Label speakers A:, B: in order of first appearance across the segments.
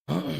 A: About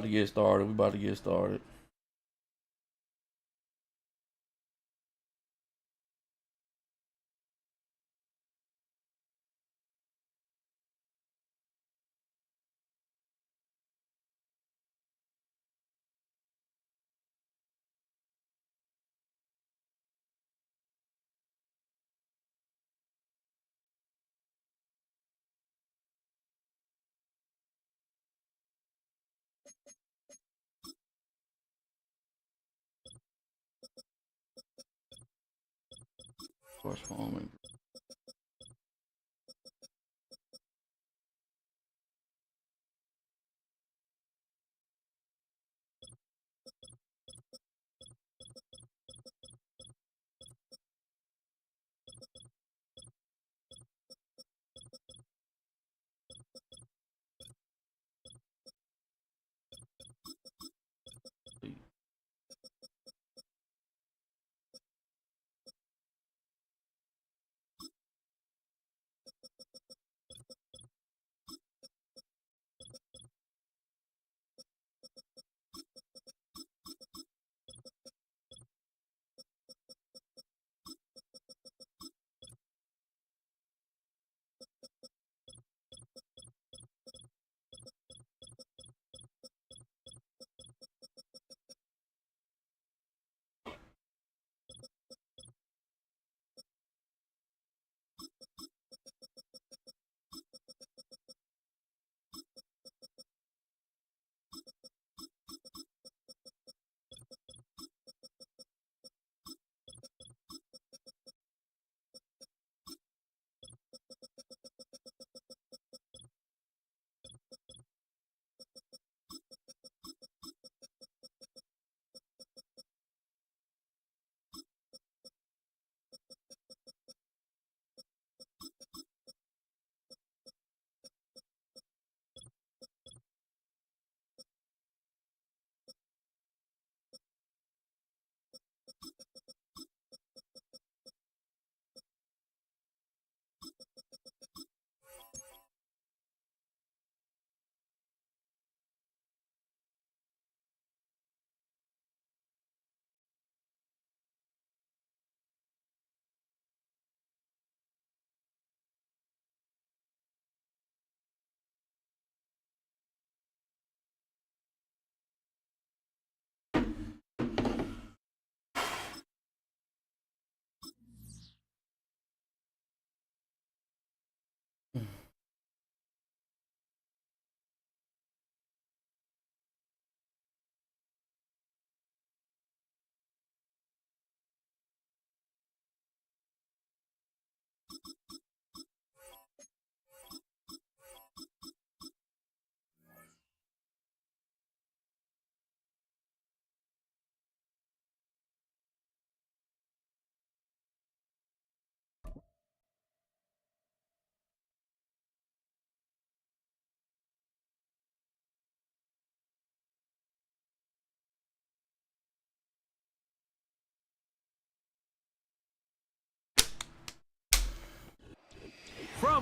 A: to get started. We about to get started. Watch farming.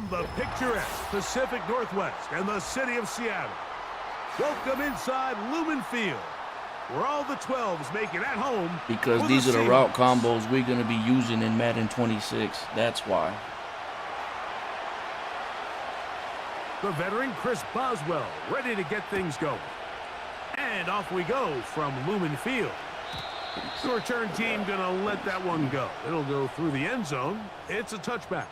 B: From the picturesque Pacific Northwest and the city of Seattle, welcome inside Lumen Field, where all the 12s make it at home.
A: Because these are the route combos we're going to be using in Madden 26. That's why.
B: The veteran Chris Boswell ready to get things going. And off we go from Lumen Field. The return team going to let that one go. It'll go through the end zone. It's a touchback.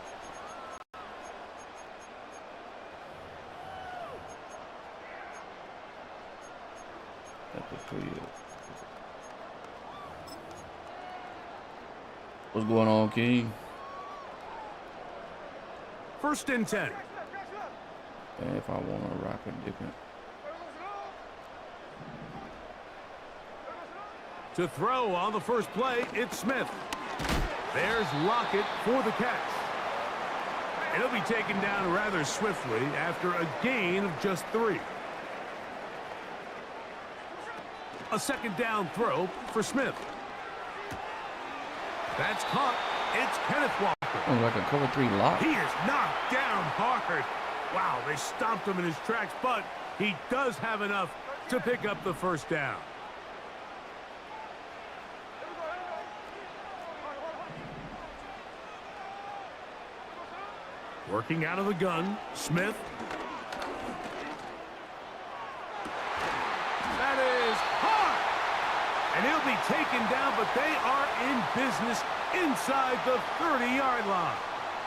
A: What's going on, King?
B: 1st and 10.
A: If I want to rock a different.
B: To throw on the first play, it's Smith. There's Lockett for the catch. And he'll be taken down rather swiftly after a gain of just 3. A 2nd down throw for Smith. That's caught. It's Kenneth Walker.
A: Oh, like a cover 3 lock.
B: He is knocked down hard. Wow, they stopped him in his tracks, but he does have enough to pick up the 1st down. Working out of the gun, Smith. That is hard. And he'll be taken down, but they are in business inside the 30-yard line.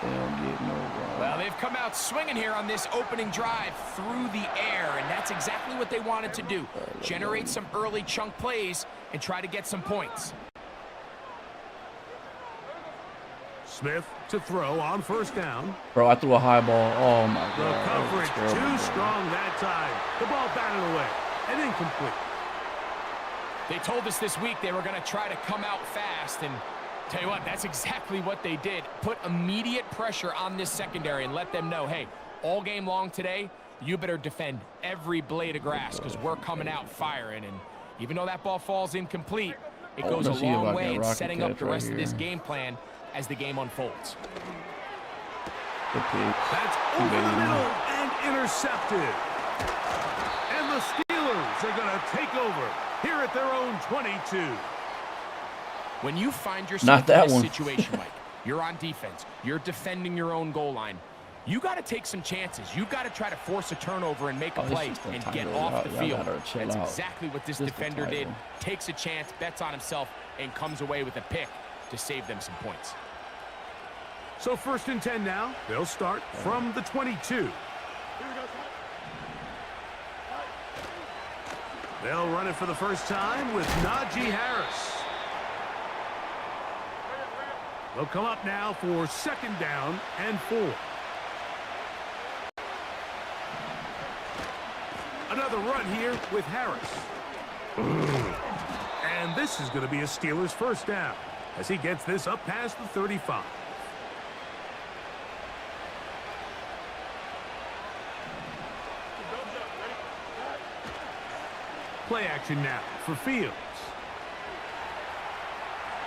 A: They don't get no run.
C: Well, they've come out swinging here on this opening drive through the air, and that's exactly what they wanted to do. Generate some early chunk plays and try to get some points.
B: Smith to throw on 1st down.
A: Bro, I threw a high ball. Oh, my God.
B: The coverage too strong that time. The ball batted away and incomplete.
C: They told us this week they were going to try to come out fast, and tell you what, that's exactly what they did. Put immediate pressure on this secondary and let them know, hey, all game long today, you better defend every blade of grass because we're coming out firing. And even though that ball falls incomplete, it goes a long way in setting up the rest of this game plan as the game unfolds.
B: That's over the middle and intercepted. And the Steelers are going to take over here at their own 22.
C: When you find yourself in this situation, Mike, you're on defense, you're defending your own goal line, you got to take some chances. You've got to try to force a turnover and make a play and get off the field. That's exactly what this defender did. Takes a chance, bets on himself, and comes away with a pick to save them some points.
B: So 1st and 10 now. They'll start from the 22. They'll run it for the first time with Najee Harris. They'll come up now for 2nd down and 4. Another run here with Harris. And this is going to be a Steelers 1st down as he gets this up past the 35. Play action now for Fields.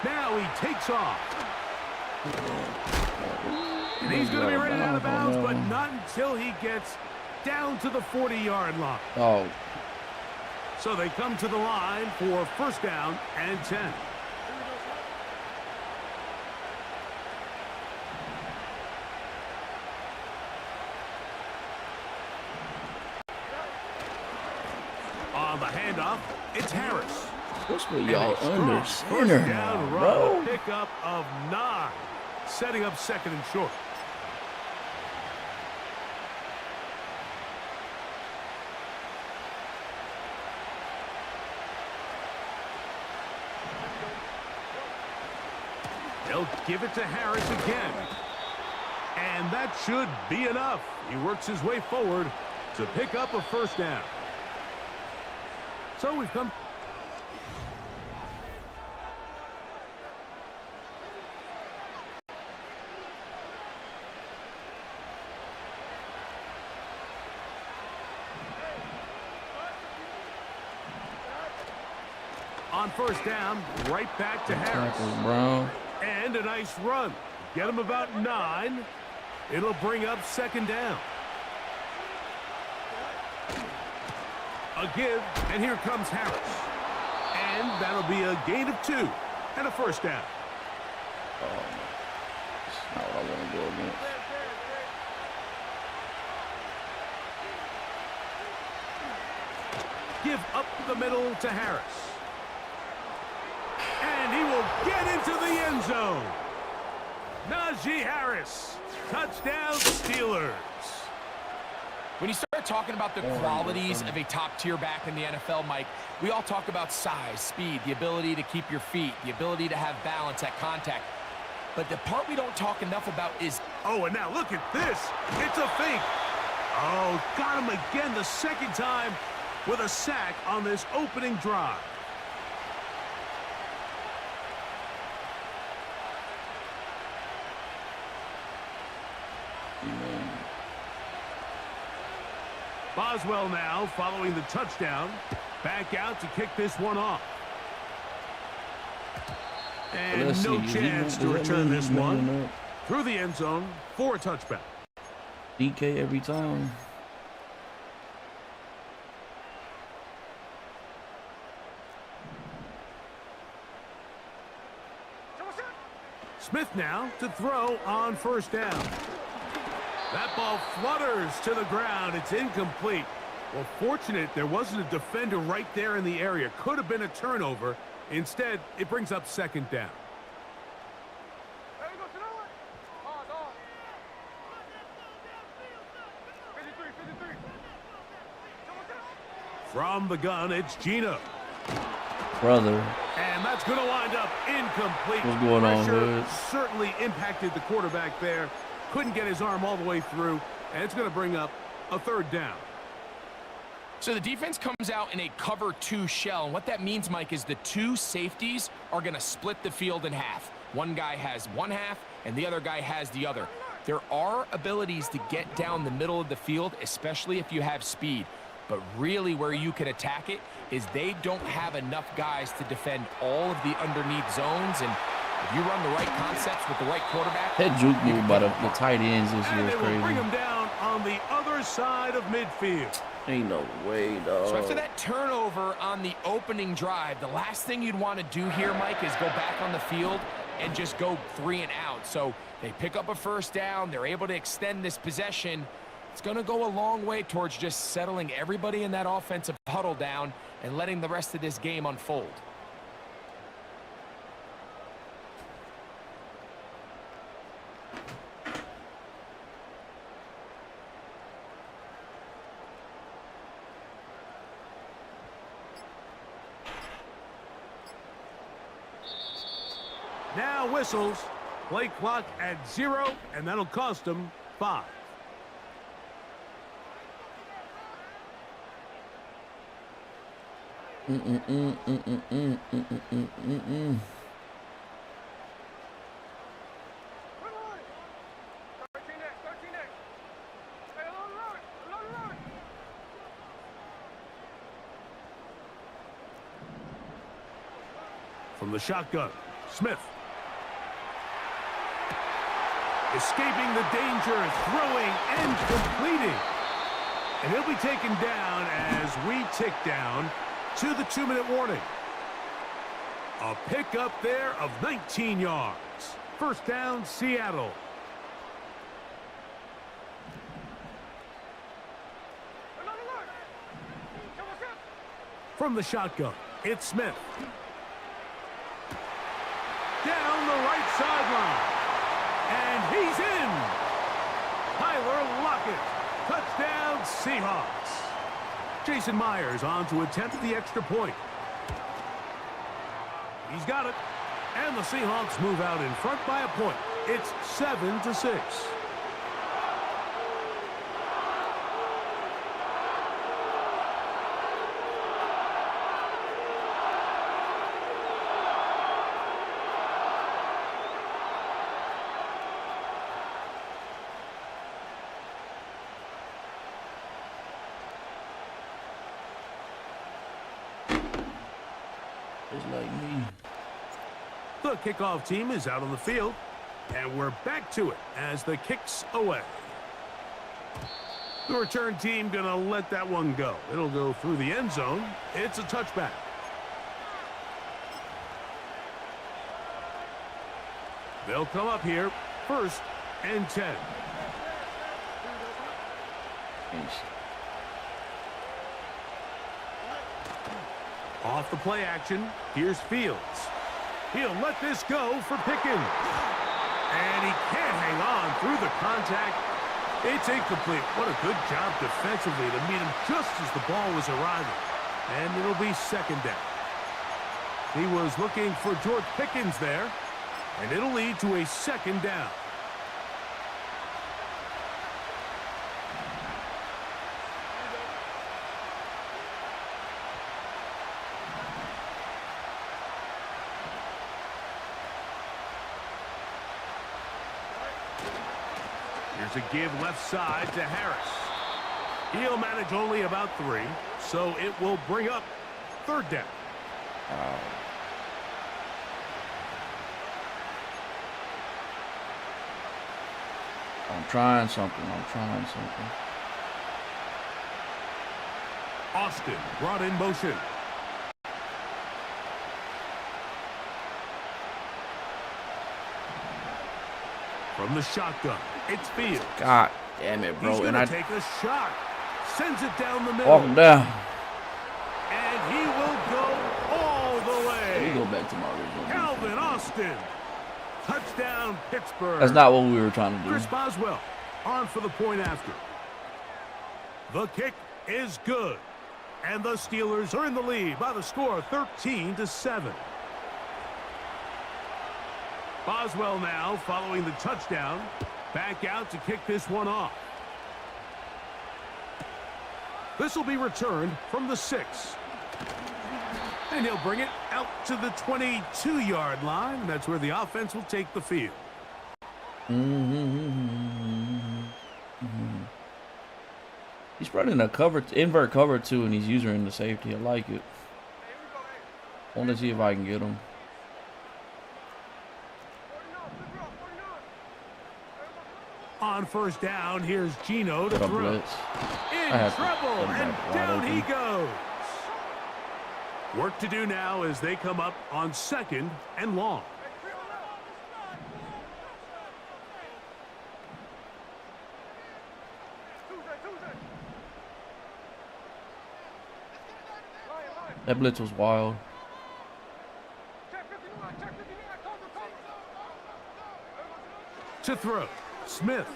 B: Now he takes off. And he's going to be ran out of bounds, but not until he gets down to the 40-yard line.
A: Oh.
B: So they come to the line for 1st down and 10. On the handoff, it's Harris.
A: What's with y'all under center now, bro?
B: Pickup of 9, setting up 2nd and short. They'll give it to Harris again. And that should be enough. He works his way forward to pick up a 1st down. So we've come. On 1st down, right back to Harris.
A: Brown.
B: And a nice run. Get him about 9. It'll bring up second down. A give, and here comes Harris. And that'll be a gain of 2 and a first down.
A: Oh, no. That's not what I want to go against.
B: Give up the middle to Harris. And he will get into the end zone. Najee Harris. Touchdown, Steelers.
C: When you start talking about the qualities of a top-tier back in the NFL, Mike, we all talk about size, speed, the ability to keep your feet, the ability to have balance at contact. But the part we don't talk enough about is...
B: Oh, and now look at this. It's a fake. Oh, got him again the second time with a sack on this opening drive. Boswell now following the touchdown. Back out to kick this one off. And no chance to return this one through the end zone for a touchback.
A: DK every time.
B: Smith now to throw on first down. That ball flutters to the ground. It's incomplete. Well, fortunate there wasn't a defender right there in the area. Could have been a turnover. Instead, it brings up second down. From the gun, it's Gino.
A: Brother.
B: And that's going to wind up incomplete.
A: What's going on,
B: Pressure
A: Hood?
B: certainly impacted the quarterback there. Couldn't get his arm all the way through, and it's going to bring up a third down.
C: So the defense comes out in a cover 2 shell, and what that means, Mike, is the 2 safeties are going to split the field in half. One guy has one half, and the other guy has the other. There are abilities to get down the middle of the field, especially if you have speed. But really where you can attack it is they don't have enough guys to defend all of the underneath zones, and if you run the right concepts with the right quarterback...
A: That juke move by the tight ends this year is
B: And they will bring
A: crazy.
B: him down on the other side of midfield.
A: Ain't no way, dog.
C: So after that turnover on the opening drive, the last thing you'd want to do here, Mike, is go back on the field and just go 3 and out. So they pick up a first down. They're able to extend this possession. It's going to go a long way towards just settling everybody in that offensive huddle down and letting the rest of this game unfold.
B: Now whistles. Play clock at 0, and that'll cost them 5. From the shotgun, Smith. Escaping the danger, throwing and completing. And he'll be taken down as we tick down to the 2-minute warning. A pickup there of 19 yards. First down, Seattle. From the shotgun, it's Smith. Down the right sideline. And he's in. Tyler Lockett. Touchdown, Seahawks. Jason Myers on to attempt the extra point. He's got it. And the Seahawks move out in front by a point. It's 7-6.
A: Just like me.
B: The kickoff team is out on the field. And we're back to it as the kick's away. The return team going to let that one go. It'll go through the end zone. It's a touchback. They'll come up here, 1st and 10. Off the play action, here's Fields. He'll let this go for Pickens. And he can't hang on through the contact. It's incomplete. What a good job defensively to meet him just as the ball was arriving. And it'll be 2nd down. He was looking for George Pickens there. And it'll lead to a 2nd down. Here's a give left side to Harris. He'll manage only about 3, so it will bring up 3rd down.
A: I'm trying something.
B: Austin brought in motion. From the shotgun, it's Fields.
A: God damn it, bro.
B: He's
A: And
B: gonna
A: I
B: take a shot. Sends it down the middle.
A: walk him down.
B: And he will go all the way.
A: Let me go back to my original.
B: Calvin Austin. Touchdown, Pittsburgh.
A: That's not what we were trying to do.
B: Chris Boswell on for the point after. The kick is good. And the Steelers are in the lead by the score of 13-7. Boswell now following the touchdown. Back out to kick this one off. This will be returned from the 6. And he'll bring it out to the 22-yard line. That's where the offense will take the field.
A: He's running a invert cover 2, and he's using the safety. I like it. I want to see if I can get him.
B: On 1st down, here's Gino to throw.
A: Blitz.
B: In trouble, and down he goes. Work to do now as they come up on 2nd and long.
A: That blitz was wild.
B: To throw, Smith.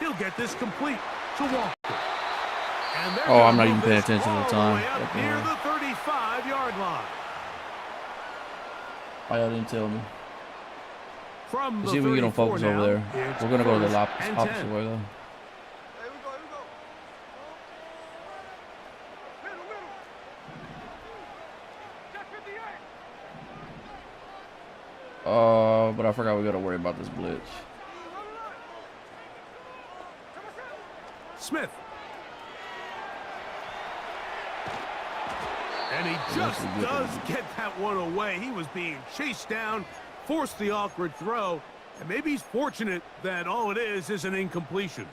B: He'll get this complete to Walker. And
A: Oh, I'm not even paying attention to the time.
B: Near the 35-yard line.
A: Why y'all didn't tell me?
B: From
A: Let's
B: the
A: see if we can get on
B: 34
A: focus
B: now,
A: over there.
B: it's
A: We're going to go to the
B: 1st and 10.
A: opposite way, though. But I forgot we got to worry about this blitz.
B: Smith. And he just does get that one away. He was being chased down, forced the awkward throw, and maybe he's fortunate that all it is an incompletion.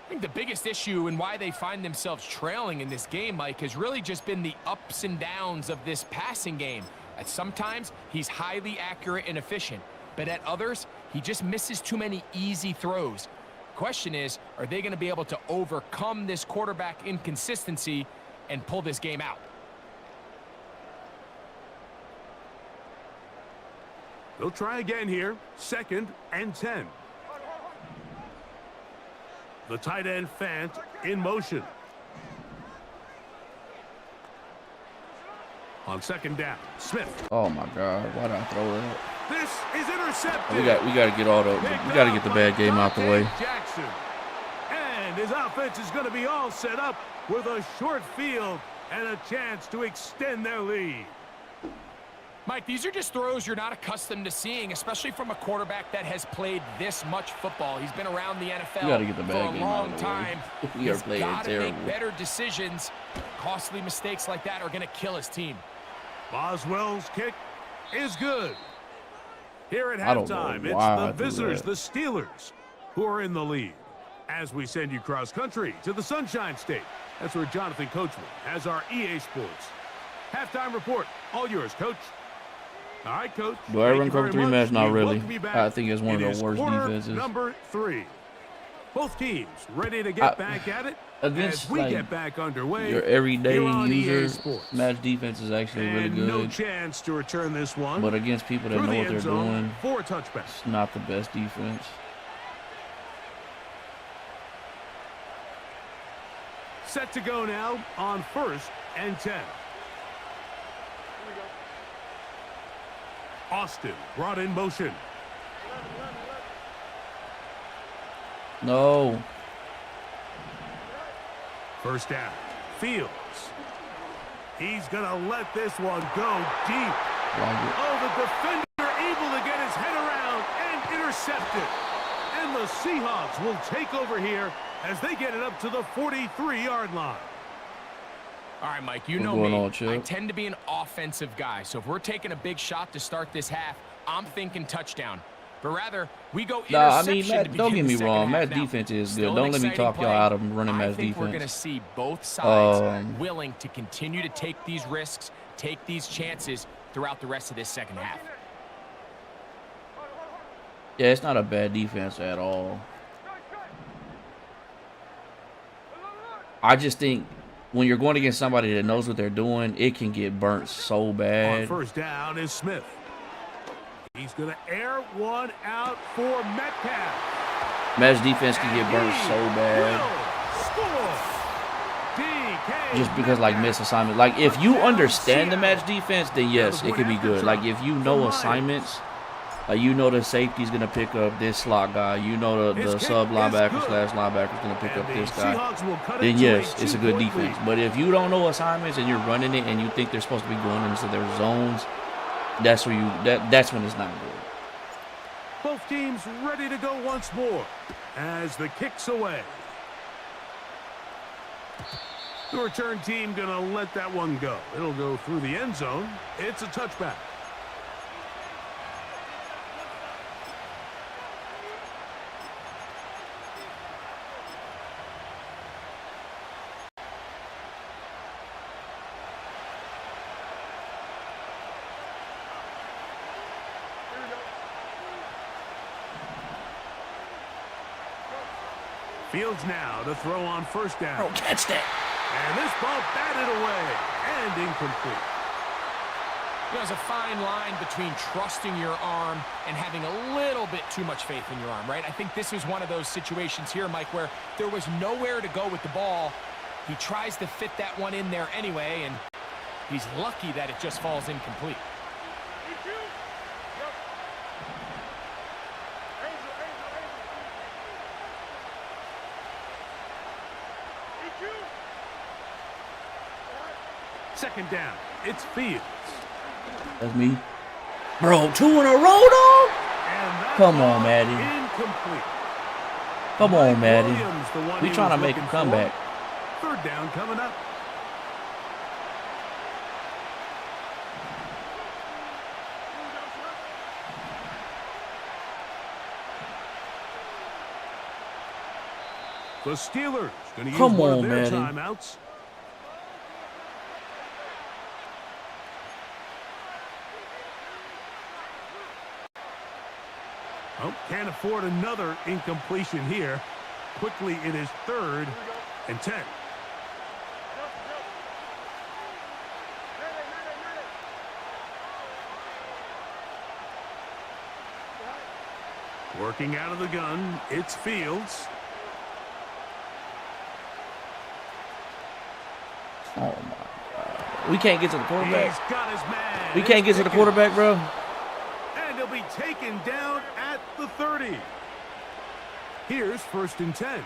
C: I think the biggest issue and why they find themselves trailing in this game, Mike, has really just been the ups and downs of this passing game. At sometimes, he's highly accurate and efficient, but at others, he just misses too many easy throws. Question is, are they going to be able to overcome this quarterback inconsistency and pull this game out?
B: They'll try again here, 2nd and 10. The tight end Fant in motion. On 2nd down, Smith.
A: Oh my God! Why did I throw that?
B: This is intercepted.
A: We got to get all the. We got to get the bad game out the way.
B: Jackson. And his offense is going to be all set up with a short field and a chance to extend their lead.
C: Mike, these are just throws you're not accustomed to seeing, especially from a quarterback that has played this much football. He's been around the NFL for a long time.
A: We are
C: He's
A: playing
C: got to
A: terrible.
C: make better decisions. Costly mistakes like that are going to kill his team.
B: Boswell's kick is good. Here at
A: I don't know
B: halftime,
A: why I
B: it's
A: do
B: the visitors,
A: that.
B: the Steelers, who are in the lead. As we send you cross-country to the Sunshine State. That's where Jonathan Coachman has our EA Sports halftime report. All yours, Coach. All right, Coach.
A: Do I run
B: Thank you
A: cover
B: very
A: 3
B: much.
A: match? Not
B: We
A: really.
B: welcome you back.
A: I think it's one
B: It
A: of
B: is
A: the worst
B: quarter
A: defenses.
B: number 3. Both teams ready to get back at it
A: Against
B: as we
A: like,
B: get back underway.
A: your everyday
B: here on EA
A: user,
B: Sports.
A: match defense is actually really
B: And
A: good.
B: no chance to return this one.
A: But against people that
B: Through
A: know
B: the
A: what
B: end
A: they're
B: zone
A: doing,
B: for a touchback.
A: it's not the best defense.
B: Set to go now on 1st and 10. Austin brought in motion.
A: No.
B: First down. Fields. He's going to let this one go deep. Oh, the defender able to get his head around and intercept it. And the Seahawks will take over here as they get it up to the 43-yard line.
C: All right, Mike, you know me. I tend to be an offensive guy, so if we're taking a big shot to start this half, I'm thinking touchdown. But rather, we go interception.
A: Nah, I mean,
C: Matt,
A: don't get me wrong. Matt
C: Now,
A: defense is good.
C: still
A: Don't let me talk y'all out of running Matt's
C: I think we're going to
A: defense.
C: see both sides willing to continue to take these risks, take these chances throughout the rest of this second half.
A: Yeah, it's not a bad defense at all. I just think when you're going against somebody that knows what they're doing, it can get burnt so bad.
B: On first down is Smith. He's going to air one out for Metcalf.
A: Matt's defense can get burnt so bad. Just because, like, miss assignment. Like, if you understand the match defense, then yes, it could be good. Like, if you know assignments, like, you know the safety's going to pick up this slot guy. You know the sub linebacker / linebacker is going to pick up this guy. Then yes, it's a good defense. But if you don't know assignments and you're running it and you think they're supposed to be going into their zones, that's where that's when it's not good.
B: Both teams ready to go once more as the kick's away. The return team going to let that one go. It'll go through the end zone. It's a touchback. Fields now to throw on first down.
A: Oh, catch that.
B: And this ball batted away and incomplete.
C: There's a fine line between trusting your arm and having a little bit too much faith in your arm, right? I think this is one of those situations here, Mike, where there was nowhere to go with the ball. He tries to fit that one in there anyway, and he's lucky that it just falls incomplete.
B: Second down. It's Fields.
A: That's me. Bro, 2 in a row, dog? Come on, Maddie.
B: Incomplete.
A: Come on, Maddie. We trying to make a comeback.
B: Third down coming up. The Steelers going to use one of their timeouts. Oh, can't afford another incompletion here. Quickly, it is 3rd and 10. Working out of the gun, it's Fields.
A: Oh, my God. We can't get to the quarterback.
B: He's got his man.
A: We can't get to the quarterback, bro.
B: And he'll be taken down at the 30. Here's 1st and 10.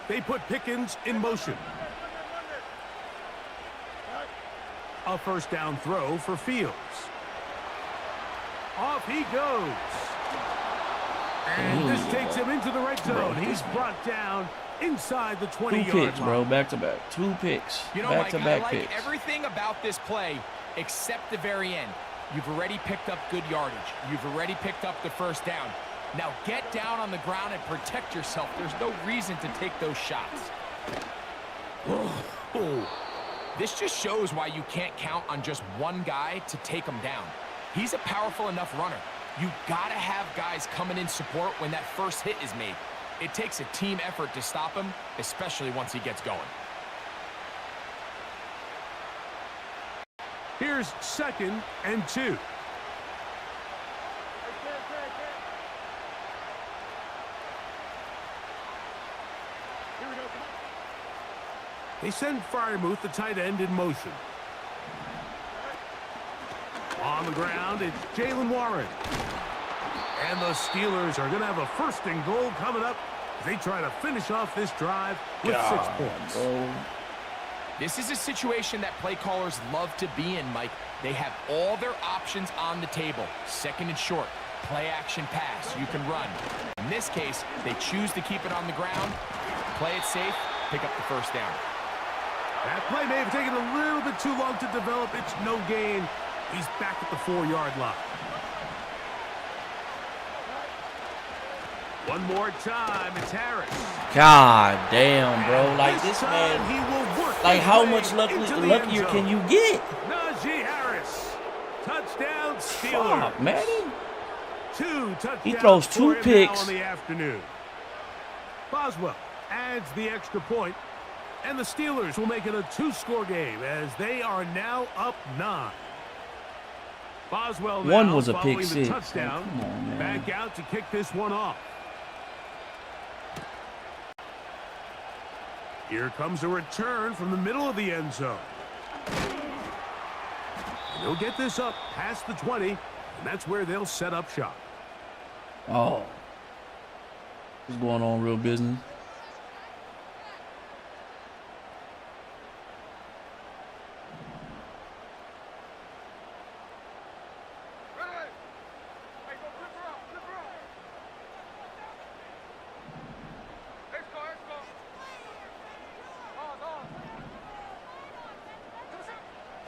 B: They put Pickens in motion. A first down throw for Fields. Off he goes. And this takes him into the red zone. He's brought down inside the 20-yard line.
A: 2 picks, bro. Back to back. 2 picks.
C: You know,
A: back to
C: Mike,
A: back
C: I like
A: picks.
C: everything about this play except the very end. You've already picked up good yardage. You've already picked up the first down. Now get down on the ground and protect yourself. There's no reason to take those shots. This just shows why you can't count on just one guy to take him down. He's a powerful enough runner. You gotta have guys coming in support when that first hit is made. It takes a team effort to stop him, especially once he gets going.
B: Here's 2nd and 2. They send Freiermuth, the tight end, in motion. On the ground, it's Jalen Warren. And the Steelers are going to have a 1st and goal coming up as they try to finish off this drive with 6 points.
C: This is a situation that play callers love to be in, Mike. They have all their options on the table. 2nd and short, play action pass, you can run. In this case, they choose to keep it on the ground, play it safe, pick up the first down.
B: That play may have taken a little bit too long to develop. It's no gain. He's back at the 4-yard line. One more time, it's Harris.
A: God damn, bro.
B: And
A: Like this
B: time
A: man.
B: he will work
A: Like
B: his
A: how
B: way
A: much
B: into the
A: luckier
B: end
A: can
B: zone.
A: you get?
B: Najee Harris. Touchdown, Steelers.
A: Fuck, Madden.
B: 2 touchdowns.
A: He throws 2
B: for him now
A: picks.
B: on the afternoon. Boswell adds the extra point, and the Steelers will make it a 2-score game as they are now up 9. Boswell now
A: 1 was a
B: following
A: pick
B: the
A: 6.
B: touchdown.
A: Come on, man.
B: Back out to kick this one off. Here comes a return from the middle of the end zone. They'll get this up past the 20, and that's where they'll set up shop.
A: Oh. What's going on, real business?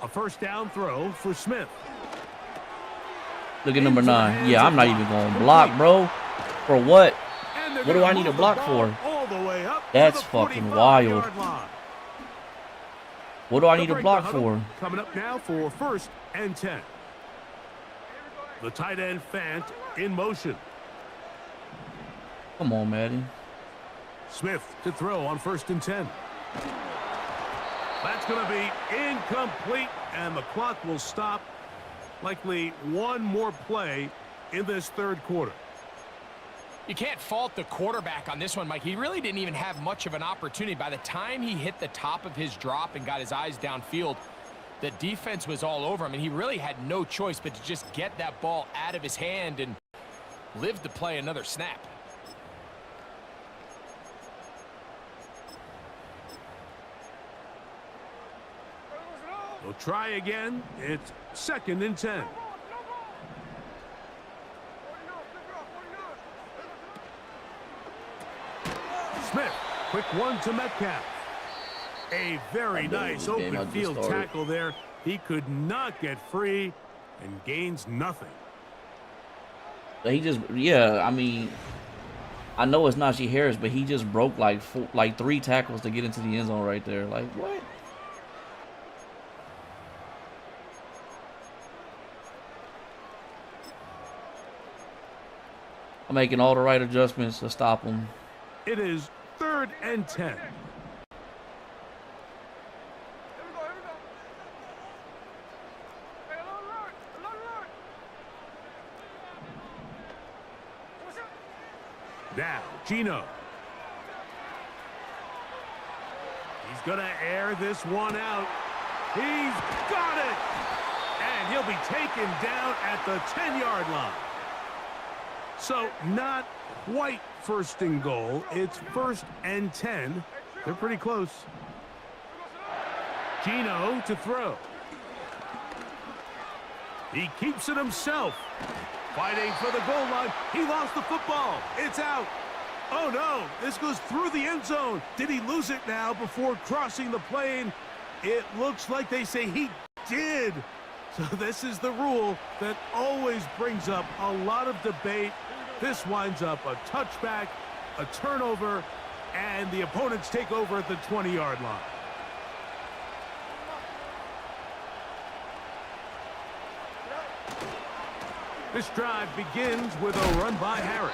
B: A 1st down throw for Smith.
A: Look at number 9. Yeah, I'm not even going to block, bro. For what?
B: And they're
A: What do
B: gonna
A: I need to
B: move the
A: block
B: ball
A: for?
B: all the way up to
A: That's
B: the
A: fucking
B: 45-yard
A: wild.
B: line.
A: What do I
B: They'll
A: need to
B: break
A: block
B: the huddle.
A: for?
B: Coming up now for 1st and 10. The tight end Fant in motion.
A: Come on, Madden.
B: Smith to throw on 1st and 10. That's going to be incomplete, and the clock will stop. Likely one more play in this 3rd quarter.
C: You can't fault the quarterback on this one, Mike. He really didn't even have much of an opportunity. By the time he hit the top of his drop and got his eyes downfield, the defense was all over him, and he really had no choice but to just get that ball out of his hand and live to play another snap.
B: They'll try again. It's 2nd and 10. Smith, quick one to Metcalf. A very nice open field tackle there. He could not get free and gains nothing.
A: He just, yeah, I mean, I know it's Najee Harris, but he just broke like 3 tackles to get into the end zone right there. Like, what? I'm making all the right adjustments to stop him.
B: It is 3rd and 10. Now, Gino. He's going to air this one out. He's got it! And he'll be taken down at the 10-yard line. So, not quite 1st and goal. It's 1st and 10. They're pretty close. Gino to throw. He keeps it himself. Fighting for the goal line. He lost the football. It's out. Oh, no. This goes through the end zone. Did he lose it now before crossing the plane? It looks like they say he did. So this is the rule that always brings up a lot of debate. This winds up a touchback, a turnover, and the opponents take over at the 20-yard line. This drive begins with a run by Harris.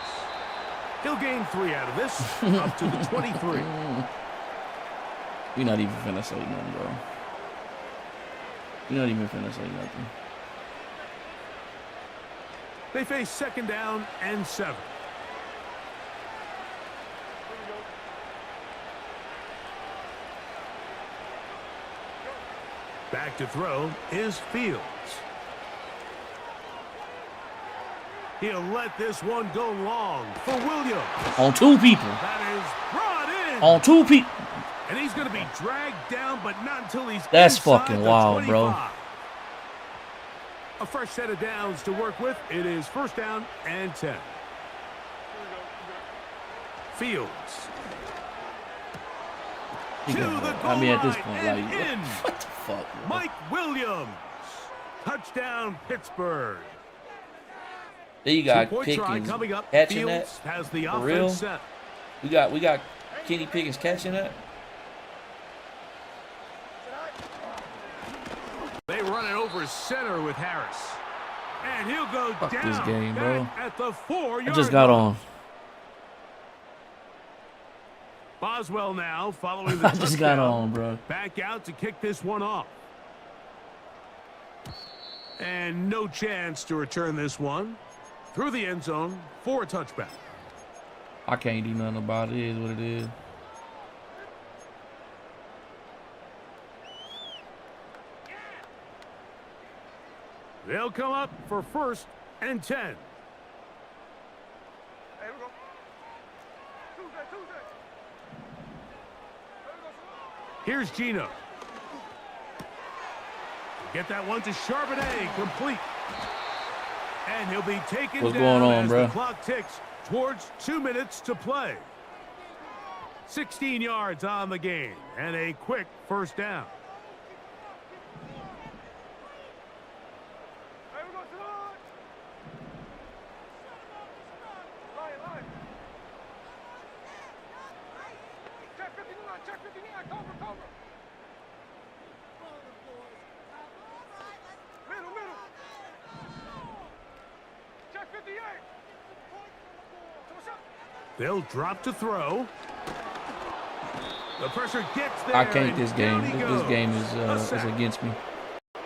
B: He'll gain 3 out of this, up to the 23.
A: You're not even finna say nothing, bro. You're not even finna say nothing.
B: They face 2nd down and 7. Back to throw is Fields. He'll let this one go long for Williams.
A: On 2 people.
B: That is brought in.
A: On 2 people.
B: And he's going to be dragged down, but not until he's
A: That's
B: inside
A: fucking
B: the
A: wild,
B: 25.
A: bro.
B: A fresh set of downs to work with. It is 1st down and 10. Fields. To the goal
A: I mean, at this
B: line
A: point,
B: and
A: like,
B: in.
A: what the fuck, bro?
B: Mike Williams. Touchdown, Pittsburgh.
A: There you got
B: Two-point try
A: Pickens
B: coming up.
A: catching that.
B: Fields has the
A: For real?
B: offense set.
A: We got Kenny Pickens catching that.
B: They run it over center with Harris. And he'll go
A: Fuck
B: down
A: this game, bro.
B: back at the 4-yard
A: I just got
B: line.
A: on.
B: Boswell now following the
A: I just got
B: touchdown.
A: on, bro.
B: Back out to kick this one off. And no chance to return this one. Through the end zone for a touchback.
A: I can't do nothing about it. It is what it is.
B: They'll come up for 1st and 10. Here's Gino. Get that one to Charbonnet, complete. And he'll be taken
A: What's
B: down
A: going on,
B: as
A: bro?
B: the clock ticks towards 2 minutes to play. 16 yards on the game and a quick 1st down. They'll drop to throw. The pressure gets there.
A: I can't this
B: and
A: game.
B: down he
A: This
B: goes.
A: game
B: A
A: is
B: sack.
A: against me.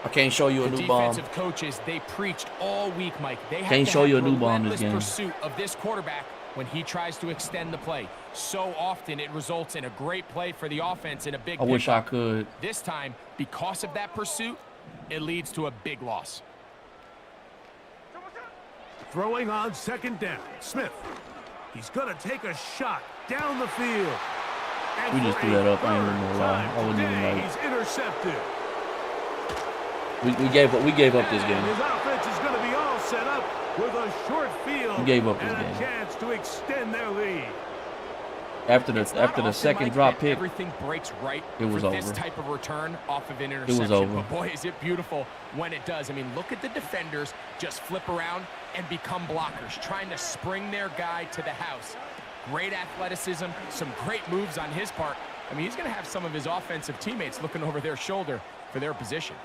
A: I can't show you a
C: The
A: new bomb.
C: defensive coaches, they preached all week, Mike. They have
A: Can't
C: to
A: show
C: have
A: you a new bomb this
C: relentless
A: game.
C: pursuit of this quarterback when he tries to extend the play. So often it results in a great play for the offense and a big
A: I wish I
C: pickup.
A: could.
C: This time, because of that pursuit, it leads to a big loss.
B: Throwing on 2nd down. Smith. He's going to take a shot down the field. And
A: We just
B: for
A: threw
B: a
A: that up. I ain't even
B: third
A: gonna lie.
B: time
A: I wouldn't even
B: today,
A: like-
B: He's intercepted.
A: We gave up this
B: And
A: game.
B: his offense is going to be all set up with a short field.
A: We gave up this
B: and
A: game.
B: a chance to extend their lead.
A: After
C: Not
A: the
C: often,
A: second
C: Mike,
A: drop
C: that
A: pick,
C: everything breaks right
A: it was
C: for this
A: over.
C: type of return off of an interception.
A: was over.
C: But boy, is it beautiful when it does. I mean, look at the defenders just flip around and become blockers, trying to spring their guy to the house. Great athleticism, some great moves on his part. I mean, he's going to have some of his offensive teammates looking over their shoulder for their position.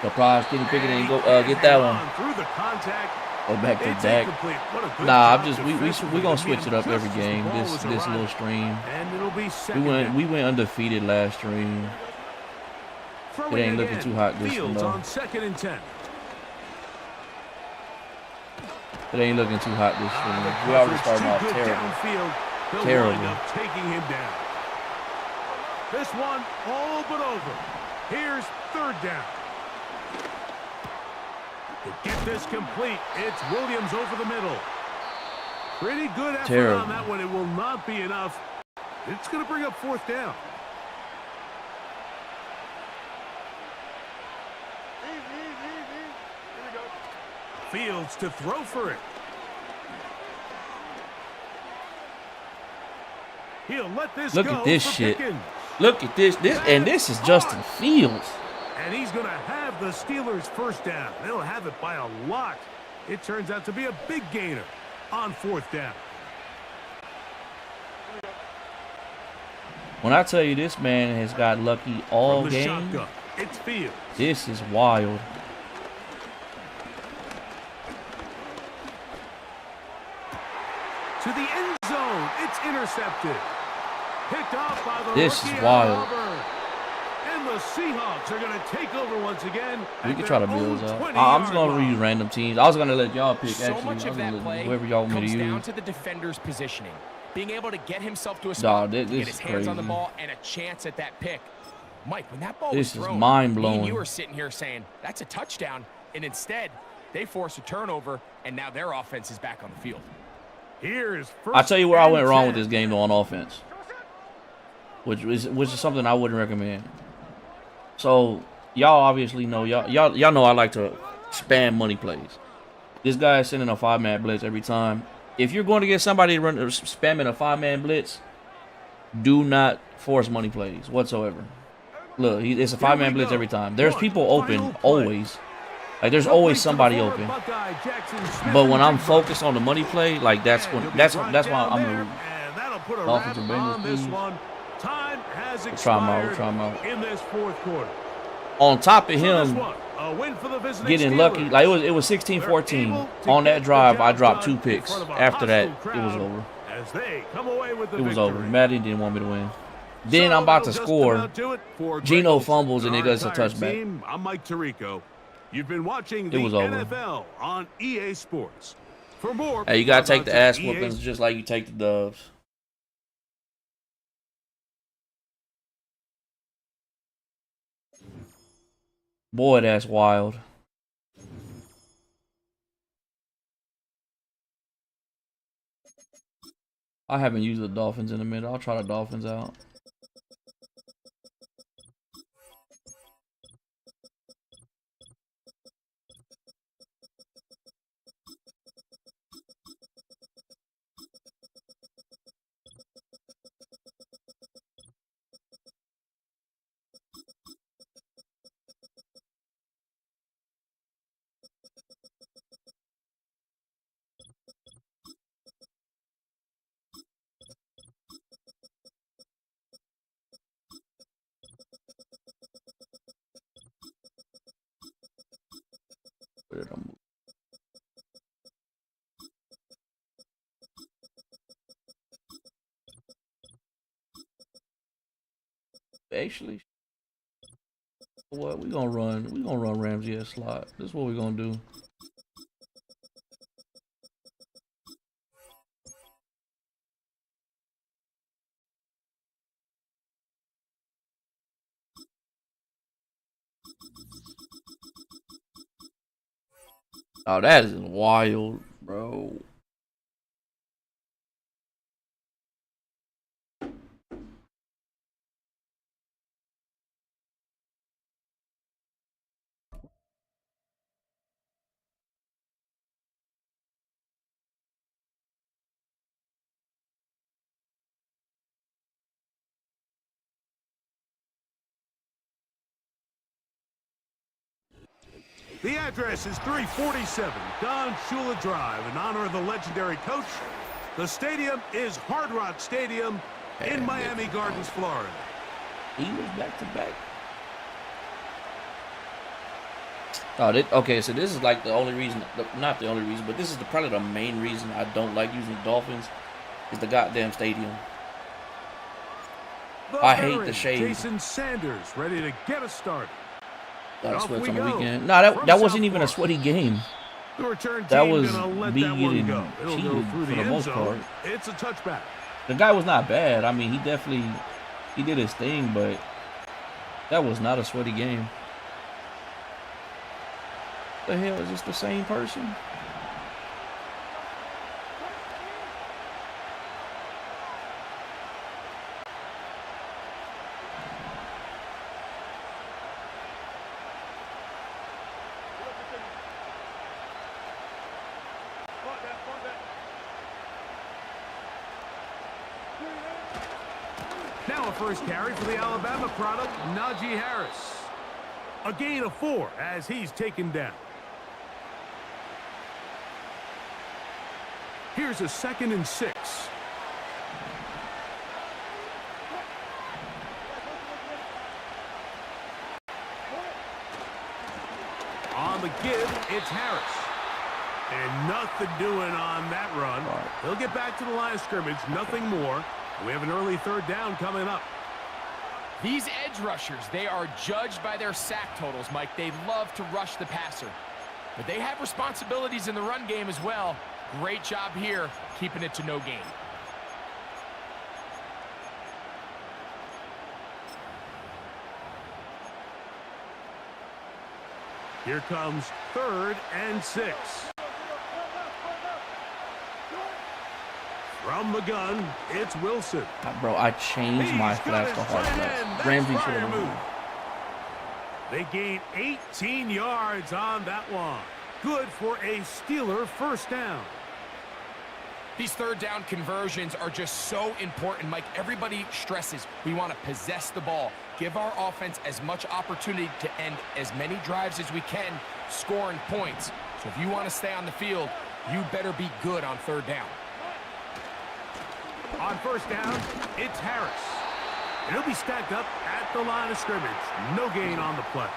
A: surprise Kenny Pickett didn't go get that one.
B: Through the contact.
A: Go back to
B: It's
A: Dak.
B: incomplete. What a good
A: Nah,
B: job
A: I'm just we
B: defensively
A: gonna
B: to
A: switch
B: meet
A: it
B: him
A: up every
B: just as the
A: game.
B: ball
A: This
B: was
A: little
B: arriving.
A: stream.
B: And it'll be
A: We
B: 2nd down.
A: went undefeated last stream.
B: Throwing
A: It ain't looking
B: again.
A: too hot this
B: Fields
A: one, though.
B: on 2nd and 10.
A: It ain't looking too hot this
B: The
A: stream. We already
B: coverage
A: started
B: too
A: off
B: good
A: terrible.
B: downfield. They'll
A: Terrible.
B: wind up taking him down. This one all but over. Here's 3rd down. To get this complete, it's Williams over the middle. Pretty good effort
A: Terrible.
B: on that one. It will not be enough. It's going to bring up 4th down. Fields to throw for it. He'll let this
A: Look
B: go
A: at this
B: for
A: shit.
B: Pickens.
A: Look at this. This is Justin Fields.
B: And he's going to have the Steelers first down. They'll have it by a lot. It turns out to be a big gainer on 4th down.
A: When I tell you this man has got lucky all
B: From the
A: game,
B: shotgun, it's Fields.
A: this is wild.
B: To the end zone, it's intercepted. Picked off by the
A: This is
B: rookie
A: wild.
B: out of Auburn. And the Seahawks are going to take over once again.
A: We
B: at
A: can try to
B: their
A: build
B: own
A: up.
B: 20-yard
A: I'm just gonna
B: line.
A: read random teams. I was gonna let y'all pick.
C: So
A: Actually,
C: much
A: I
C: of
A: was
C: that
A: gonna
C: play
A: let whoever y'all want me
C: comes
A: to
C: down
A: use.
C: to the defender's positioning. Being able to get himself to a spot,
A: Dog, this
C: get his
A: is
C: hands on the
A: crazy.
C: ball, and a chance at that pick. Mike, when that ball
A: This
C: was
A: is
C: thrown,
A: mind-blowing.
C: me and you were sitting here saying, that's a touchdown, and instead, they force a turnover, and now their offense is back on the field.
B: Here's first
A: I tell you where I went
B: and
A: wrong with
B: 10.
A: this game though on offense, which is something I wouldn't recommend. So y'all obviously know y'all know I like to spam money plays. This guy is sending a 5-man blitz every time. If you're going to get somebody spamming a 5-man blitz, do not force money plays whatsoever. Look, it's a 5-man blitz every time. There's people open always. Like there's always somebody open. But when I'm focused on the money play, like that's why I'm gonna Dolphins and Bengals, please.
B: Time has
A: Try 'em out,
B: expired
A: try 'em out.
B: in this 4th quarter.
A: on top of
B: So this
A: him
B: one, a win for the visiting
A: getting
B: Steelers.
A: lucky. Like it was 16-14. On that drive, I dropped 2 picks. After that, it was over.
B: As they come away with the
A: It was over.
B: victory.
A: Madden didn't want me to win. Then I'm about to score. Geno fumbles and it goes a touchback.
B: I'm Mike Tirico. You've been watching the
A: It was over.
B: NFL on EA Sports. For more,
A: Hey, you gotta take the ass
B: EA
A: whoopings just like you take the doves. Boy, that's wild. I haven't used the Dolphins in a minute. I'll try the Dolphins out. Where did I move? Actually, what we gonna run? We gonna run Ramsey at slot. This is what we gonna do. Oh, that is wild, bro.
B: The address is 347 Don Shula Drive in honor of the legendary coach. The stadium is Hard Rock Stadium in Miami Gardens, Florida.
A: Eagles back to back. Oh, okay. So this is like the only reason, not the only reason, but this is probably the main reason I don't like using the Dolphins is the goddamn stadium. I hate the shade.
B: Jason Sanders ready to get us started.
A: Got
B: Off
A: sweats
B: we
A: on the
B: go
A: weekend. No, that
B: from
A: wasn't even a
B: South
A: sweaty game.
B: The return team
A: That was
B: gonna let
A: me
B: that one
A: getting
B: go. It'll go
A: cheated
B: through
A: for
B: the
A: the
B: end
A: most
B: zone.
A: part.
B: It's a touchback.
A: The guy was not bad. I mean, he did his thing, but that was not a sweaty game. The hell, is this the same person?
B: Now a first carry for the Alabama product, Najee Harris. A gain of 4 as he's taken down. Here's a 2nd and 6. On the give, it's Harris. And nothing doing on that run. He'll get back to the line of scrimmage, nothing more. We have an early 3rd down coming up.
C: These edge rushers, they are judged by their sack totals, Mike. They love to rush the passer. But they have responsibilities in the run game as well. Great job here, keeping it to no gain.
B: Here comes 3rd and 6. From the gun, it's Wilson.
A: Bro, I changed my flash to hard flash. Ramsey should have moved.
B: They gain 18 yards on that one. Good for a Steeler first down.
C: These 3rd down conversions are just so important, Mike. Everybody stresses we want to possess the ball, give our offense as much opportunity to end as many drives as we can, scoring points. So if you want to stay on the field, you better be good on 3rd down.
B: On first down, it's Harris. And he'll be stacked up at the line of scrimmage. No gain on the play.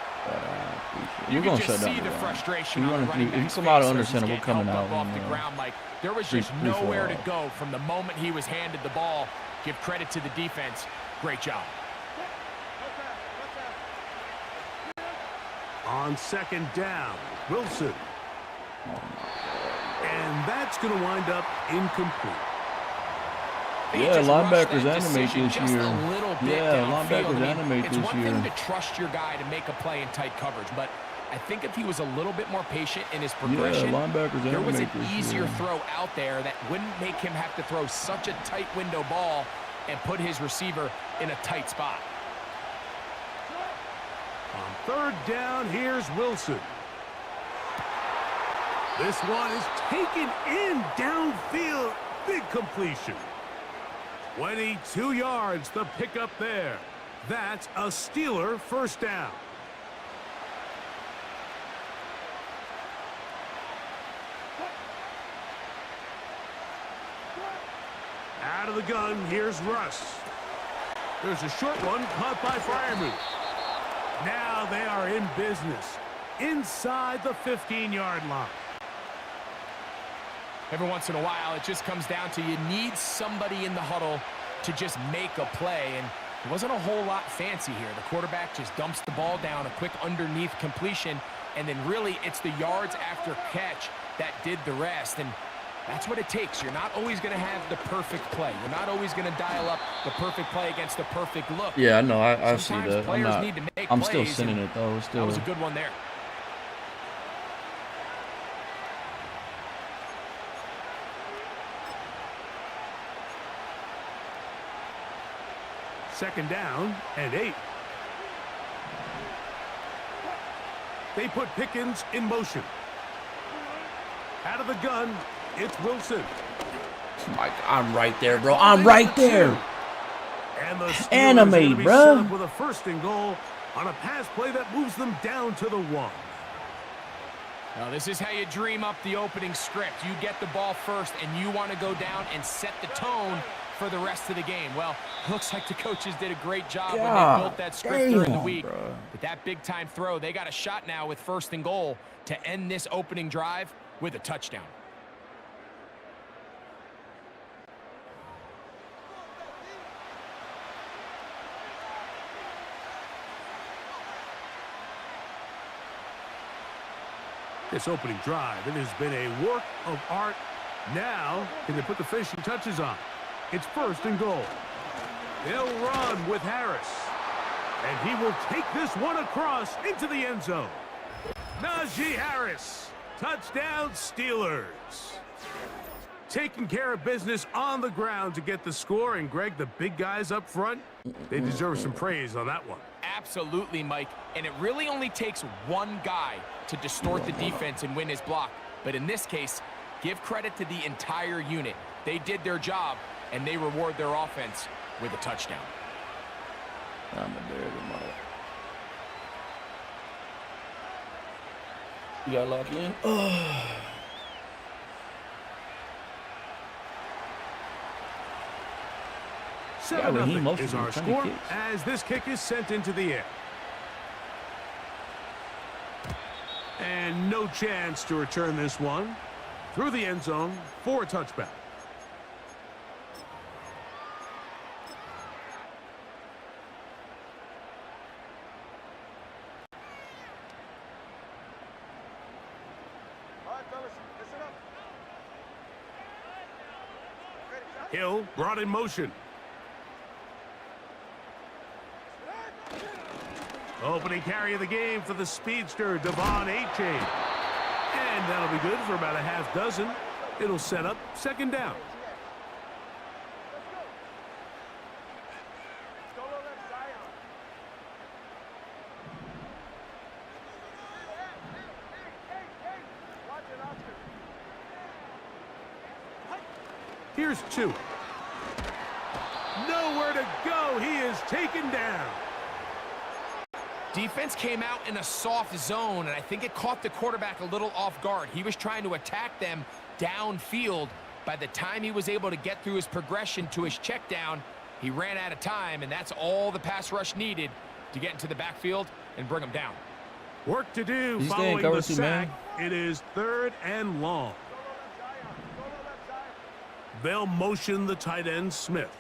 A: You're going to shut down
C: the frustration.
A: If you come out under center, we're coming out.
C: Off the ground, Mike. There was just nowhere to go from the moment he was handed the ball. Give credit to the defense. Great job.
B: On 2nd down, Wilson. And that's going to wind up incomplete.
A: Yeah, linebackers animate this year. Yeah, linebackers animate this year.
C: It's one thing to trust your guy to make a play in tight coverage, but I think if he was a little bit more patient in his progression, there was an easier throw out there that wouldn't make him have to throw such a tight window ball and put his receiver in a tight spot.
B: On 3rd down, here's Wilson. This one is taken in downfield. Big completion. 22 yards, the pickup there. That's a Steeler first down. Out of the gun, here's Russ. There's a short one caught by Freiermuth. Now they are in business inside the 15-yard line.
C: Every once in a while, it just comes down to you need somebody in the huddle to just make a play, and it wasn't a whole lot fancy here. The quarterback just dumps the ball down, a quick underneath completion, and then really it's the yards after catch that did the rest, and that's what it takes. You're not always going to have the perfect play. You're not always going to dial up the perfect play against the perfect look.
A: Yeah, I know. I see that. I'm still
C: plays,
A: sending it, though.
C: That was a good one there.
B: Second down and 8. They put Pickens in motion. Out of the gun, it's Wilson.
A: Mike, I'm right there, bro. I'm right there.
B: And the
A: Animate, bro.
B: With a 1st and goal on a pass play that moves them down to the 1.
C: Now, this is how you dream up the opening script. You get the ball first, and you want to go down and set the tone for the rest of the game. Well, looks like the coaches did a great job when they built that script during the week.
A: Bro.
C: But that big-time throw, they got a shot now with 1st and goal to end this opening drive with a touchdown.
B: This opening drive, it has been a work of art. Now, can they put the finishing touches on? It's 1st and goal. They'll run with Harris. And he will take this one across into the end zone. Najee Harris. Touchdown, Steelers. Taking care of business on the ground to get the score. And, Greg, the big guys up front, they deserve some praise on that one.
C: Absolutely, Mike. And it really only takes one guy to distort the defense and win his block. But in this case, give credit to the entire unit. They did their job, and they reward their offense with a touchdown.
A: I'm a bear tomorrow. You got to lock in? Oh.
B: Yeah, 7-0 is our score as this kick is sent into the air. And no chance to return this one through the end zone for a touchback. Hill brought in motion. Opening carry of the game for the speedster, Devon A-Chain. And that'll be good for about a half dozen. It'll set up second down. Here's 2. Nowhere to go. He is taken down.
C: Defense came out in a soft zone, and I think it caught the quarterback a little off guard. He was trying to attack them downfield. By the time he was able to get through his progression to his check down, he ran out of time, and that's all the pass rush needed to get into the backfield and bring him down.
B: Work to do following the sack. It is 3rd and long. They'll motion the tight end, Smith.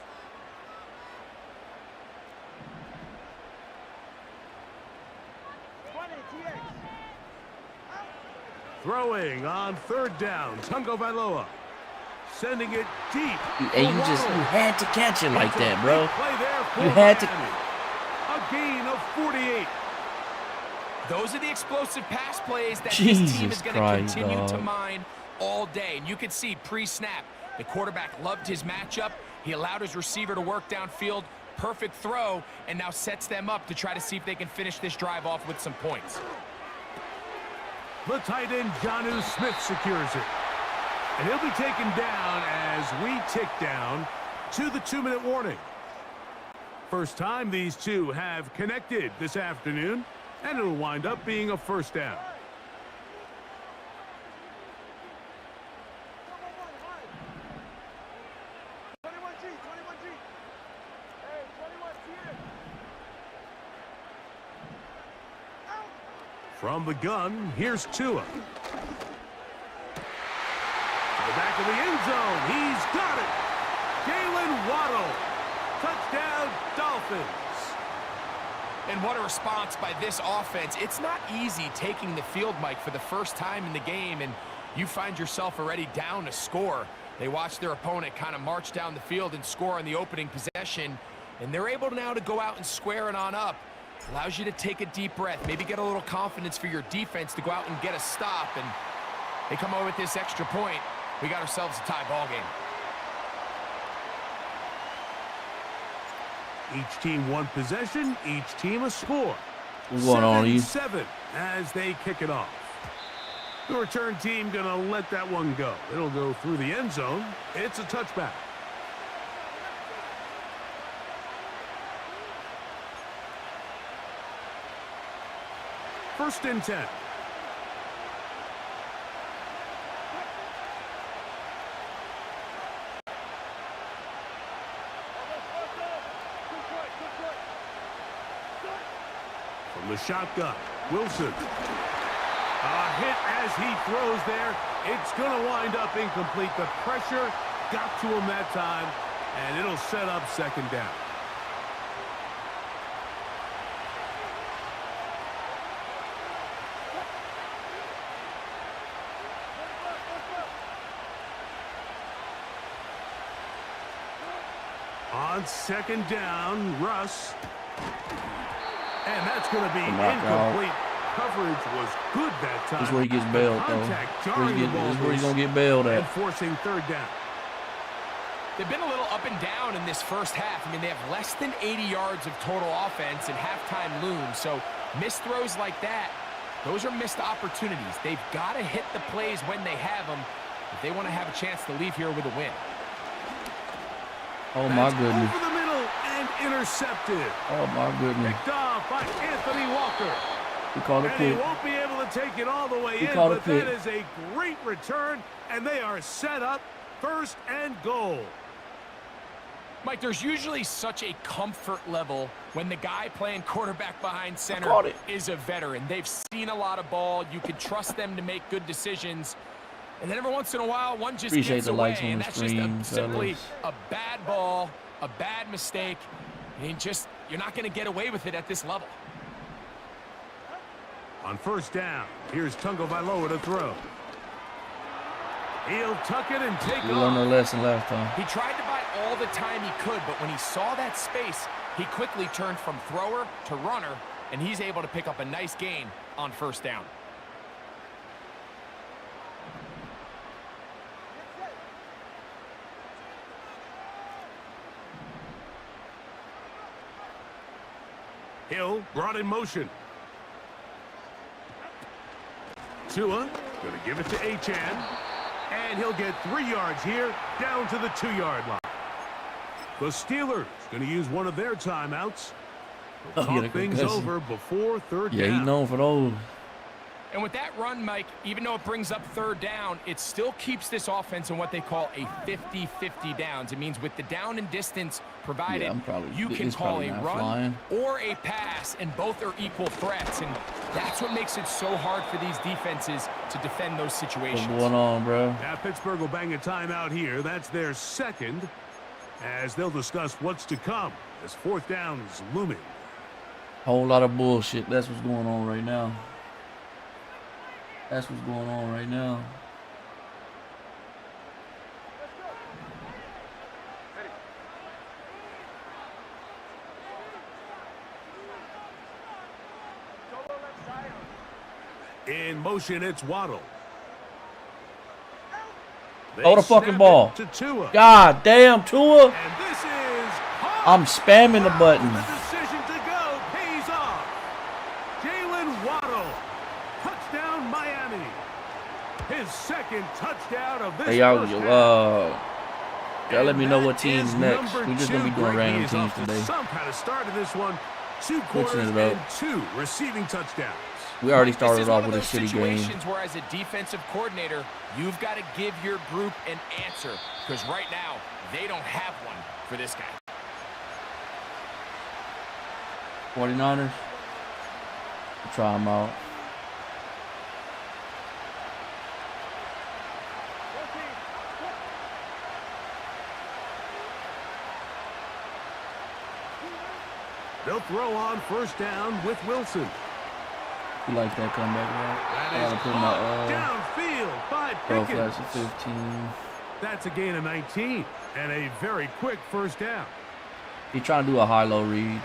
B: Throwing on 3rd down, Tungo Vailoa. Sending it deep.
A: And you had to catch it like that, bro. You had to.
B: A gain of 48.
C: Those are the explosive pass plays that
A: Jesus
C: this team is going to continue
A: Christ,
C: to mine all day. And you can see pre-snap, the quarterback loved his matchup. He allowed his receiver to work downfield. Perfect throw, and now sets them up to try to see if they can finish this drive off with some points.
B: The tight end, Jonnu Smith, secures it. And he'll be taken down as we tick down to the 2-minute warning. First time these two have connected this afternoon, and it'll wind up being a first down. From the gun, here's Tua. To the back of the end zone. He's got it. Jalen Waddle. Touchdown, Dolphins.
C: And what a response by this offense. It's not easy taking the field, Mike, for the first time in the game, and you find yourself already down a score. They watch their opponent kind of march down the field and score on the opening possession, and they're able now to go out and square it on up. Allows you to take a deep breath, maybe get a little confidence for your defense to go out and get a stop, and they come over with this extra point. We got ourselves a tie ball game.
B: Each team one possession, each team a score.
A: What's going on, you?
B: 7-7 as they kick it off. The return team gonna let that one go. It'll go through the end zone. It's a touchback. First and 10. From the shotgun, Wilson. A hit as he throws there. It's going to wind up incomplete. The pressure got to him that time, and it'll set up second down. On second down, Russ. And that's going to be incomplete. Coverage was good that time.
A: This is where he gets bailed, though. This is where he's going to get bailed at.
B: And forcing third down.
C: They've been a little up and down in this first half. I mean, they have less than 80 yards of total offense and halftime looms. So missed throws like that, those are missed opportunities. They've got to hit the plays when they have them if they want to have a chance to leave here with a win.
A: Oh, my goodness.
B: Over the middle and intercepted.
A: Oh, my goodness.
B: Picked off by Anthony Walker.
A: He called a
B: And he
A: pick.
B: won't be able to take it all the way in,
A: called a
B: but that
A: pick.
B: is a great return, and they are set up 1st and goal.
C: Mike, there's usually such a comfort level when the guy playing quarterback behind center is a veteran. They've seen a lot of ball. You can trust them to make good decisions. And then every once in a while, one just gets away, and that's just simply a bad ball, a bad mistake. And you're not going to get away with it at this level.
B: On 1st down, here's Tagovailoa to throw. He'll tuck it and take off.
A: We learned our lesson last time.
C: He tried to buy all the time he could, but when he saw that space, he quickly turned from thrower to runner, and he's able to pick up a nice gain on 1st down.
B: Hill brought in motion. Tua going to give it to Achane. And he'll get 3 yards here, down to the 2-yard line. The Steelers going to use one of their timeouts. Talk things over before 3rd down.
A: Yeah, he's known for those.
C: And with that run, Mike, even though it brings up 3rd down, it still keeps this offense in what they call a 50-50 downs. It means with the down and distance provided, you can call a run or a pass, and both are equal threats. And that's what makes it so hard for these defenses to defend those situations.
A: What's going on, bro?
B: Now Pittsburgh will bang a timeout here. That's their 2nd, as they'll discuss what's to come as 4th down is looming.
A: Whole lot of bullshit. That's what's going on right now. That's what's going on right now.
B: In motion, it's Waddle.
A: Throw the fucking ball.
B: To Tua.
A: God damn, Tua.
B: And this is
A: I'm spamming the button.
B: The decision to go pays off. Jalen Waddle. Touchdown, Miami. His 2nd touchdown of this
A: Hey, y'all,
B: half.
A: let me know what team's next. We're just going to be doing random teams today.
B: Some kind of started this one. 2 quarters and 2 receiving touchdowns.
A: We already started off with a shitty game.
C: Where as a defensive coordinator, you've got to give your group an answer, because right now they don't have one for this guy.
A: 49ers. Try them out.
B: They'll throw on 1st down with Wilson.
A: You like that comeback, right?
B: That is
A: put my
B: downfield by Pickens.
A: flash of 15.
B: That's a gain of 19 and a very quick 1st down.
A: He's trying to do a high-low read.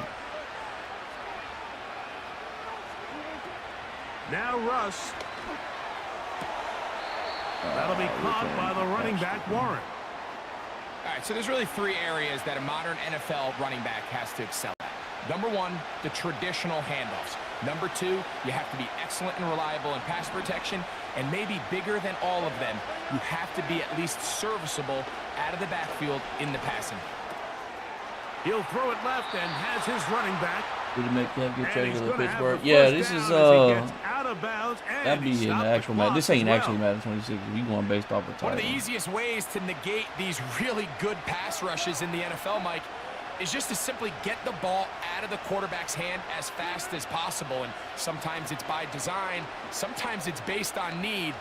B: Now Russ. That'll be caught by the running back, Warren.
C: All right, so there's really 3 areas that a modern NFL running back has to excel at. Number 1, the traditional handoffs. Number 2, you have to be excellent and reliable in pass protection, and maybe bigger than all of them, you have to be at least serviceable out of the backfield in the passing.
B: He'll throw it left and has his running back.
A: Did he make that get traded to Pittsburgh? Yeah, this is that'd be in the actual Madden. This ain't actually Madden 26. We going based off the title.
C: One of the easiest ways to negate these really good pass rushes in the NFL, Mike, is just to simply get the ball out of the quarterback's hand as fast as possible. And sometimes it's by design, sometimes it's based on need.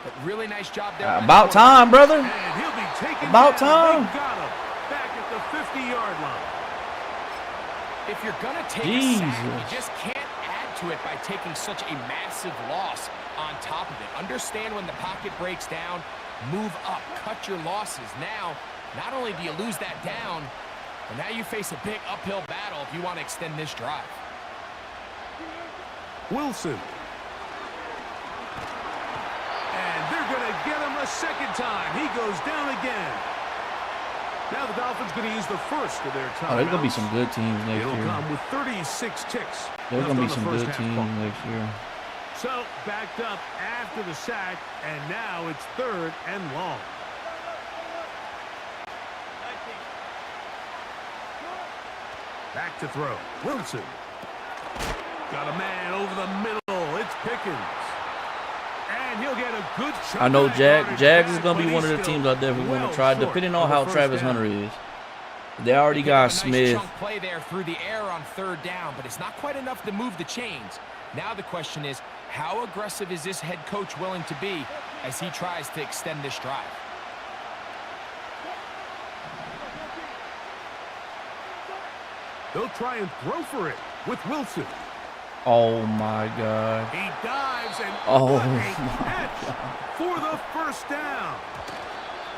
C: But really nice job there.
A: About time, brother.
B: And he'll be taken
A: about
B: down.
A: time.
B: They got him back at the 50-yard line.
C: If you're going to take a sack, you just can't add to it by taking such a massive loss on top of it. Understand when the pocket breaks down, move up, cut your losses. Now, not only do you lose that down, but now you face a big uphill battle if you want to extend this drive.
B: Wilson. And they're going to get him a 2nd time. He goes down again. Now the Dolphins going to use the first of their timeouts.
A: There's going to be some good teams next year.
B: It'll come with 36 ticks.
A: There's going to be some good teams next year.
B: So, backed up after the sack, and now it's 3rd and long. Back to throw. Wilson. Got a man over the middle. It's Pickens. And he'll get a good shot.
A: I know Jags is going to be one of the teams I definitely want to try, depending on how Travis Hunter is. They already got Smith.
C: Nice chunk play there through the air on 3rd down, but it's not quite enough to move the chains. Now the question is, how aggressive is this head coach willing to be as he tries to extend this drive?
B: They'll try and throw for it with Wilson.
A: Oh my God.
B: He dives and
A: Oh
B: what a
A: my
B: catch for the first down.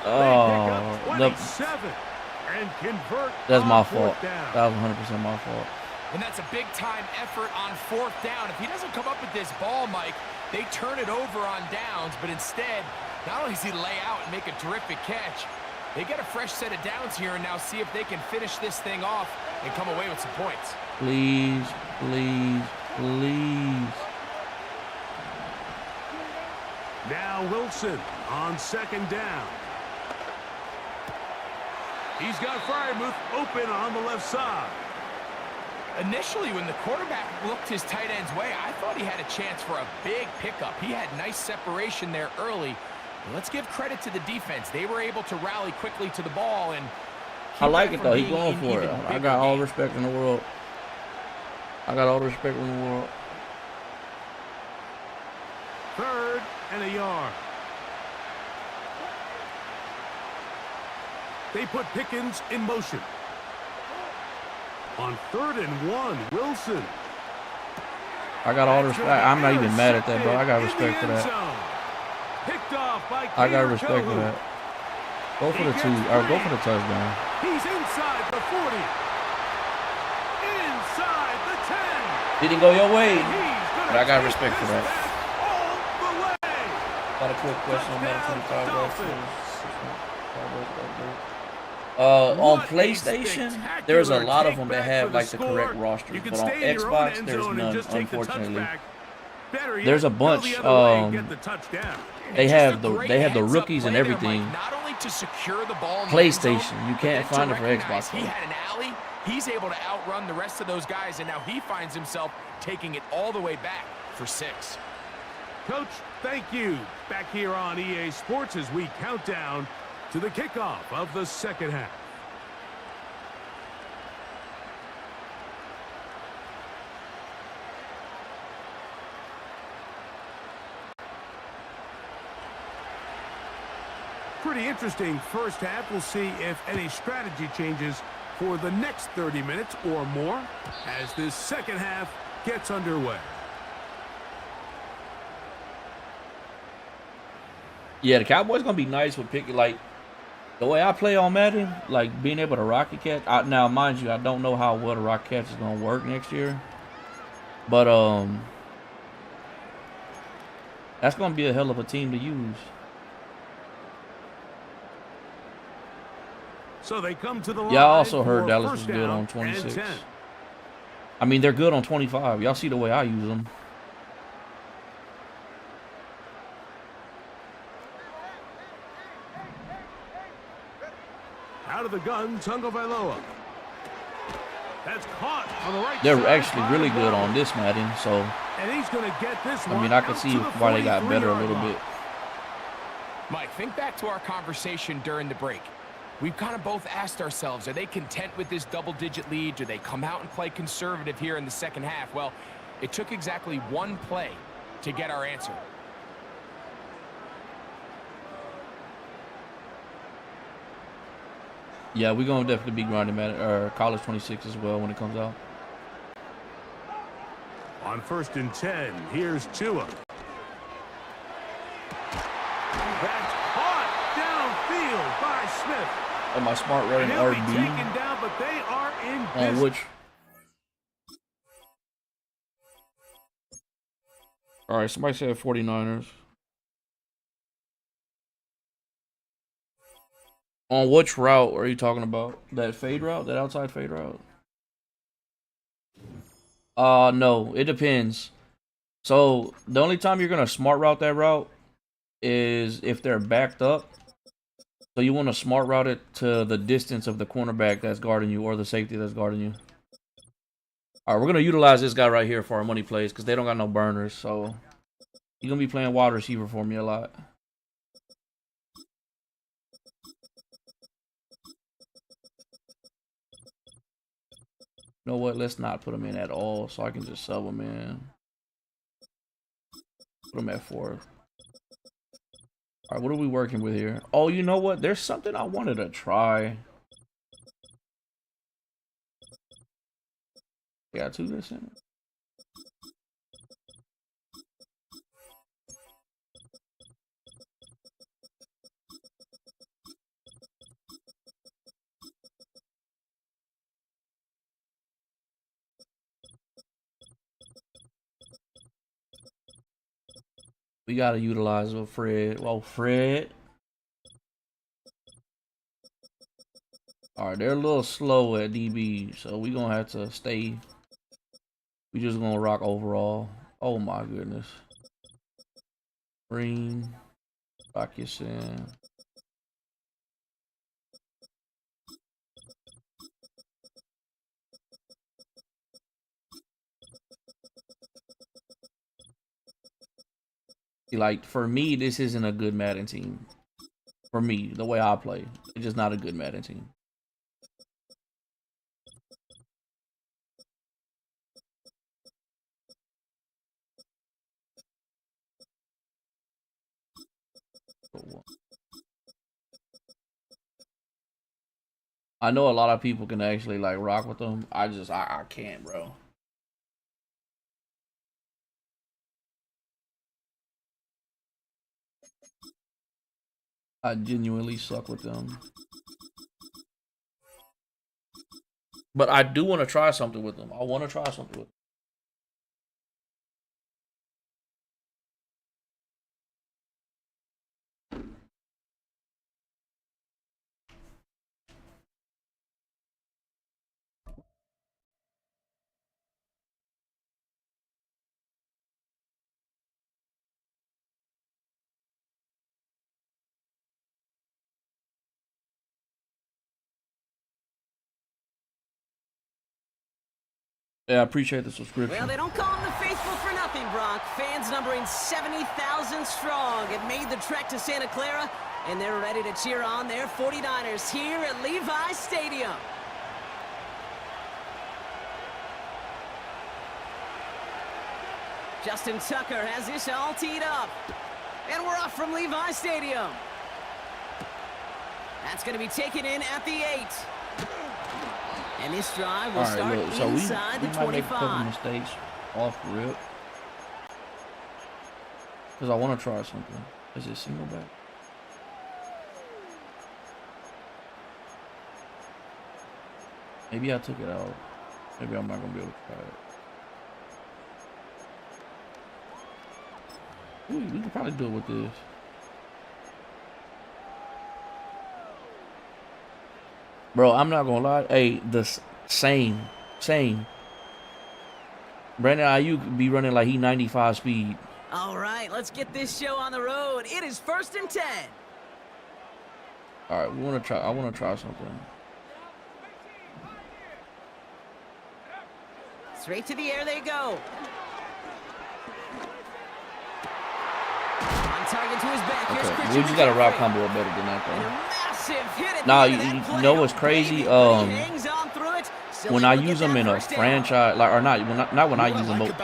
A: Oh,
B: they pick up 27 and convert.
A: That's my
B: on
A: fault.
B: 4th down.
A: That was 100% my fault.
C: And that's a big-time effort on 4th down. If he doesn't come up with this ball, Mike, they turn it over on downs, but instead, not only does he lay out and make a terrific catch, they get a fresh set of downs here and now see if they can finish this thing off and come away with some points.
A: Please, please, please.
B: Now Wilson on 2nd down. He's got Freiermuth open on the left side.
C: Initially, when the quarterback looked his tight end's way, I thought he had a chance for a big pickup. He had nice separation there early. Let's give credit to the defense. They were able to rally quickly to the ball. And
A: I like it, though. He's going for it. I got all respect in the world. I got all the respect in the world.
B: 3rd and a yard. They put Pickens in motion. On 3rd and 1, Wilson.
A: I got all the respect. I'm not even mad at that, bro. I got respect for that.
B: Picked off by
A: I got respect for that. Go for the 2, or go for the touchdown.
B: He's inside the 40. Inside the 10.
A: Didn't go your way, but I got respect for that.
B: All the way.
A: Got a quick question on Madden 25. On PlayStation, there's a lot of them that have like the correct roster, but on Xbox, there's none, unfortunately. There's a bunch. They have the rookies and everything. PlayStation, you can't find it for Xbox.
C: He had an alley. He's able to outrun the rest of those guys, and now he finds himself taking it all the way back for 6.
B: Coach, thank you. Back here on EA Sports as we count down to the kickoff of the 2nd half. Pretty interesting first half. We'll see if any strategy changes for the next 30 minutes or more as this 2nd half gets underway.
A: Yeah, the Cowboys gonna be nice with picking, like, the way I play on Madden, like being able to rocket catch. Now, mind you, I don't know how well the rocket catch is gonna work next year, but that's gonna be a hell of a team to use.
B: So they come to the line.
A: Yeah, I also heard
B: for
A: Dallas
B: first
A: was good
B: down
A: on 26.
B: and 10.
A: I mean, they're good on 25. Y'all see the way I use them.
B: Out of the gun, Tagovailoa. That's caught on the right
A: They're
B: side
A: actually
B: by
A: really good
B: Waddle.
A: on this Madden, so
B: And he's going to get this
A: I
B: one
A: mean, I can
B: out
A: see
B: to the
A: why they got better a
B: 43-yard
A: little
B: line.
A: bit.
C: Mike, think back to our conversation during the break. We've kind of both asked ourselves, are they content with this double-digit lead? Do they come out and play conservative here in the 2nd half? Well, it took exactly one play to get our answer.
A: Yeah, we're gonna definitely be grinding Madden or College 26 as well when it comes out.
B: On 1st and 10, here's Tua. That's caught downfield by Smith.
A: Am I smart running
B: And he'll be
A: RB?
B: taken down, but they are in
A: On
B: business.
A: which? All right, somebody said 49ers. On which route are you talking about? That fade route? That outside fade route? No, it depends. So the only time you're gonna smart route that route is if they're backed up. So you want to smart route it to the distance of the cornerback that's guarding you or the safety that's guarding you. All right, we're gonna utilize this guy right here for our money plays because they don't got no burners, so he's gonna be playing wide receiver for me a lot. You know what? Let's not put him in at all, so I can just sub him in. Put him at 4. All right, what are we working with here? Oh, you know what? There's something I wanted to try. Yeah, 2 this in. We gotta utilize Fred. Well, Fred. All right, they're a little slow at DB, so we gonna have to stay. We just gonna rock overall. Oh my goodness. Green, Pakistan. Like for me, this isn't a good Madden team. For me, the way I play, it's just not a good Madden team. I know a lot of people can actually like rock with them. I can't, bro. I genuinely suck with them. But I do want to try something with them. I want to try something with them. Yeah, I appreciate the subscription.
D: Well, they don't call them the faithful for nothing, Brock. Fans numbering 70,000 strong have made the trek to Santa Clara, and they're ready to cheer on their 49ers here at Levi Stadium. Justin Tucker has this all teed up. And we're off from Levi Stadium. That's going to be taken in at the 8. And this drive will start inside the 25.
A: Might make a couple mistakes off rip. Because I want to try something. Is it single back? Maybe I took it out. Maybe I'm not going to be able to try it. Ooh, we could probably do it with this. Bro, I'm not gonna lie. Hey, the same. Brandon Ayuk be running like he 95 speed.
D: All right, let's get this show on the road. It is 1st and 10.
A: All right, we want to try. I want to try something.
D: Straight to the air they go. On target to his back.
A: Okay, we just got a rock combo better than that though.
D: Hit it.
A: Nah, you know what's crazy? When I use them in a franchise, like or not when I use them, but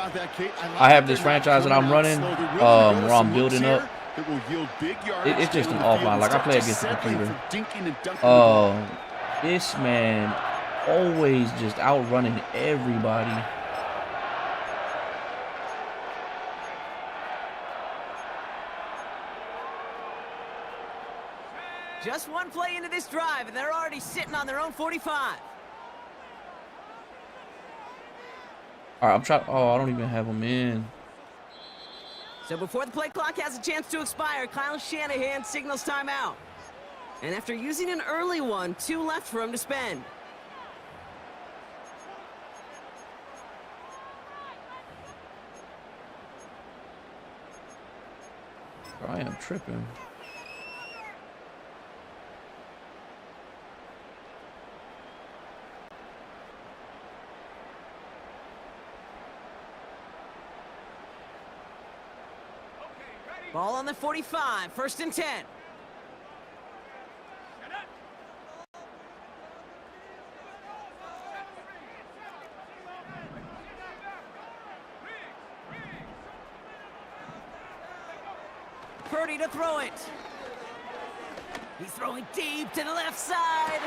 A: I have this franchise that I'm running, where I'm building up. It's just an offline. Like I play against the computer. This man always just outrunning everybody.
D: Just one play into this drive, and they're already sitting on their own 45.
A: All right, I'm trying. Oh, I don't even have them in.
D: So before the play clock has a chance to expire, Kyle Shanahan signals timeout. And after using an early one, 2 left for him to spend.
A: I am tripping.
D: Ball on the 45, 1st and 10. Purdy to throw it. He's throwing deep to the left side.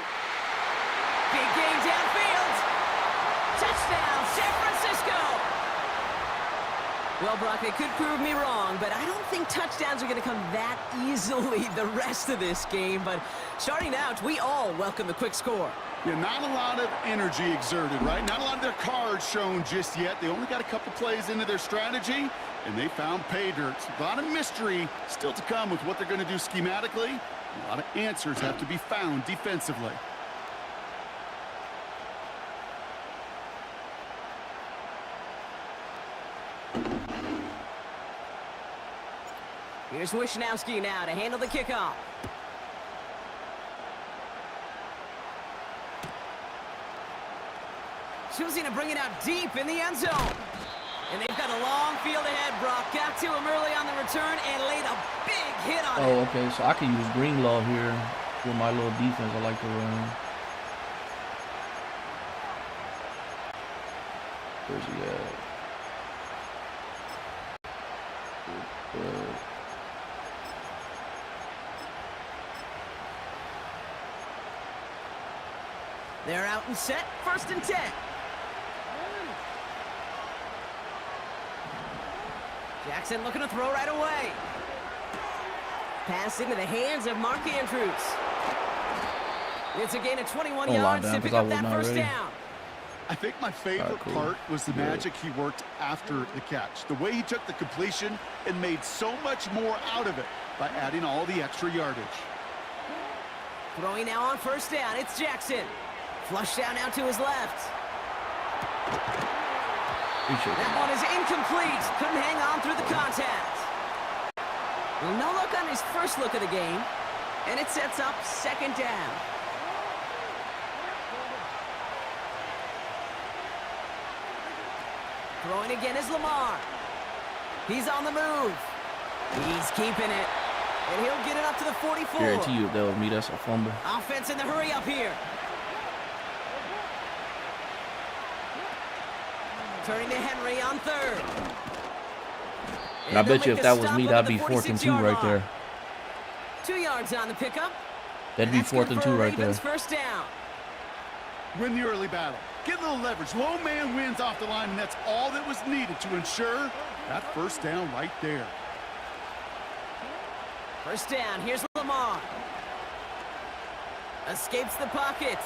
D: Big game downfield. Touchdown, San Francisco. Well, Brock, they could prove me wrong, but I don't think touchdowns are going to come that easily the rest of this game. But starting out, we all welcome the quick score.
E: Yeah, not a lot of energy exerted, right? Not a lot of their cards shown just yet. They only got a couple plays into their strategy, and they found pay dirt. A lot of mystery still to come with what they're going to do schematically. A lot of answers have to be found defensively.
D: Here's Wishnowski now to handle the kickoff. Choosing to bring it out deep in the end zone. And they've got a long field ahead, Brock. Got to him early on the return and laid a big hit on him.
A: Oh, okay. So I can use Greenlaw here with my little defense I like to run. Where's he at?
D: They're out and set. 1st and 10. Jackson looking to throw right away. Pass into the hands of Mark Andrews. It's a gain of 21 yards to pick up that first down.
E: I think my favorite part was the magic he worked after the catch. The way he took the completion and made so much more out of it by adding all the extra yardage.
D: Throwing now on 1st down. It's Jackson. Flush down out to his left. That one is incomplete. Couldn't hang on through the contact. Well, no look on his first look of the game. And it sets up 2nd down. Throwing again is Lamar. He's on the move. He's keeping it. And he'll get it up to the 44.
A: Guarantee you they'll meet us a fumble.
D: Offense in the hurry up here. Turning to Henry on 3rd.
A: And I bet you if that was me, that'd be 4th and 2 right there.
D: 2 yards on the pickup.
A: That'd be 4th and 2 right there.
D: 1st down.
E: Win the early battle. Get a little leverage. Low man wins off the line, and that's all that was needed to ensure that 1st down right there.
D: 1st down. Here's Lamar. Escapes the pocket.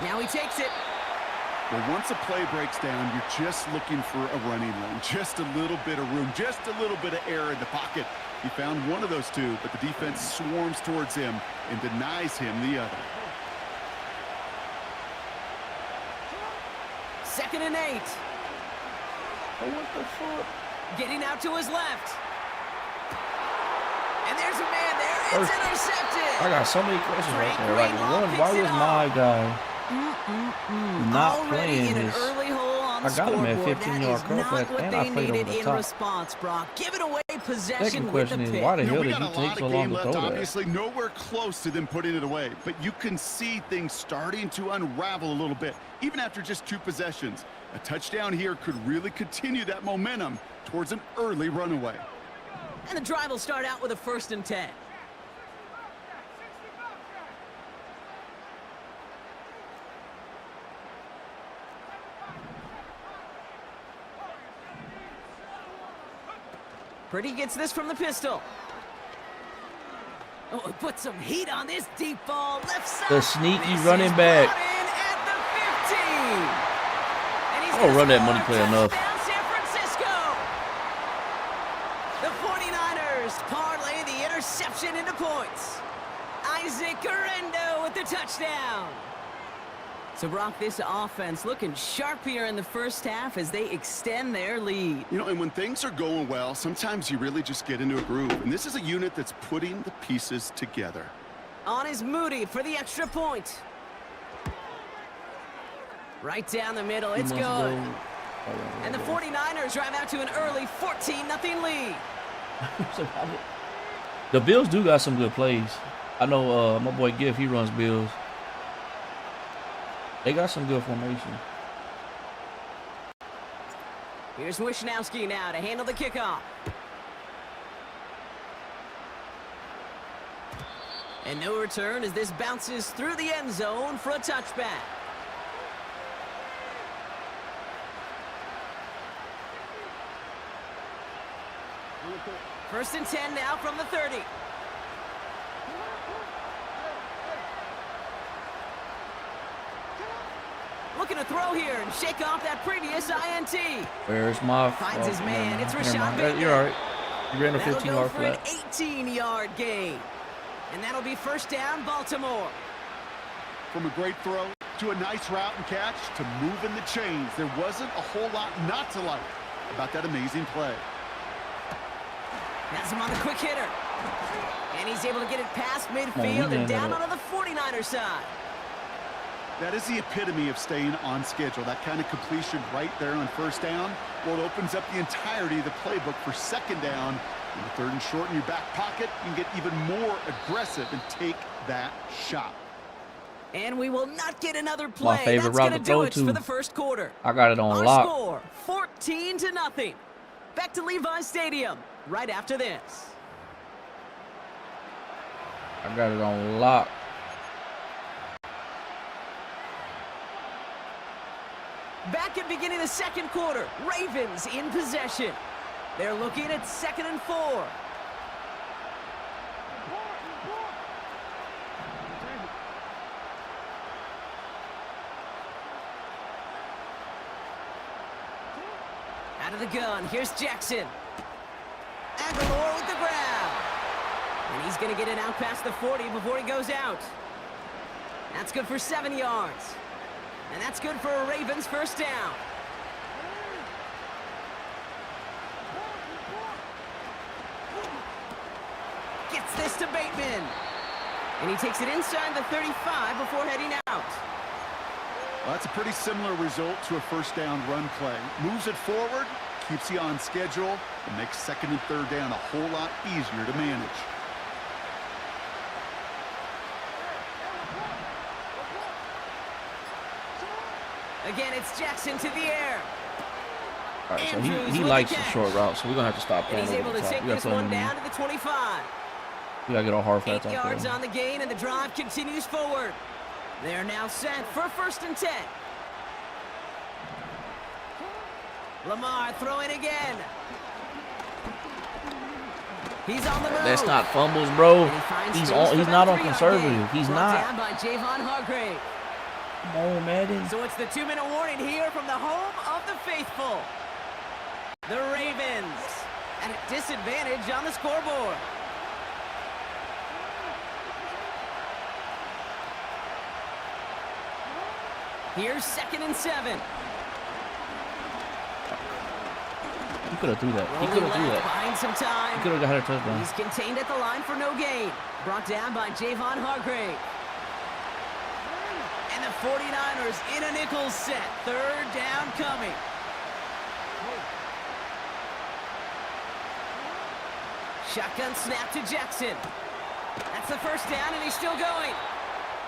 D: Now he takes it.
E: Well, once a play breaks down, you're just looking for a running lane. Just a little bit of room, just a little bit of air in the pocket. He found one of those two, but the defense swarms towards him and denies him the other.
D: 2nd and 8.
A: Oh, what the fuck?
D: Getting out to his left. And there's a man there. It's intercepted.
A: I got so many questions right there. Like, one, why was my guy not playing
D: in
A: this?
D: An early hole on the
A: I got him at
D: scoreboard.
A: 15-yard curl pass, and I played over the
D: in
A: top.
D: response, Brock. Giving away possession.
A: Second question is, why the hell did he take so long to throw that?
E: Obviously, nowhere close to them putting it away, but you can see things starting to unravel a little bit, even after just 2 possessions. A touchdown here could really continue that momentum towards an early runaway.
D: And the drive will start out with a 1st and 10. Purdy gets this from the pistol. Oh, put some heat on this deep ball. Left side.
A: The sneaky running back.
D: At the 15. And he's
A: I don't run that money play enough.
D: San Francisco. The 49ers parlay the interception into points. Isaac Guerrero with the touchdown. So, Brock, this offense looking sharp here in the first half as they extend their lead.
E: You know, and when things are going well, sometimes you really just get into a groove. And this is a unit that's putting the pieces together.
D: On is Moody for the extra point. Right down the middle, it's good. And the 49ers drive out to an early 14-0 lead.
A: The Bills do got some good plays. I know my boy Giff, he runs Bills. They got some good formation.
D: Here's Wishnowski now to handle the kickoff. And no return as this bounces through the end zone for a touchback. First and 10 now from the 30. Looking to throw here and shake off that previous INT.
A: Where's my...
D: Finds his man. It's Rashad Bateman.
A: You're all right. You ran a 15-yard
D: flat.
A: flat.
D: An 18-yard gain. And that'll be first down, Baltimore.
E: From a great throw to a nice route and catch to moving the chains, there wasn't a whole lot not to like about that amazing play.
D: Has him on the quick hitter. And he's able to get it past midfield and down onto the 49er side.
E: That is the epitome of staying on schedule. That kind of completion right there on first down. Well, it opens up the entirety of the playbook for second down. In the third and short in your back pocket, you can get even more aggressive and take that shot.
D: And we will not get another play.
A: My favorite route to throw to.
D: For the first quarter.
A: I got it on
D: Our
A: lock.
D: Score 14-0. Back to Levi Stadium right after this.
A: I got it on lock.
D: Back at beginning of the second quarter, Ravens in possession. They're looking at 2nd and 4. Out of the gun, here's Jackson. Aguilar with the grab. And he's going to get it out past the 40 before he goes out. That's good for 7 yards. And that's good for a Ravens first down. Gets this to Bateman. And he takes it inside the 35 before heading out.
E: Well, that's a pretty similar result to a first down run play. Moves it forward, keeps you on schedule, and makes second and third down a whole lot easier to manage.
D: Again, it's Jackson to the air.
A: All right, so he likes the short route, so we're going to have to stop playing.
D: And he's able to take this one down to the 25.
A: We got to get our hard flats
D: 8
A: out
D: yards
A: there.
D: on the gain, and the drive continues forward. They're now set for first and 10. Lamar throwing again. He's on the move.
A: That's not fumbles, bro. He's not on
D: 3-yard
A: conservative.
D: gain.
A: He's
D: Brought
A: not.
D: down by Javon Hargrave.
A: Come on, Madden.
D: So it's the 2-minute warning here from the home of the faithful. The Ravens at a disadvantage on the scoreboard. Here's 2nd and 7.
A: He could have threw that. He could have threw that.
D: Buying some time.
A: He could have got a touchdown.
D: He's contained at the line for no gain. Brought down by Javon Hargrave. And the 49ers in a nickel set. Third down coming. Shotgun snap to Jackson. That's the first down, and he's still going.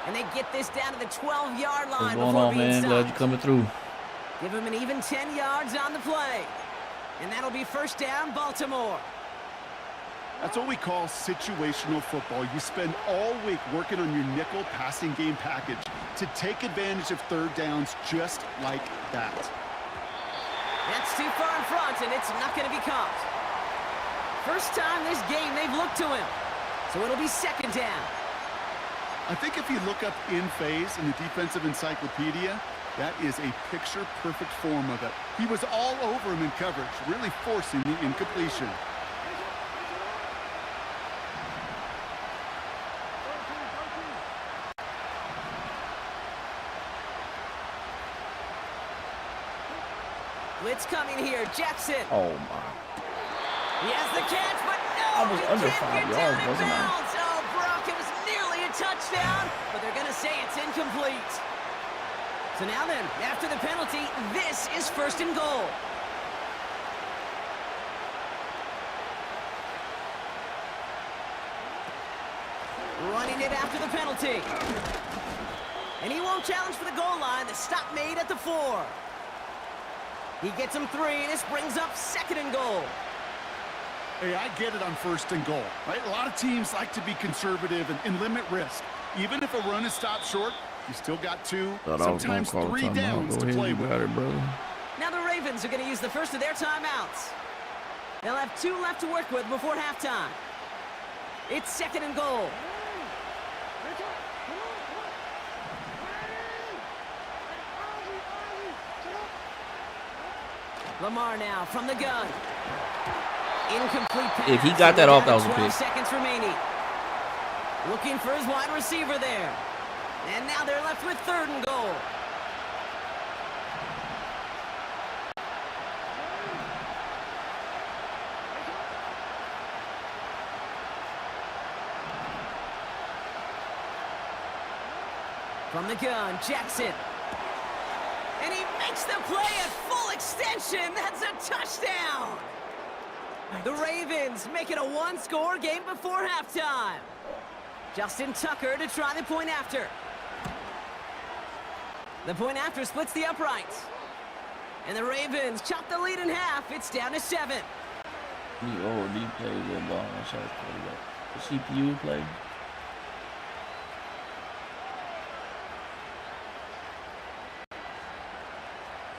D: And they get this down to the 12-yard line
A: What's going
D: before
A: on,
D: being
A: man?
D: stopped.
A: Glad you're coming through.
D: Give him an even 10 yards on the play. And that'll be first down, Baltimore.
E: That's what we call situational football. You spend all week working on your nickel passing game package to take advantage of third downs just like that.
D: That's too far in front, and it's not going to be caught. First time this game they've looked to him. So it'll be second down.
E: I think if you look up in phase in the defensive encyclopedia, that is a picture-perfect form of it. He was all over him in coverage, really forcing the incompletion.
D: Blitz coming here, Jackson.
A: Oh, my.
D: He has the catch, but no!
A: I was under
D: he can't
A: 5
D: get
A: yards,
D: down in
A: wasn't I?
D: bounds. Oh, Brock, it was nearly a touchdown, but they're going to say it's incomplete. So now then, after the penalty, this is first and goal. Running it after the penalty. And he won't challenge for the goal line. The stop made at the 4. He gets him 3. This brings up 2nd and goal.
E: Hey, I get it on 1st and goal, right? A lot of teams like to be conservative and limit risk. Even if a run is stopped short, you still got 2, sometimes 3 downs to play with.
D: Now the Ravens are going to use the first of their timeouts. They'll have 2 left to work with before halftime. It's 2nd and goal. Lamar now from the gun. Incomplete pass.
A: If he got that off, that was a
D: 12
A: pick.
D: seconds remaining. Looking for his wide receiver there. And now they're left with 3rd and goal. From the gun, Jackson. And he makes the play at full extension. That's a touchdown. The Ravens make it a 1-score game before halftime. Justin Tucker to try the point after. The point after splits the uprights. And the Ravens chop the lead in half. It's down to 7.
A: He already played that ball. The CPU play.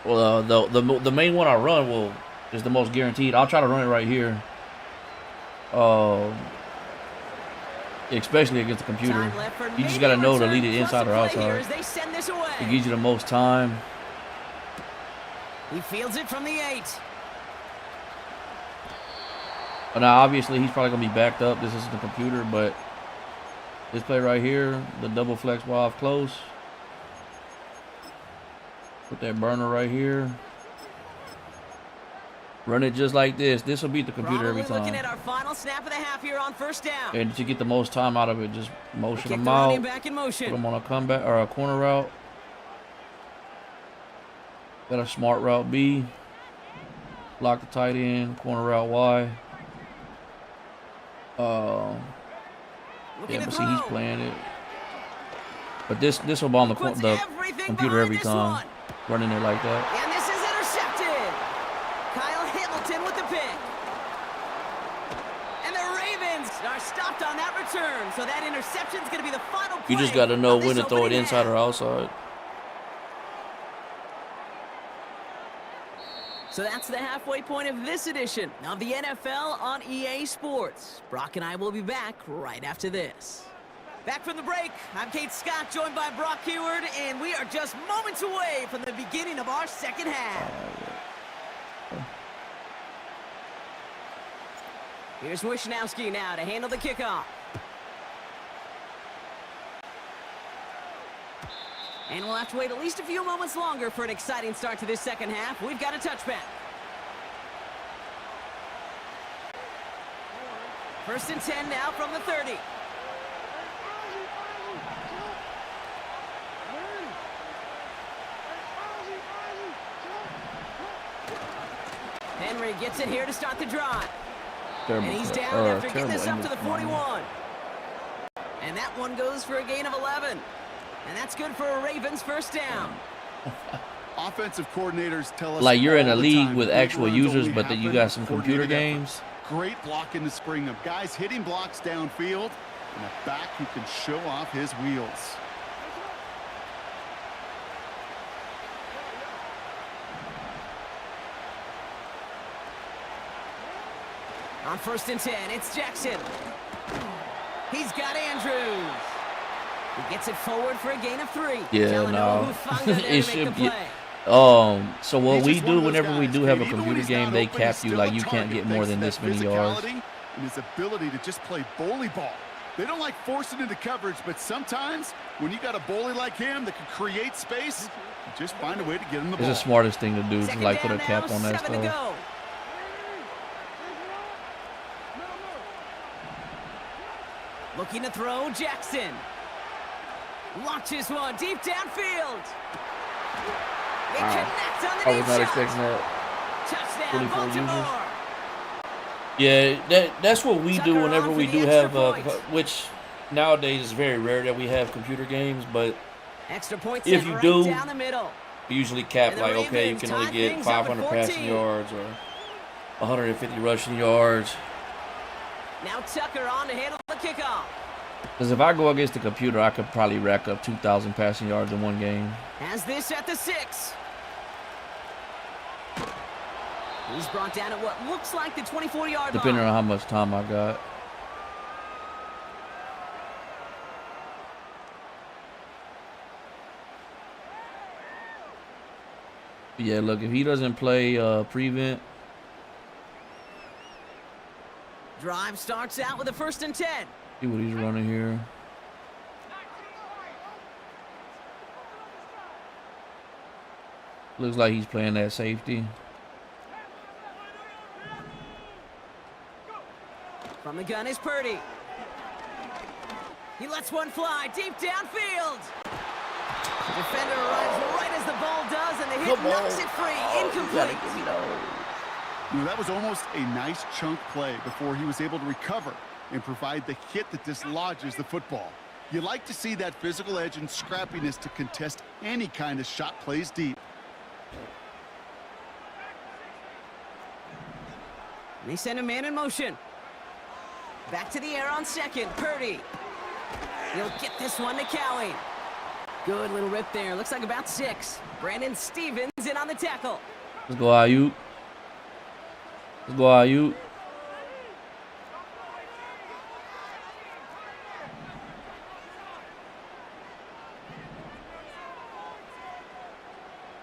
A: Well, the main one I run is the most guaranteed. I'll try to run it right here. Especially against the computer. You just got to know to lead it inside or outside. It gives you the most time.
D: He fields it from the 8.
A: Now, obviously, he's probably going to be backed up. This isn't the computer, but this play right here, the double flex ball off close. Put that burner right here. Run it just like this. This will beat the computer every time.
D: Looking at our final snap of the half here on 1st down.
A: And to get the most time out of it, just motion them out.
D: Back in motion.
A: Put them on a comeback or a corner route. Got a smart route B. Block the tight end. Corner route Y. Yeah, but see, he's playing it. But this will bomb the computer every time. Running it like that.
D: And this is intercepted. Kyle Hamilton with the pick. And the Ravens are stopped on that return. So that interception is going to be the final play.
A: You just got to know when to throw it inside or outside.
D: So that's the halfway point of this edition of the NFL on EA Sports. Brock and I will be back right after this. Back from the break, I'm Kate Scott, joined by Brock Heward, and we are just moments away from the beginning of our second half. Here's Wishnowski now to handle the kickoff. And we'll have to wait at least a few moments longer for an exciting start to this second half. We've got a touchback. 1st and 10 now from the 30. Henry gets it here to start the drive. And he's down after getting this up to the 41. And that one goes for a gain of 11. And that's good for a Ravens 1st down.
E: Offensive coordinators tell us
A: like you're in a league with actual users, but then you got some computer games.
E: Great block in the spring of guys hitting blocks downfield and a back who can show off his wheels.
D: On 1st and 10, it's Jackson. He's got Andrews. He gets it forward for a gain of 3.
A: Yeah, no. It should be. So what we do whenever we do have a computer game, they cap you like you can't get more than this many yards.
E: And his ability to just play bully ball. They don't like forcing into coverage, but sometimes when you got a bully like him that can create space, you just find a way to get him the ball.
A: It's the smartest thing to do to like put a cap on that stuff.
D: Looking to throw, Jackson. Launches one deep downfield. It connects on the
A: I was not expecting that.
D: Touchdown,
A: 24 users. Yeah, that's what we do whenever we do have, which nowadays it's very rare that we have computer games, but
D: Extra points
A: if
D: in
A: you
D: right
A: do,
D: down the middle.
A: usually cap
D: And the
A: like, okay, you
D: Ravens
A: can only
D: tie
A: get
D: things up at
A: 500 passing
D: 14.
A: yards or 150 rushing yards.
D: Now Tucker on to handle the kickoff.
A: Because if I go against the computer, I could probably rack up 2,000 passing yards in one game.
D: Has this at the 6. He's brought down at what looks like the 24-yard line.
A: Depending on how much time I got. Yeah, look, if he doesn't play prevent.
D: Drive starts out with a 1st and 10.
A: See what he's running here. Looks like he's playing that safety.
D: From the gun is Purdy. He lets one fly deep downfield. The defender arrives right as the ball does, and the hit knocks it free. Incomplete.
E: You know, that was almost a nice chunk play before he was able to recover and provide the hit that dislodges the football. You like to see that physical edge and scrappiness to contest any kind of shot plays deep.
D: They send a man in motion. Back to the air on 2nd. Purdy. He'll get this one to Cowie. Good little rip there. Looks like about 6. Brandon Stevens in on the tackle.
A: Let's go, Ayuk. Let's go, Ayuk.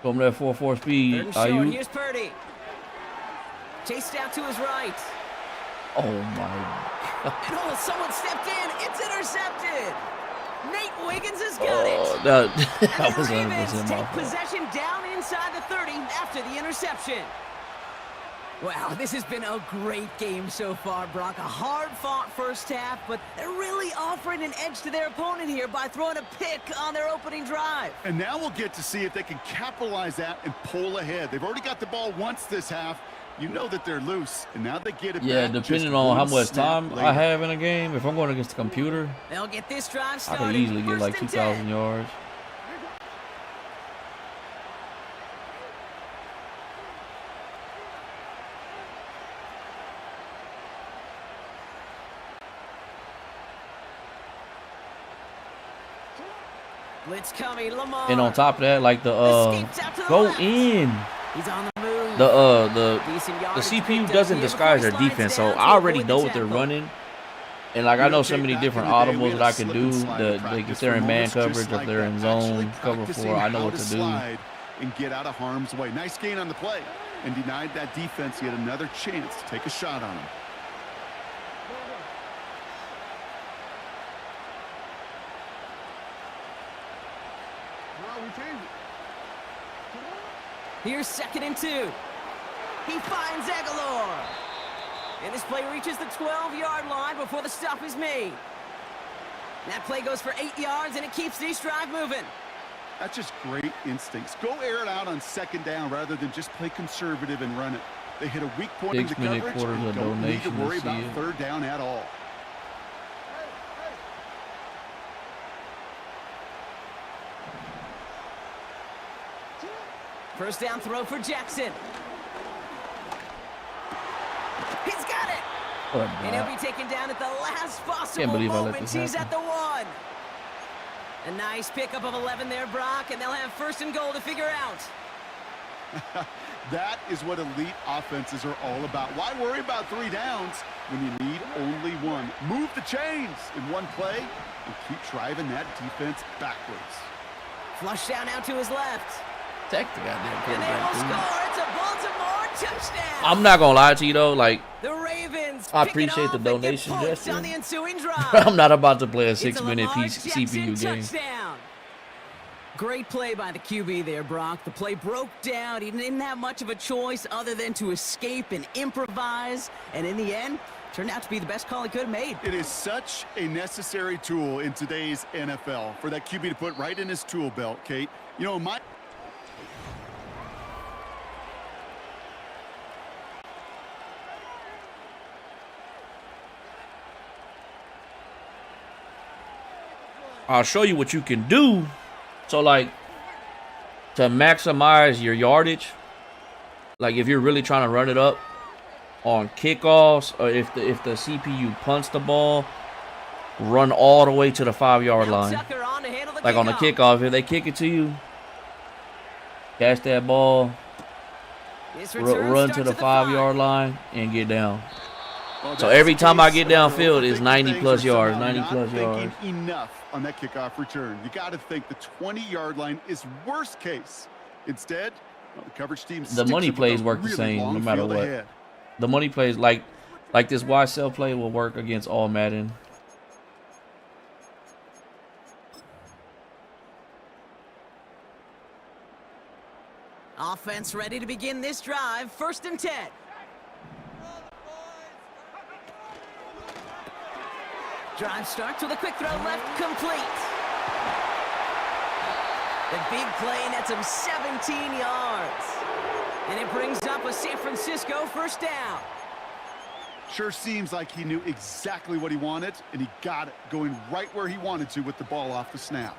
A: From that 4.4 speed,
D: 3rd and short.
A: Ayuk.
D: Here's Purdy. Chased out to his right.
A: Oh my.
D: And oh, someone stepped in. It's intercepted. Nate Wiggins has got it.
A: That was
D: And the
A: 100%
D: Ravens
A: my
D: take
A: fault.
D: possession down inside the 30 after the interception. Wow, this has been a great game so far, Brock. A hard-fought first half, but they're really offering an edge to their opponent here by throwing a pick on their opening drive.
E: And now we'll get to see if they can capitalize that and pull ahead. They've already got the ball once this half. You know that they're loose, and now they get it
A: Yeah,
E: back.
A: depending
E: just
A: on how
E: one
A: much
E: snap
A: time
E: later.
A: I have in a game, if I'm going against the computer,
D: They'll get this drive
A: I
D: started.
A: could easily get
D: 1st
A: like
D: and
A: 2,000
D: 10.
A: yards.
D: Blitz coming, Lamar.
A: And on top of that, like the
D: Escapes out to the
A: go
D: left.
A: in.
D: He's on the move.
A: The
D: Decent
A: the
D: yardage
A: CPU
D: picked up
A: doesn't
D: here
A: disguise
D: before
A: their
D: he slides
A: defense, so
D: down to
A: I already
D: avoid the
A: know what they're
D: tackle.
A: running. And like I know so
E: Okay,
A: many
E: back
A: different
E: in the day, we
A: audibles
E: had
A: that I
E: a
A: can
E: slip
A: do.
E: and slide
A: That
E: practice
A: if
E: for
A: they're in man
E: moments just
A: coverage, if
E: like
A: they're in
E: that.
A: zone
E: Actually
A: cover
E: practicing
A: 4, I know
E: how
A: what to do.
E: slide and get out of harm's way. Nice gain on the play, and denied that defense yet another chance to take a shot on him.
D: Here's 2nd and 2. He finds Aguilar. And this play reaches the 12-yard line before the stop is made. That play goes for 8 yards, and it keeps this drive moving.
E: That's just great instincts. Go air it out on 2nd down rather than just play conservative and run it. They hit a weak point in the
A: 6-minute
E: coverage
A: quarters
E: and
A: of
E: don't need to
A: donation,
E: worry
A: let's see
E: about
A: it.
E: 3rd down at all.
D: First down throw for Jackson. He's got it.
A: But,
D: And he'll be taken down at the last possible
A: Can't believe I let
D: moment.
A: this
D: He's
A: happen.
D: at the 1. A nice pickup of 11 there, Brock, and they'll have 1st and goal to figure out.
E: That is what elite offenses are all about. Why worry about 3 downs when you need only 1? Move the chains in one play and keep driving that defense backwards.
D: Flush down out to his left.
A: Protect the goddamn
D: And they will
A: quarterback, dude.
D: score. It's a Baltimore touchdown.
A: I'm not gonna lie to you though, like
D: The Ravens
A: I
D: pick it
A: appreciate
D: off
A: the
D: and get
A: donation
D: points
A: gesture.
D: on the ensuing drive.
A: I'm not about to play a
D: It's a
A: 6-minute
D: Lamar
A: CPU
D: Jackson
A: game.
D: touchdown. Great play by the QB there, Brock. The play broke down. He didn't have much of a choice other than to escape and improvise. And in the end, turned out to be the best call he could have made.
E: It is such a necessary tool in today's NFL for that QB to put right in his tool belt, Kate. You know, my
A: I'll show you what you can do. So like to maximize your yardage, like if you're really trying to run it up on kickoffs, or if the CPU punts the ball, run all the way to the 5-yard line. Like on the kickoff, if they kick it to you, catch that ball, run to the 5-yard line, and get down.
E: Well,
A: So every time I get downfield, it's 90+ yards, 90+ yards.
E: Enough on that kickoff return. You got to think the 20-yard line is worst case. Instead, well, the coverage team.
A: The money plays work the same no matter what.
E: Ahead.
A: The money plays like this wide sell play will work against all Madden.
D: Offense ready to begin this drive. 1st and 10. Drive starts with a quick throw left, complete. The big play nets him 17 yards. And it brings up a San Francisco 1st down.
E: Sure seems like he knew exactly what he wanted, and he got it, going right where he wanted to with the ball off the snap.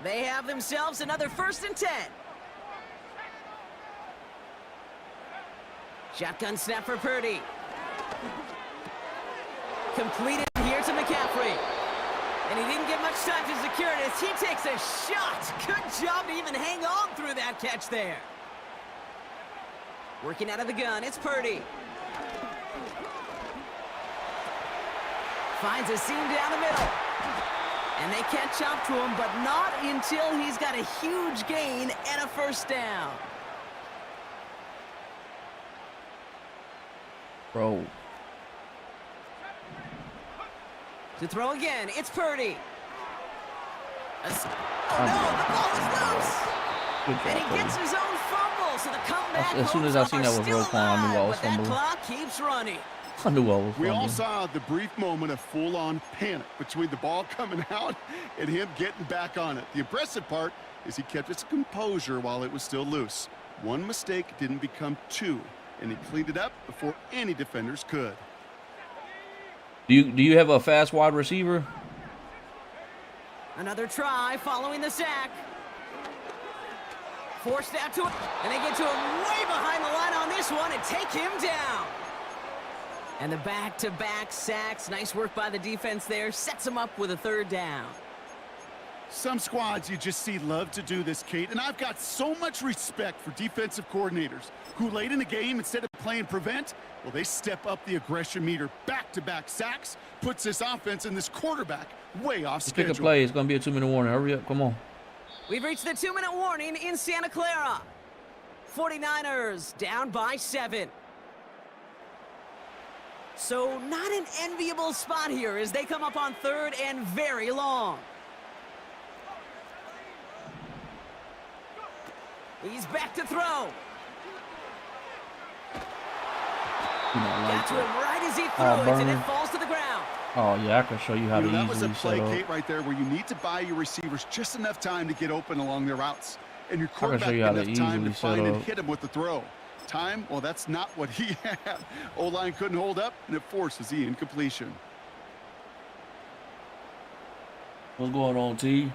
D: They have themselves another 1st and 10. Shotgun snap for Purdy. Completed here to McCaffrey. And he didn't get much time to secure it as he takes a shot. Good job to even hang on through that catch there. Working out of the gun, it's Purdy. Finds a seam down the middle. And they catch up to him, but not until he's got a huge gain and a 1st down.
A: Bro.
D: To throw again, it's Purdy. Oh no, the ball is loose. And he gets his own fumble, so the comeback.
A: As soon as I seen that was Roquan, I knew I was fumbling.
D: That clock keeps running.
A: I knew I was fumbling.
E: We all saw the brief moment of full-on panic between the ball coming out and him getting back on it. The impressive part is he kept his composure while it was still loose. One mistake didn't become two, and he cleaned it up before any defenders could.
A: Do you have a fast wide receiver?
D: Another try following the sack. Forced out to it, and they get to him way behind the line on this one and take him down. And the back-to-back sacks, nice work by the defense there, sets him up with a 3rd down.
E: Some squads you just see love to do this, Kate, and I've got so much respect for defensive coordinators who late in the game, instead of playing prevent, well, they step up the aggression meter. Back-to-back sacks puts this offense and this quarterback way off schedule.
A: Pick a play. It's going to be a 2-minute warning. Hurry up. Come on.
D: We've reached the 2-minute warning in Santa Clara. 49ers down by 7. So not an enviable spot here as they come up on 3rd and very long. He's back to throw. Got to him right as he threw it, and it falls to the ground.
A: Oh, yeah, I can show you how to
E: That was a
A: easily
E: play,
A: set up.
E: Kate, right there where you need to buy your receivers just enough time to get open along their routes. And your quarterback
A: show you how to
E: enough time to
A: easily set
E: find and
A: up.
E: hit him with the throw. Time, well, that's not what he had. O-line couldn't hold up, and it forces the incompletion.
A: What's going on, T?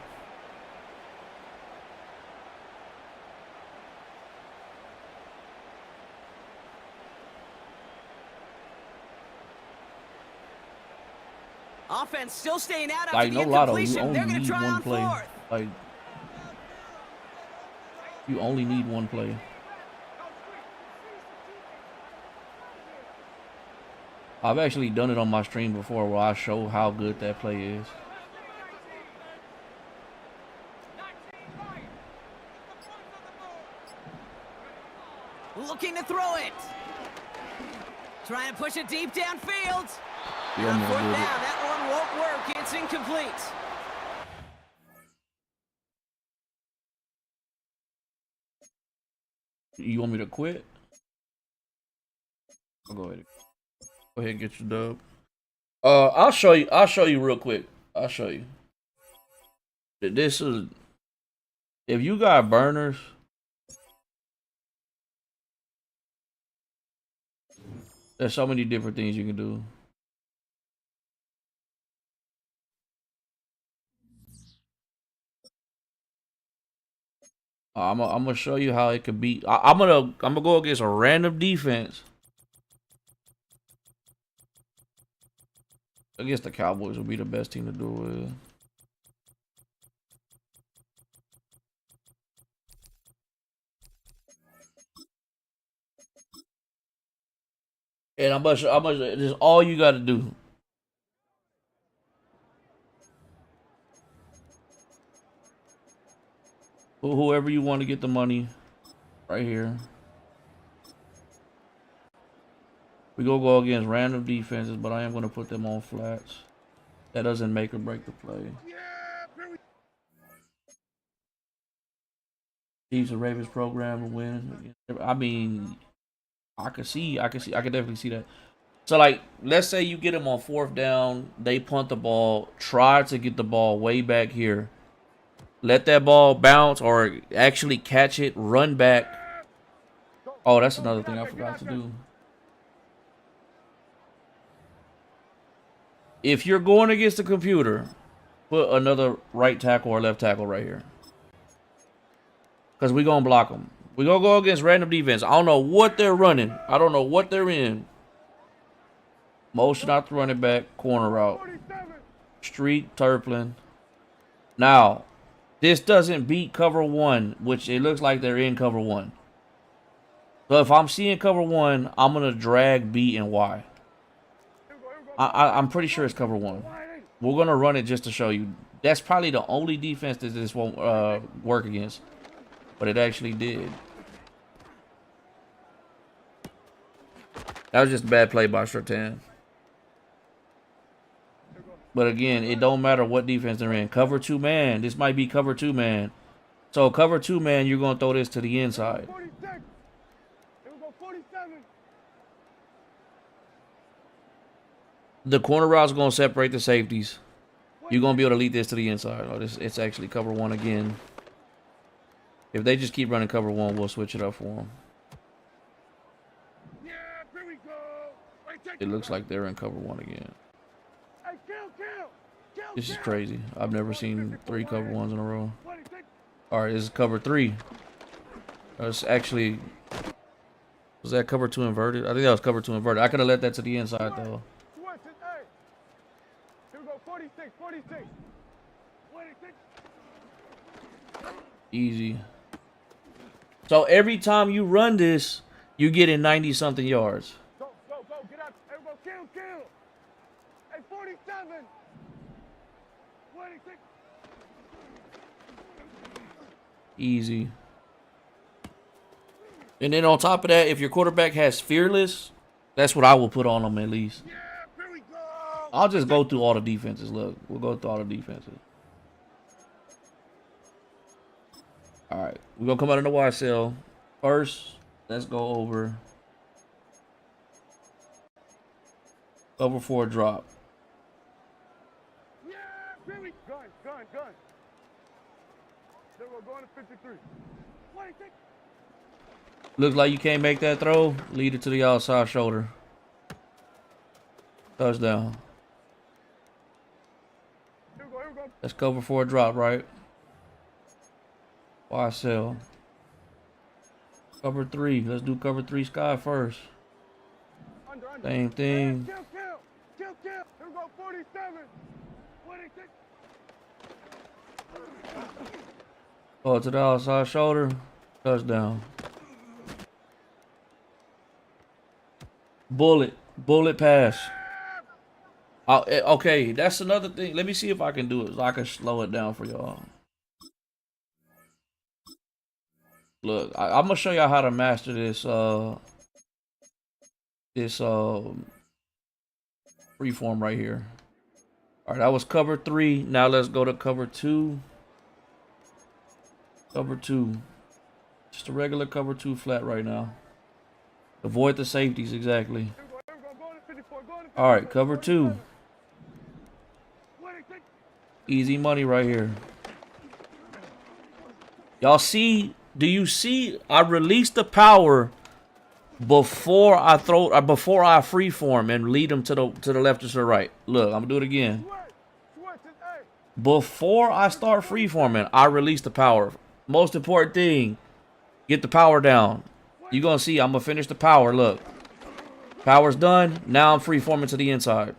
D: Offense still staying out after
A: Like,
D: the
A: no lotto, you
D: incompletion. They're
A: only
D: going to
A: need
D: try
A: one
D: on
A: play.
D: 4th.
A: Like, you only need one play. I've actually done it on my stream before where I show how good that play is.
D: Looking to throw it. Trying to push it deep downfield.
A: You
D: On
A: want me to
D: 4th
A: do
D: down,
A: it?
D: that one won't work. It's incomplete.
A: You want me to quit? I'll go ahead. Go ahead and get your dub. I'll show you. I'll show you real quick. I'll show you. This is if you got burners. There's so many different things you can do. I'm gonna show you how it could be. I'm gonna go against a random defense. I guess the Cowboys would be the best team to do it with. And I'm gonna, this is all you gotta do. Whoever you want to get the money, right here. We gonna go against random defenses, but I am gonna put them on flats. That doesn't make or break the play. Chiefs and Ravens program to win. I mean, I could definitely see that. So, like, let's say you get them on 4th down, they punt the ball, try to get the ball way back here. Let that ball bounce or actually catch it, run back. Oh, that's another thing I forgot to do. If you're going against the computer, put another right tackle or left tackle right here. Because we're going to block them. We're going to go against random defense. I don't know what they're running. I don't know what they're in. Motion out the running back, corner route. Street, Turpin. Now, this doesn't beat cover 1, which it looks like they're in cover 1. So if I'm seeing cover 1, I'm going to drag B and Y. I'm pretty sure it's cover 1. We're going to run it just to show you. That's probably the only defense that this won't work against. But it actually did. That was just a bad play by Shortan. But again, it don't matter what defense they're in. Cover 2 man. This might be cover 2 man. So cover 2 man, you're going to throw this to the inside. The corner route's going to separate the safeties. You're going to be able to lead this to the inside. Oh, it's actually cover 1 again. If they just keep running cover 1, we'll switch it up for them. It looks like they're in cover 1 again. This is crazy. I've never seen 3 cover 1s in a row. Alright, this is cover 3. It's actually... Was that cover 2 inverted? I think that was cover 2 inverted. I could have let that to the inside, though. Easy. So every time you run this, you get in 90-something yards.
B: Go, get up. Everybody kill. Hey, 47. 26.
A: Easy. And then on top of that, if your quarterback has fearless, that's what I will put on them at least.
B: Yeah, here we go.
A: I'll just go through all the defenses. Look, we'll go through all the defenses. All right, we're going to come out in the Y cell. First, let's go over cover 4 drop.
B: Yeah, here we go. Gun. Then we're going to 53. 26.
A: Looks like you can't make that throw. Lead it to the outside shoulder. Touchdown.
B: Here we go.
A: That's cover 4 drop, right? Y cell. Cover 3. Let's do cover 3 sky first.
B: Under.
A: Same thing.
B: Kill. Here we go, 47. 26.
A: Go to the outside shoulder. Touchdown. Bullet pass. Okay, that's another thing. Let me see if I can do it. So I can slow it down for y'all. Look, I'm gonna show y'all how to master this freeform right here. All right, that was cover 3. Now let's go to cover 2. Cover 2. Just a regular cover 2 flat right now. Avoid the safeties, exactly. All right, cover 2. Easy money right here. Y'all see? Do you see? I released the power before I freeform and lead them to the left or to the right. Look, I'm gonna do it again. Before I start freeforming, I release the power. Most important thing, get the power down. You're gonna see I'm gonna finish the power. Look. Power's done. Now I'm freeforming to the inside.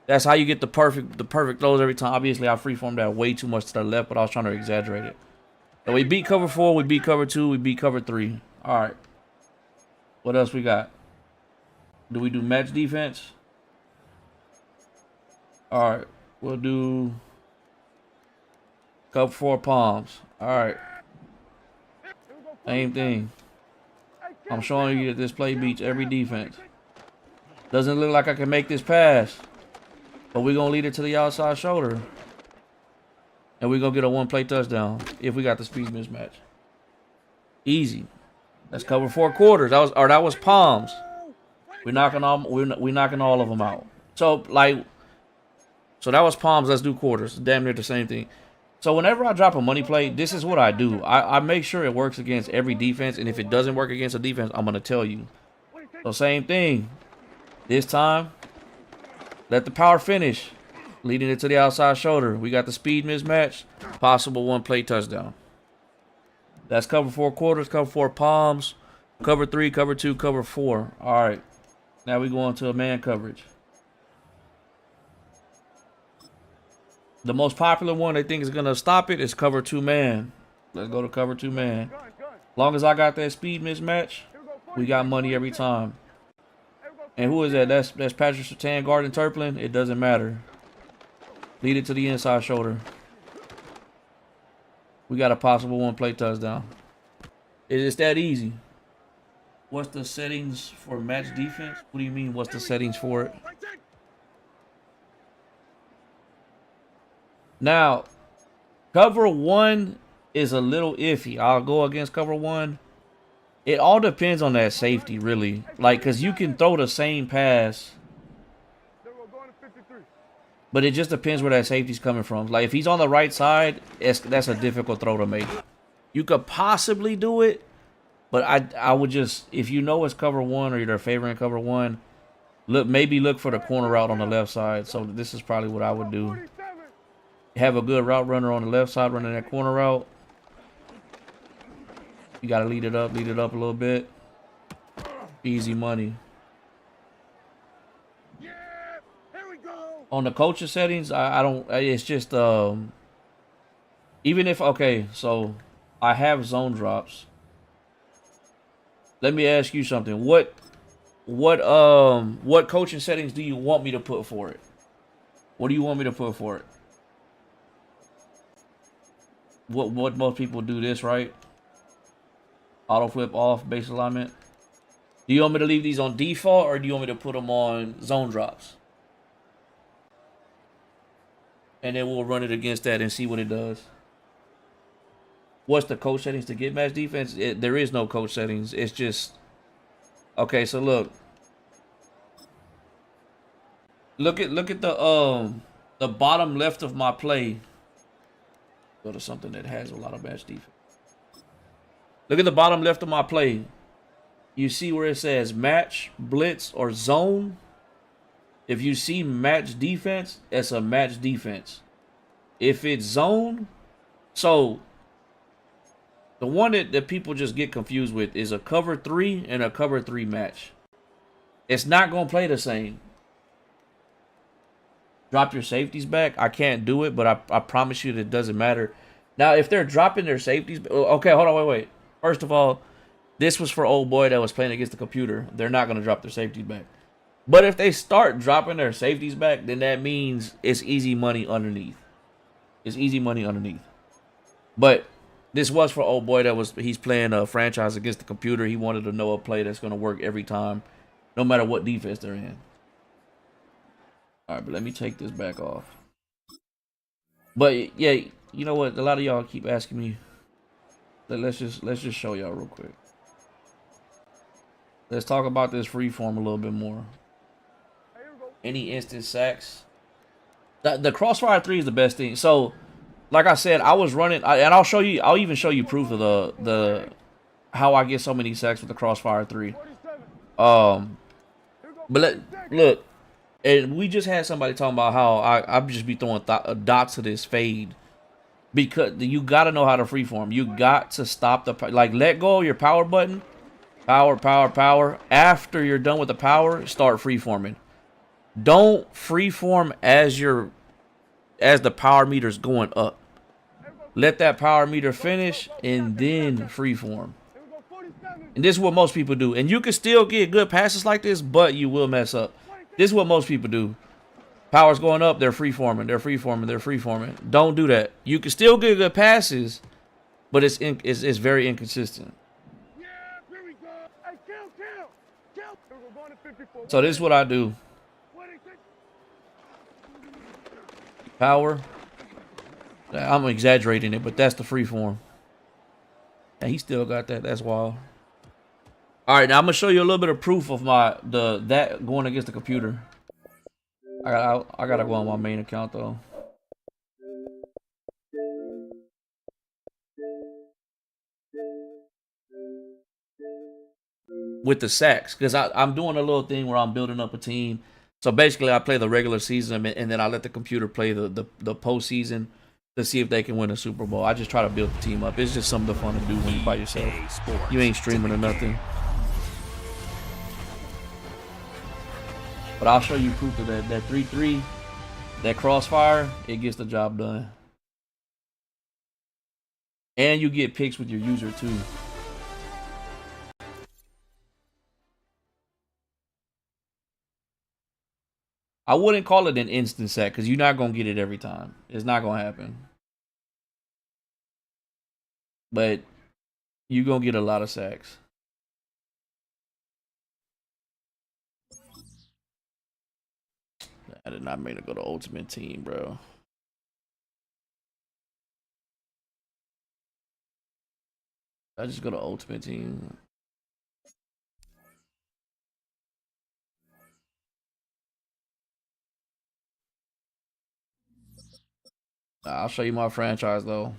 A: That's how you get the perfect throws every time. Obviously, I freeformed that way too much to the left, but I was trying to exaggerate it. So we beat cover 4, we beat cover 2, we beat cover 3. All right. What else we got? Do we do match defense? All right. We'll do cover 4 palms. All right. Same thing. I'm showing you that this play beats every defense. Doesn't look like I can make this pass. But we're going to lead it to the outside shoulder. And we're going to get a one-play touchdown if we got the speed mismatch. Easy. Let's cover 4 quarters. That was palms. We're knocking all of them out. So that was palms. Let's do quarters. Damn near the same thing. So whenever I drop a money play, this is what I do. I make sure it works against every defense, and if it doesn't work against a defense, I'm going to tell you. So same thing. This time, let the power finish. Leading it to the outside shoulder. We got the speed mismatch. Possible one-play touchdown. That's cover 4 quarters, cover 4 palms, cover 3, cover 2, cover 4. All right. Now we go into a man coverage. The most popular one they think is going to stop it is cover 2 man. Let's go to cover 2 man. As long as I got that speed mismatch, we got money every time. And who is that? That's Patrick Surtain guarding Turpin. It doesn't matter. Lead it to the inside shoulder. We got a possible one-play touchdown. It's that easy. What's the settings for match defense? What do you mean, what's the settings for it? Now, cover 1 is a little iffy. I'll go against cover 1. It all depends on that safety, really. Like, because you can throw the same pass, but it just depends where that safety's coming from. Like, if he's on the right side, that's a difficult throw to make. You could possibly do it, but I would just, if you know it's cover 1 or you're favoring cover 1, maybe look for the corner route on the left side. So this is probably what I would do. Have a good route runner on the left side running that corner route. You got to lead it up a little bit. Easy money. On the coaching settings, I don't, it's just, even if, okay, so I have zone drops. Let me ask you something. What coaching settings do you want me to put for it? What do you want me to put for it? What most people do this, right? Auto flip off, base alignment. Do you want me to leave these on default or do you want me to put them on zone drops? And then we'll run it against that and see what it does. What's the coach settings to get match defense? There is no coach settings. It's just, okay, so look at the bottom left of my play. Go to something that has a lot of match defense. Look at the bottom left of my play. You see where it says match, blitz, or zone? If you see match defense, it's a match defense. If it's zone, so the one that people just get confused with is a cover 3 and a cover 3 match. It's not going to play the same. Drop your safeties back. I can't do it, but I promise you that it doesn't matter. Now, if they're dropping their safeties, okay, hold on, wait. First of all, this was for old boy that was playing against the computer. They're not going to drop their safeties back. But if they start dropping their safeties back, then that means it's easy money underneath. It's easy money underneath. But this was for old boy he's playing a franchise against the computer. He wanted to know a play that's going to work every time, no matter what defense they're in. All right, but let me take this back off. But yeah, you know what? A lot of y'all keep asking me. Let's just show y'all real quick. Let's talk about this freeform a little bit more. Any instant sacks? The crossfire 3 is the best thing. So, like I said, I was running, and I'll even show you proof of the how I get so many sacks with the crossfire 3. But look, and we just had somebody talking about how I just be throwing dots to this fade because you got to know how to freeform. You got to stop the let go of your power button, power. After you're done with the power, start freeforming. Don't freeform as the power meter's going up. Let that power meter finish and then freeform. And this is what most people do. And you can still get good passes like this, but you will mess up. This is what most people do. Power's going up, they're freeforming. Don't do that. You can still get good passes, but it's very inconsistent. So this is what I do. Power. I'm exaggerating it, but that's the freeform. And he still got that. That's wild. All right, now I'm gonna show you a little bit of proof of that going against the computer. I gotta go on my main account though. With the sacks, because I'm doing a little thing where I'm building up a team. So basically, I play the regular season and then I let the computer play the postseason to see if they can win a Super Bowl. I just try to build the team up. It's just something fun to do when you're by yourself. You ain't streaming or nothing. But I'll show you proof of that 3-3, that crossfire. It gets the job done, and you get picks with your user too. I wouldn't call it an instant sack because you're not gonna get it every time. It's not gonna happen, but you're gonna get a lot of sacks. I did not mean to go to Ultimate Team, bro. I just go to Ultimate Team. I'll show you my franchise though.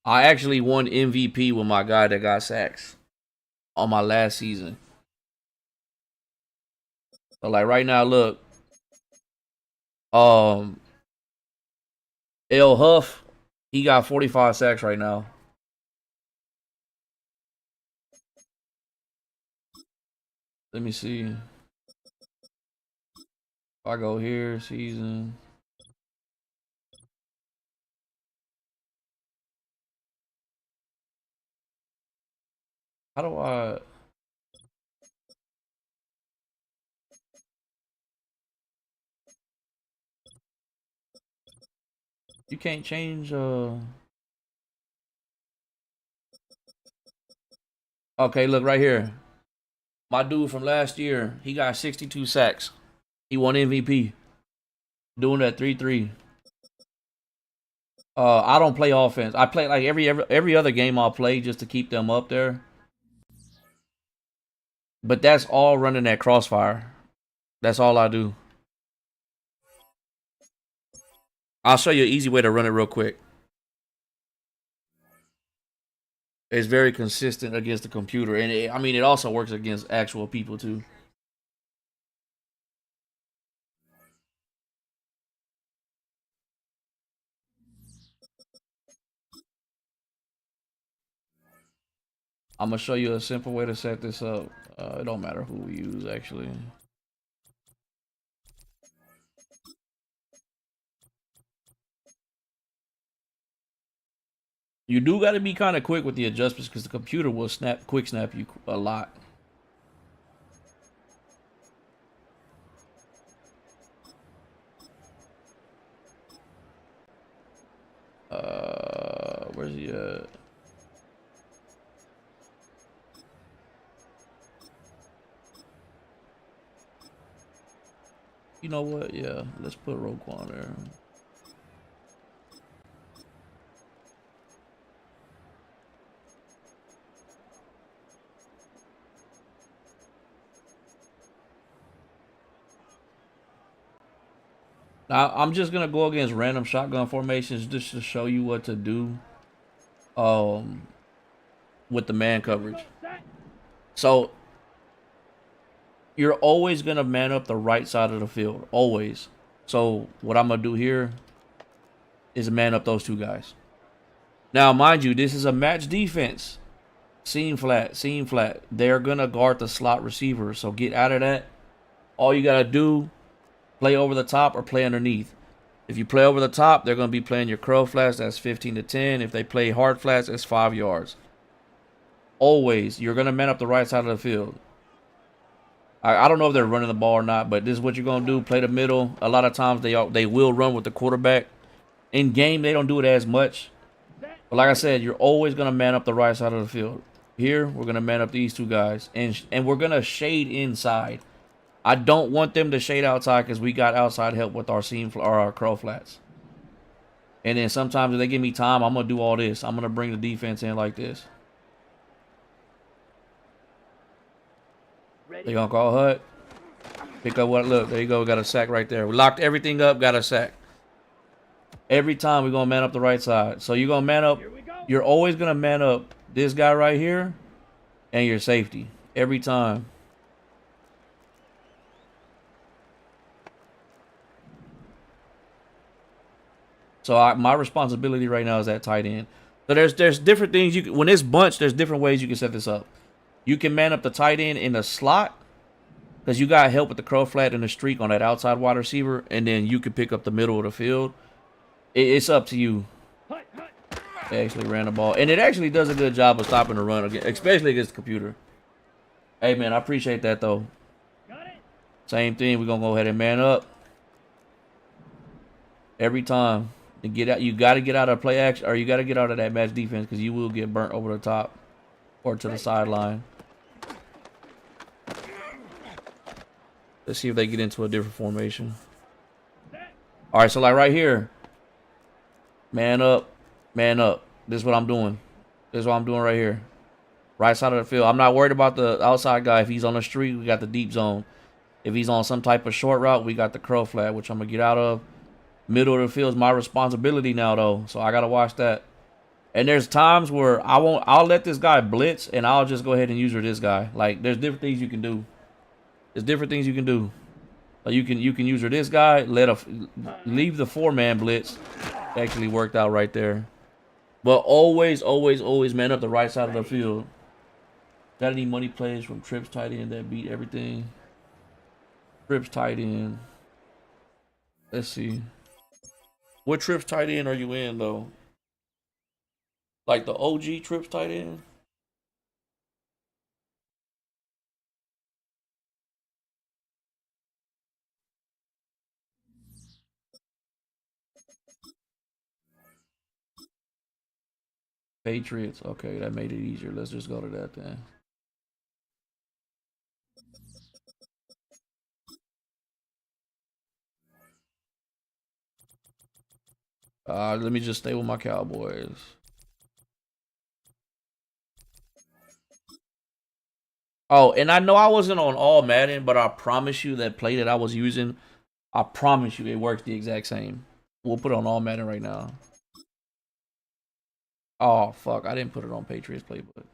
A: I actually won MVP with my guy that got sacks on my last season. So like right now, look. L Huff, he got 45 sacks right now. Let me see. If I go here, season. How do I? You can't change. Okay, look right here. My dude from last year, he got 62 sacks. He won MVP. Doing that 3-3. I don't play offense. I play like every other game I'll play just to keep them up there. But that's all running that crossfire. That's all I do. I'll show you an easy way to run it real quick. It's very consistent against the computer. And it also works against actual people too. I'm going to show you a simple way to set this up. It don't matter who we use, actually. You do got to be kind of quick with the adjustments because the computer will quick snap you a lot. Where's he at? You know what? Yeah, let's put Roquan there. Now, I'm just going to go against random shotgun formations just to show you what to do with the man coverage. So, you're always going to man up the right side of the field. Always. So what I'm going to do here is man up those two guys. Now, mind you, this is a match defense. Seam flat, seam flat. They're going to guard the slot receiver. So get out of that. All you got to do, play over the top or play underneath. If you play over the top, they're going to be playing your curl flats. That's 15 to 10. If they play hard flats, it's 5 yards. Always, you're going to man up the right side of the field. I don't know if they're running the ball or not, but this is what you're going to do. Play the middle. A lot of times they will run with the quarterback. In game, they don't do it as much. But like I said, you're always going to man up the right side of the field. Here, we're going to man up these two guys. And we're going to shade inside. I don't want them to shade outside because we got outside help with our seam or our curl flats. And then sometimes if they give me time, I'm going to do all this. I'm going to bring the defense in like this. They going to call HUD. Pick up what? Look, there you go. We got a sack right there. We locked everything up, got a sack. Every time we're going to man up the right side. So you're going to man up. You're always going to man up this guy right here and your safety. Every time. So my responsibility right now is at tight end. So there's different things you can, when it's bunched, there's different ways you can set this up. You can man up the tight end in the slot because you got help with the curl flat and the streak on that outside wide receiver, and then you can pick up the middle of the field. It's up to you. They actually ran the ball, and it actually does a good job of stopping the run, especially against the computer. Hey man, I appreciate that though. Same thing. We're gonna go ahead and man up every time. And get out, you got to get out of play action, or you got to get out of that match defense because you will get burnt over the top or to the sideline. Let's see if they get into a different formation. All right, so like right here, man up, man up. This is what I'm doing. This is what I'm doing right here. Right side of the field. I'm not worried about the outside guy. If he's on the street, we got the deep zone. If he's on some type of short route, we got the curl flat, which I'm going to get out of. Middle of the field is my responsibility now, though, so I gotta watch that. And there's times where I'll let this guy blitz, and I'll just go ahead and use this guy. Like there's different things you can do. There's different things you can do. Like you can use this guy, leave the 4-man blitz. Actually worked out right there. But always man up the right side of the field. Got any money plays from Trips tight end that beat everything? Trips tight end. Let's see. What Trips tight end are you in, though? Like the OG Trips tight end? Patriots. Okay, that made it easier. Let's just go to that then. Let me just stay with my Cowboys. Oh, and I know I wasn't on all Madden, but I promise you that play that I was using, I promise you it works the exact same. We'll put it on all Madden right now. Oh, fuck. I didn't put it on Patriots Playbook.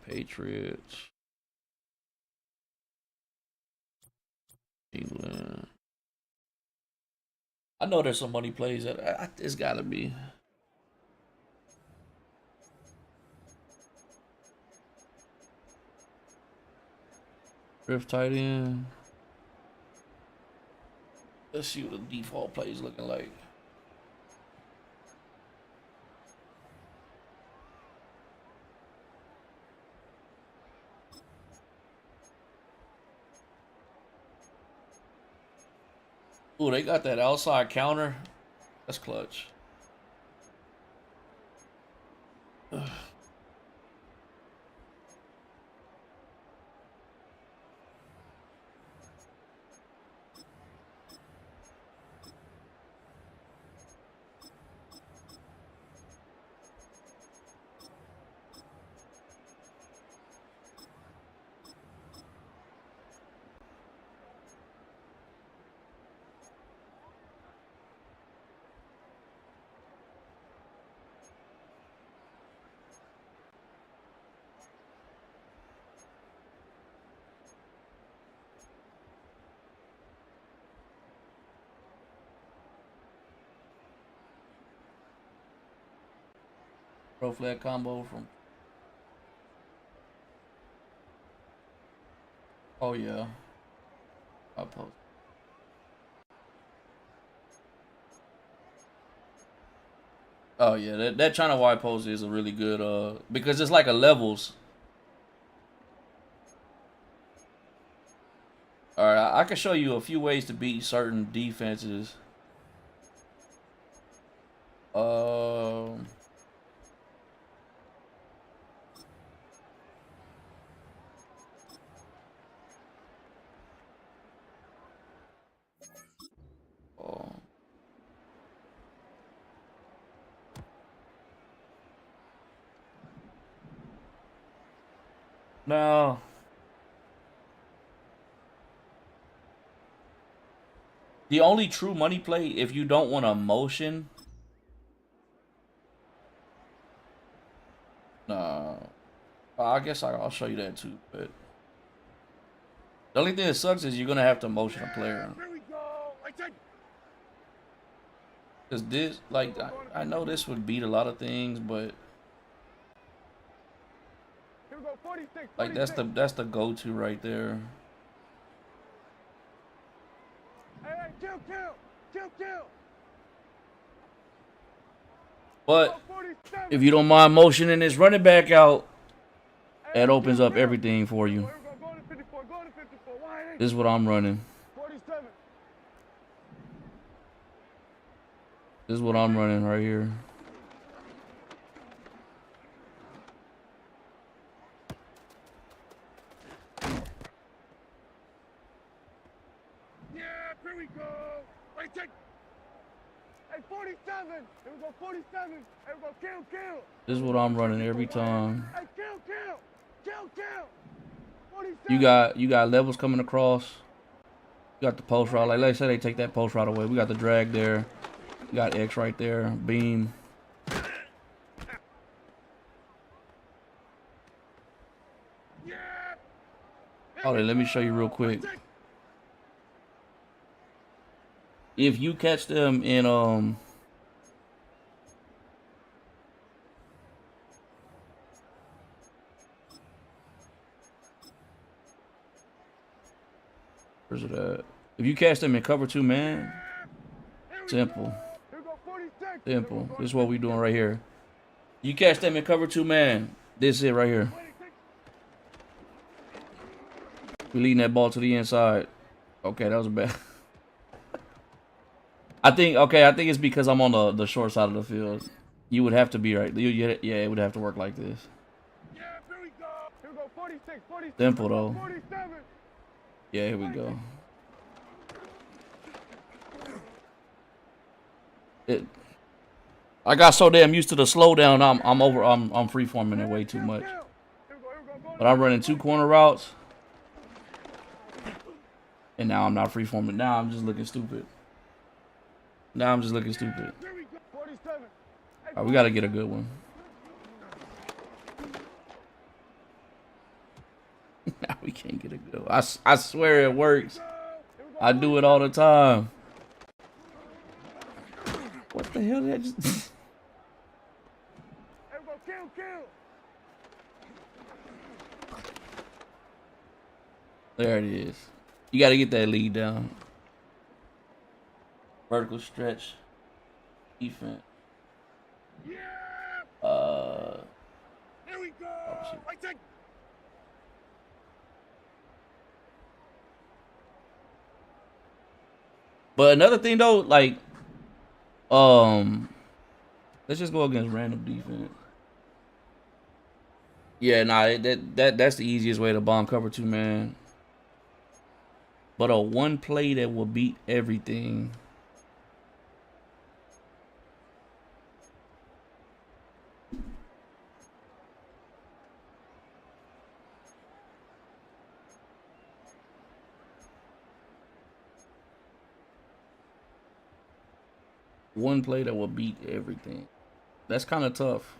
A: Patriots. England. I know there's some money plays that it's gotta be. Drift tight end. Let's see what the default play is looking like. Ooh, they got that outside counter. That's clutch. Ugh. Pro flag combo from. Oh yeah. I'll post. Oh yeah, that China wide post is a really good because it's like a levels. All right, I can show you a few ways to beat certain defenses. Um. Oh. Now, the only true money play if you don't want a motion. No, I guess I'll show you that too. But the only thing that sucks is you're gonna have to motion a player. Cause this, like, I know this would beat a lot of things, but like that's the go-to right there. But if you don't mind motioning this running back out, that opens up everything for you. This is what I'm running. This is what I'm running right here.
B: Yeah, here we go. Right there. Hey, 47. Here we go, 47. Here we go, kill.
A: This is what I'm running every time.
B: Hey, kill.
A: 47. You got levels coming across. You got the post route. Like let's say they take that post route away. We got the drag there. You got X right there. Beam. Hold on, let me show you real quick. If you catch them in where's it at? If you catch them in cover 2 man, simple. This is what we doing right here. You catch them in cover 2 man. This is it right here. We leading that ball to the inside. Okay, that was a bad. I think it's because I'm on the short side of the field. You would have to be right. Yeah, it would have to work like this. Simple though. Yeah, here we go. I got so damn used to the slowdown. I'm free-forming it way too much. But I'm running 2 corner routes. And now I'm not free-forming. Now I'm just looking stupid. Now we got to get a good one. Now we can't get a good one. I swear it works. I do it all the time. What the hell did I just... There it is. You got to get that lead down. Vertical stretch. Defense.
B: Here we go.
A: But another thing though, like, let's just go against random defense. Yeah, nah, that's the easiest way to bomb cover 2 man. But a one play that will beat everything. One play that will beat everything. That's kind of tough.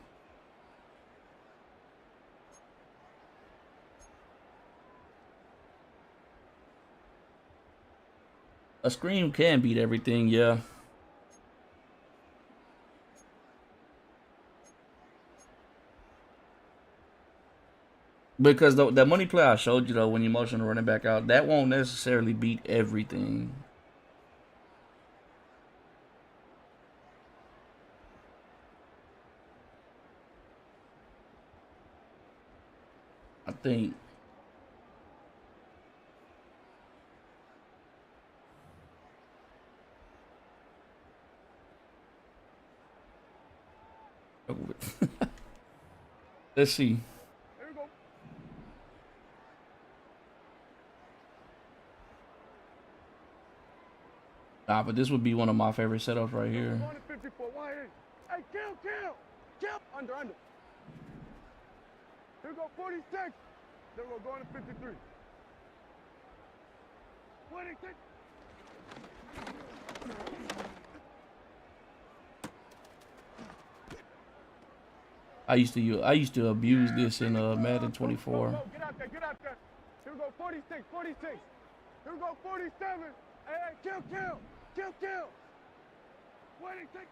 A: A screen can beat everything, yeah. Because the money play I showed you though, when you motion the running back out, that won't necessarily beat everything. I think. Let's see.
B: Here we go.
A: Nah, but this would be one of my favorite setups right here.
B: Going to 54. Wide in. Hey, kill. Under. Here we go, 46. Then we're going to 53. 26.
A: I used to abuse this in Madden 24.
B: Go, get out there. Here we go, 46. Here we go, 47. Hey, kill. 26.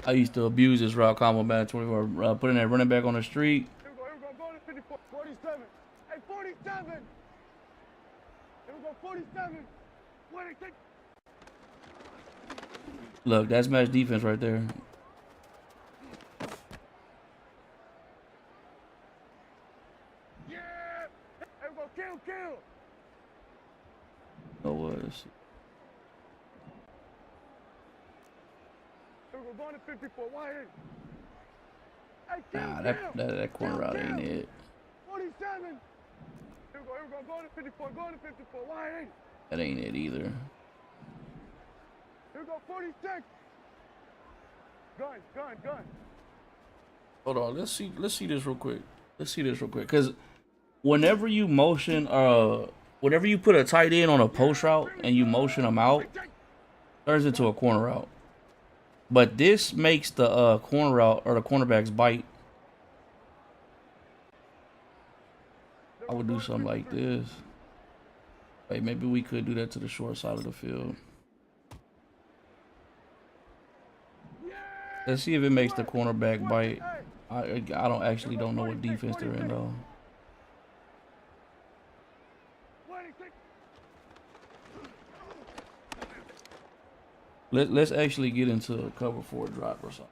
A: I used to abuse this route combo Madden 24, putting that running back on the street.
B: Here we go, going to 54. 47. Hey, 47. Here we go, 47. 26.
A: Look, that's match defense right there.
B: Yeah. Here we go, kill.
A: Oh, was.
B: Here we go, going to 54. Wide in. Hey, kill.
A: Nah, that corner route ain't it.
B: 47. Here we go, going to 54. Wide in.
A: That ain't it either.
B: Here we go, 46. Gun.
A: Hold on, let's see this real quick. Cause whenever you motion, whenever you put a tight end on a post route and you motion them out, turns into a corner route. But this makes the corner route or the cornerbacks bite. I would do something like this. Wait, maybe we could do that to the short side of the field. Let's see if it makes the cornerback bite. I don't know what defense they're in though. Let's actually get into a cover 4 drop or something.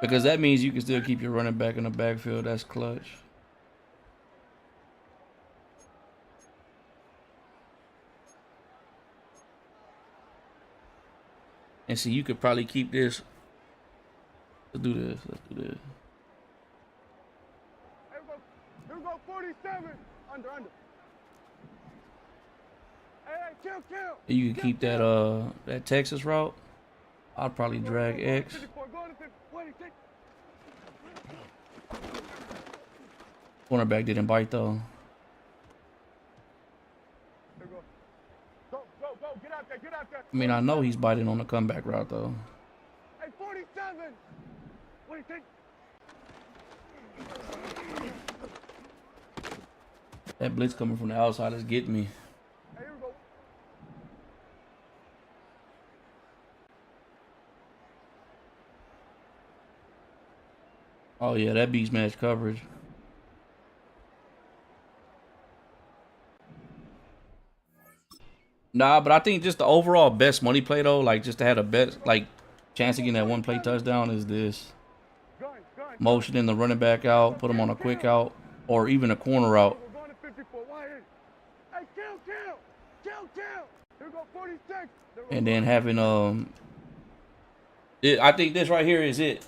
A: Because that means you can still keep your running back in the backfield. That's clutch. And see, you could probably keep this. Let's do this.
B: Here we go, 47. Under. Hey, kill.
A: You can keep that Texas route. I'd probably drag X. Cornerback didn't bite though.
B: Go, get out there.
A: I mean, I know he's biting on the comeback route though.
B: Hey, 47. What do you think?
A: That blitz coming from the outside is getting me.
B: Hey, here we go.
A: Oh yeah, that beats match coverage. Nah, but I think just the overall best money play though, like just to have the best like chance of getting that one play touchdown is this. Motioning the running back out, put him on a quick out, or even a corner route. And then having I think this right here is it.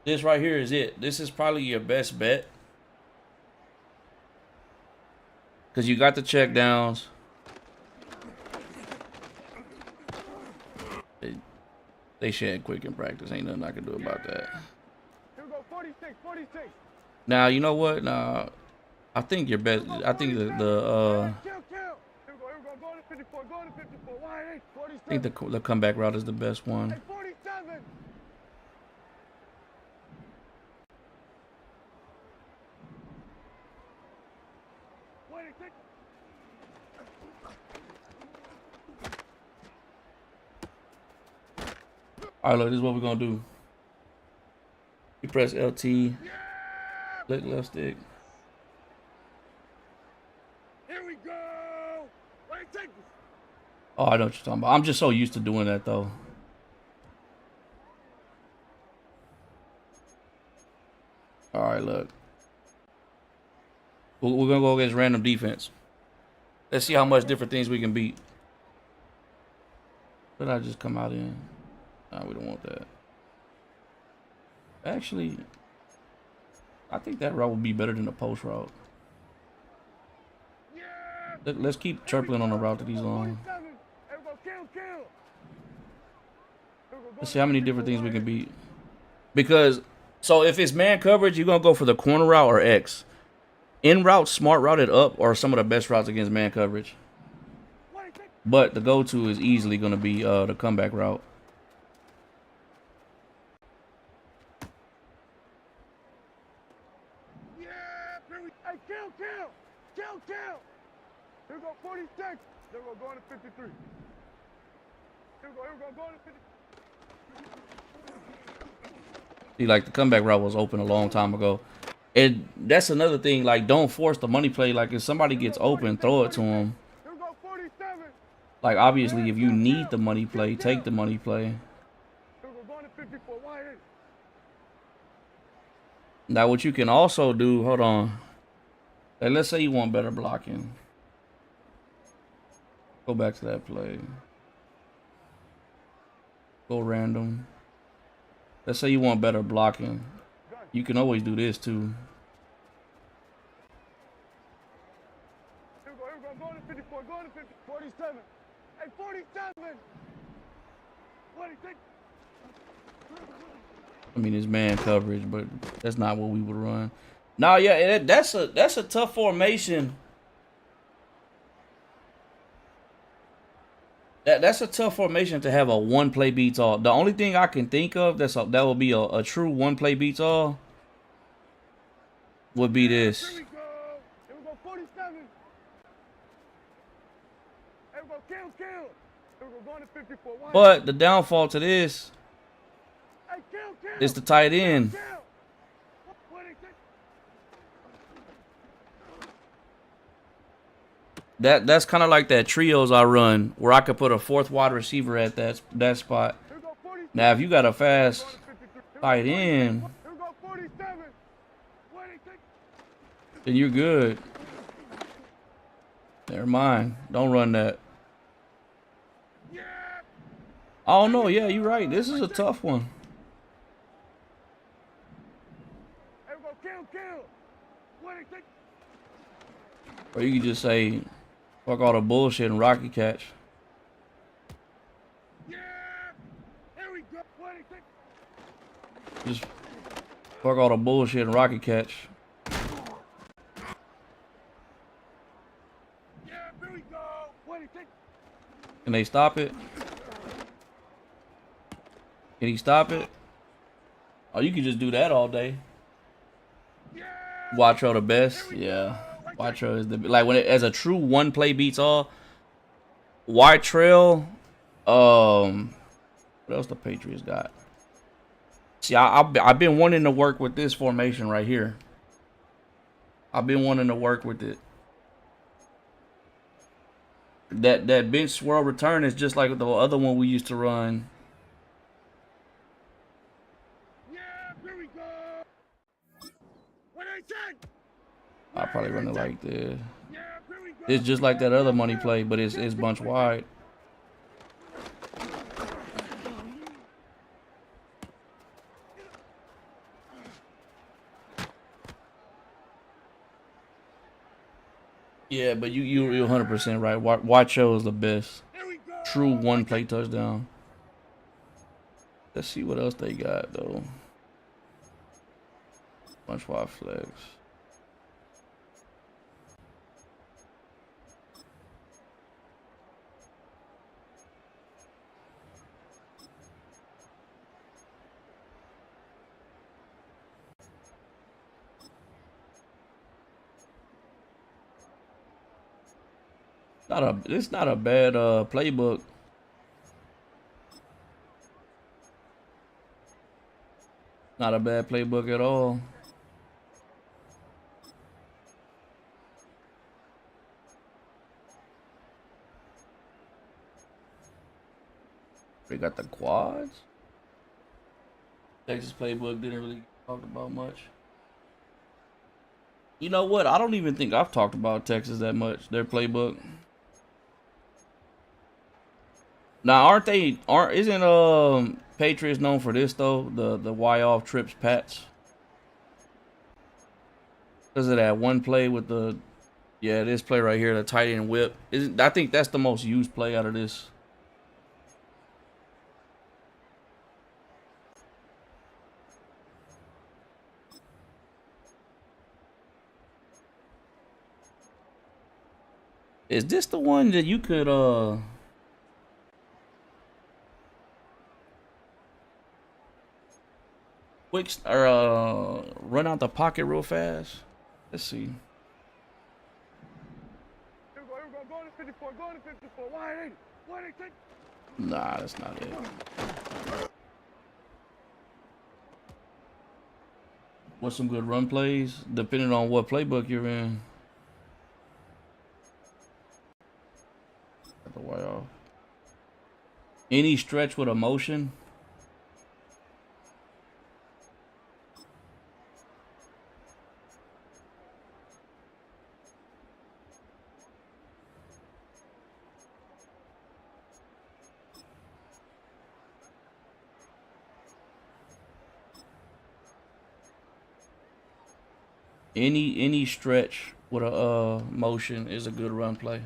A: This right here is it. This is probably your best bet. Cause you got the check downs. They shed quick in practice. Ain't nothing I can do about that.
B: Here we go, 46.
A: Now you know what? Nah, I think your best. I think the I think the comeback route is the best one. All right, look, this is what we're gonna do. You press LT, click left stick.
B: Here we go. Wait, take this.
A: Oh, I know what you're talking about. I'm just so used to doing that though. All right, look. We're gonna go against random defense. Let's see how much different things we can beat. What did I just come out in? Nah, we don't want that. Actually, I think that route would be better than the post route. Let's keep tripling on the route that he's on. Let's see how many different things we can beat. Because, so if it's man coverage, you're going to go for the corner route or X. In route, smart routed up are some of the best routes against man coverage. But the go-to is easily going to be the comeback route.
B: Kill. Here we go, 46. Here we go, going to 53. Here we go, going to 50.
A: See, like, the comeback route was open a long time ago. And that's another thing, like, don't force the money play. Like, if somebody gets open, throw it to them.
B: Here we go, 47.
A: Like, obviously, if you need the money play, take the money play.
B: Here we go, going to 54. Why hit?
A: Now, what you can also do, hold on. Like, let's say you want better blocking. Go back to that play. Go random. Let's say you want better blocking. You can always do this too.
B: Here we go, going to 54, going to 50, 47. Hey, 47. 46.
A: I mean, it's man coverage, but that's not what we would run. Nah, yeah, that's a tough formation. That's a tough formation to have a one play beats all. The only thing I can think of that will be a true one play beats all would be this.
B: Here we go. Here we go, 47. Here we go, kill. Here we go, going to 54. Why
A: But the downfall to this
B: hey, kill.
A: is the tight end.
B: Kill. 26.
A: That's kind of like that trios I run where I could put a fourth wide receiver at that spot.
B: Here we go, 47.
A: Now, if you got a fast tight end,
B: Here we go, 47. 26.
A: then you're good. Never mind. Don't run that.
B: Yeah.
A: Oh, no. Yeah, you're right. This is a tough one.
B: Here we go, kill. 26.
A: Or you can just say, fuck all the bullshit and rocket catch.
B: Yeah. Here we go, 26.
A: Just fuck all the bullshit and rocket catch.
B: Yeah, here we go, 26.
A: Can they stop it? Can he stop it? Oh, you can just do that all day.
B: Yeah.
A: Watcho the best. Yeah. Watcho is the like when it as a true one play beats all. White Trail. What else the Patriots got? See, I've been wanting to work with this formation right here. I've been wanting to work with it. That bench swirl return is just like the other one we used to run.
B: Yeah, here we go. What I said.
A: I'll probably run it like this.
B: Yeah, here we go.
A: It's just like that other money play, but it's bunch wide. Yeah, but you're 100% right. Watcho is the best.
B: Here we go.
A: True one play touchdown. Let's see what else they got though. Bunch wide flex. It's not a bad playbook. Not a bad playbook at all. They got the quads. Texas playbook didn't really talk about much. You know what? I don't even think I've talked about Texas that much. Their playbook. Now, isn't Patriots known for this though? The Y off trips Pats. Because of that one play with the, yeah, this play right here, the tight end whip. I think that's the most used play out of this. Is this the one that you could run out the pocket real fast? Let's see.
B: Here we go. Go to 54. Go to 54. 180. 180.
A: Nah, that's not it. What's some good run plays? Depending on what playbook you're in. Got the way off. Any stretch with a motion? Any stretch with a motion is a good run play.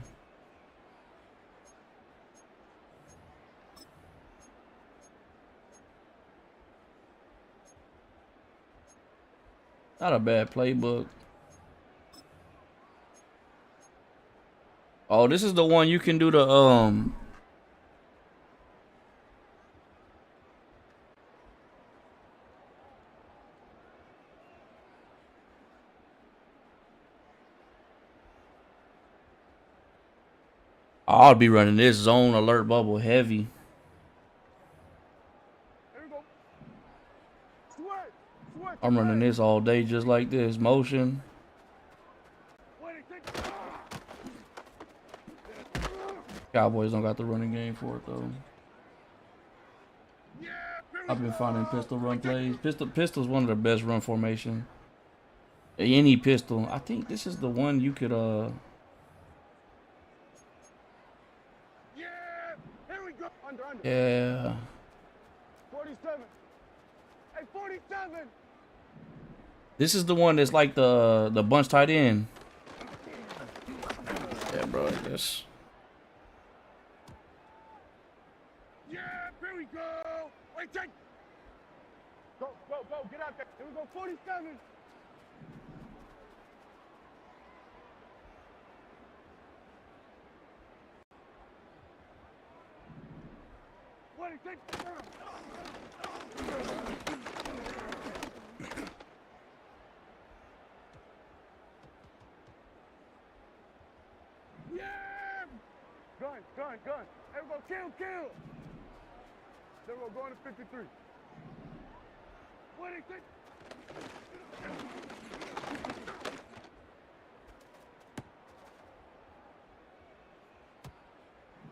A: Not a bad playbook. Oh, this is the one you can do the I'll be running this zone alert bubble heavy.
B: Here we go. Sweat. Sweat.
A: I'm running this all day just like this. Motion.
B: 180.
A: Cowboys don't got the running game for it though.
B: Yeah.
A: I've been finding pistol run plays. Pistol's one of the best run formation. Any pistol. I think this is the one you could
B: Yeah. Here we go. Under.
A: yeah.
B: 47. Hey, 47.
A: This is the one that's like the bunch tight end. Yeah, bro, this.
B: Yeah, here we go. Wait, take. Go. Get out there. Here we go. 47. What is it? Yeah! Gun. Here we go. Kill. There we go. Going to 53. What is it?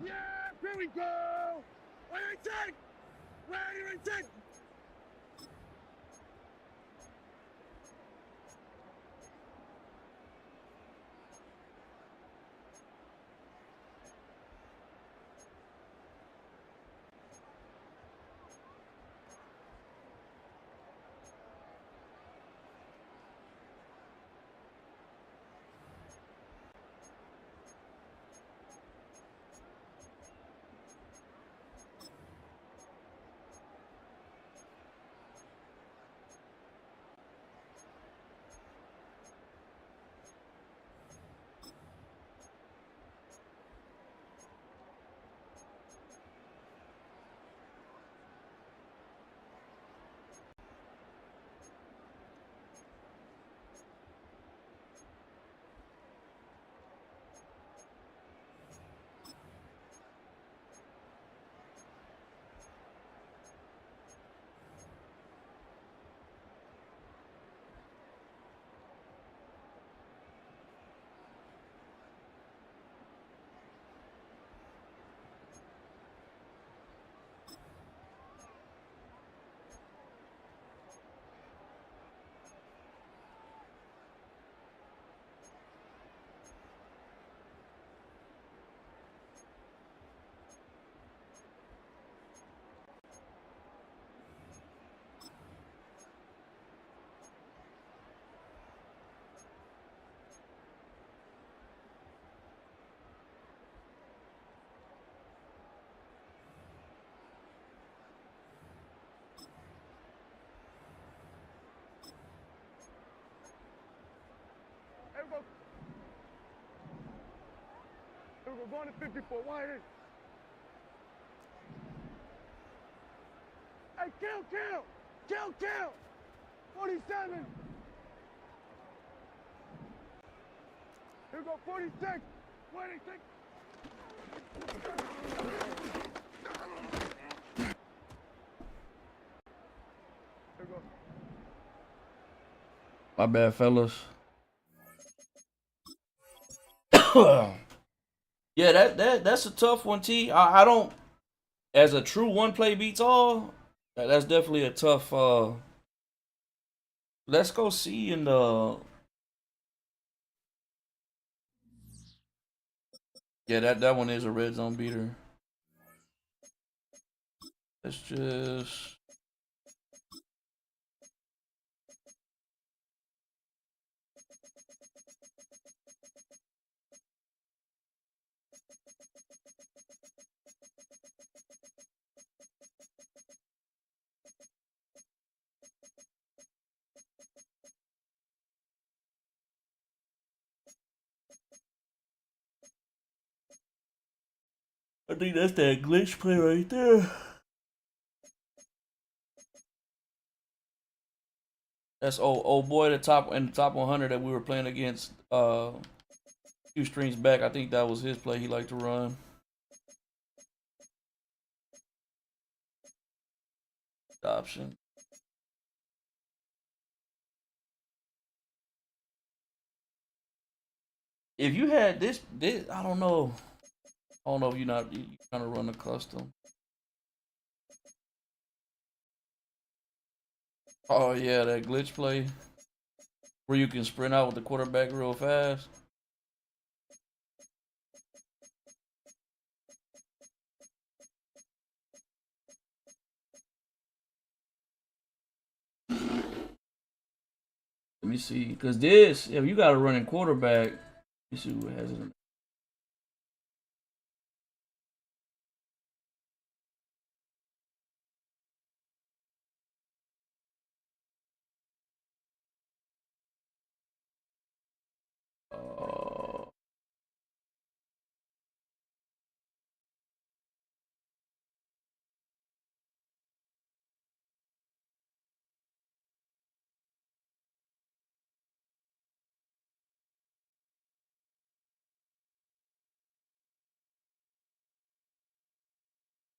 B: Yeah! Here we go! Ready, take!
F: We're going to 54. Wide in. Hey, kill. 47. Here we go, 46. 26. Here we go.
A: My bad, fellas. Yeah, that's a tough one, T. I don't, as a true one play beats all. That's definitely a tough. Let's go see in the. Yeah, that one is a red zone beater. Let's just. I think that's that glitch play right there. That's old boy the top 100 that we were playing against a few streams back. I think that was his play he liked to run. Option. If you had this I don't know. I don't know if you trying to run a custom. Oh yeah, that glitch play where you can sprint out with the quarterback real fast. Let me see, because if you got a running quarterback, let me see who has it.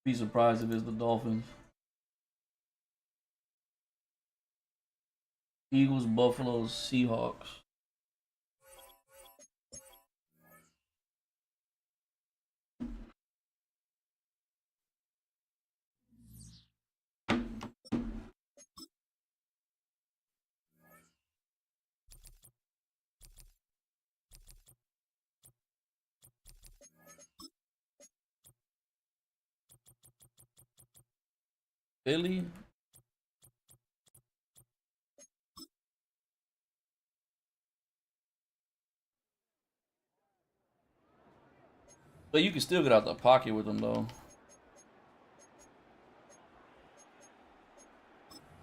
A: Be surprised if it's the Dolphins. Eagles, Buffaloes, Seahawks. Philly. But you can still get out the pocket with them though.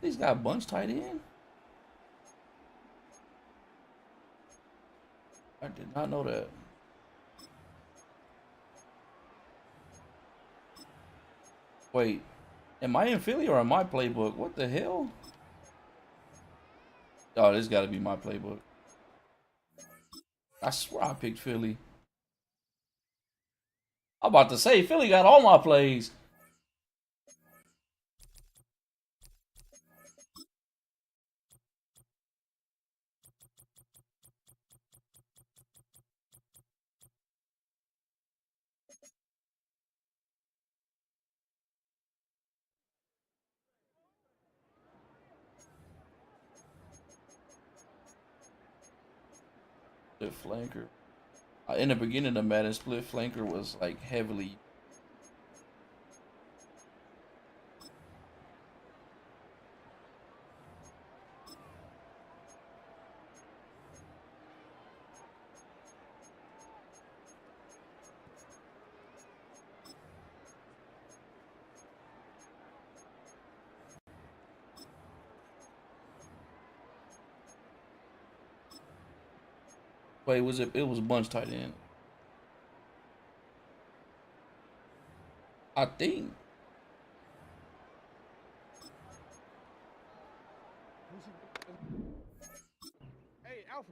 A: These got bunch tight end. I did not know that. Wait, am I in Philly or am I Playbook? What the hell? Oh, this got to be my Playbook. I swear I picked Philly. I'm about to say, Philly got all my plays. Split flanker. In the beginning of Madden, split flanker was like heavily. Wait, was it? It was bunch tight end. I think.
F: Hey, Alpha.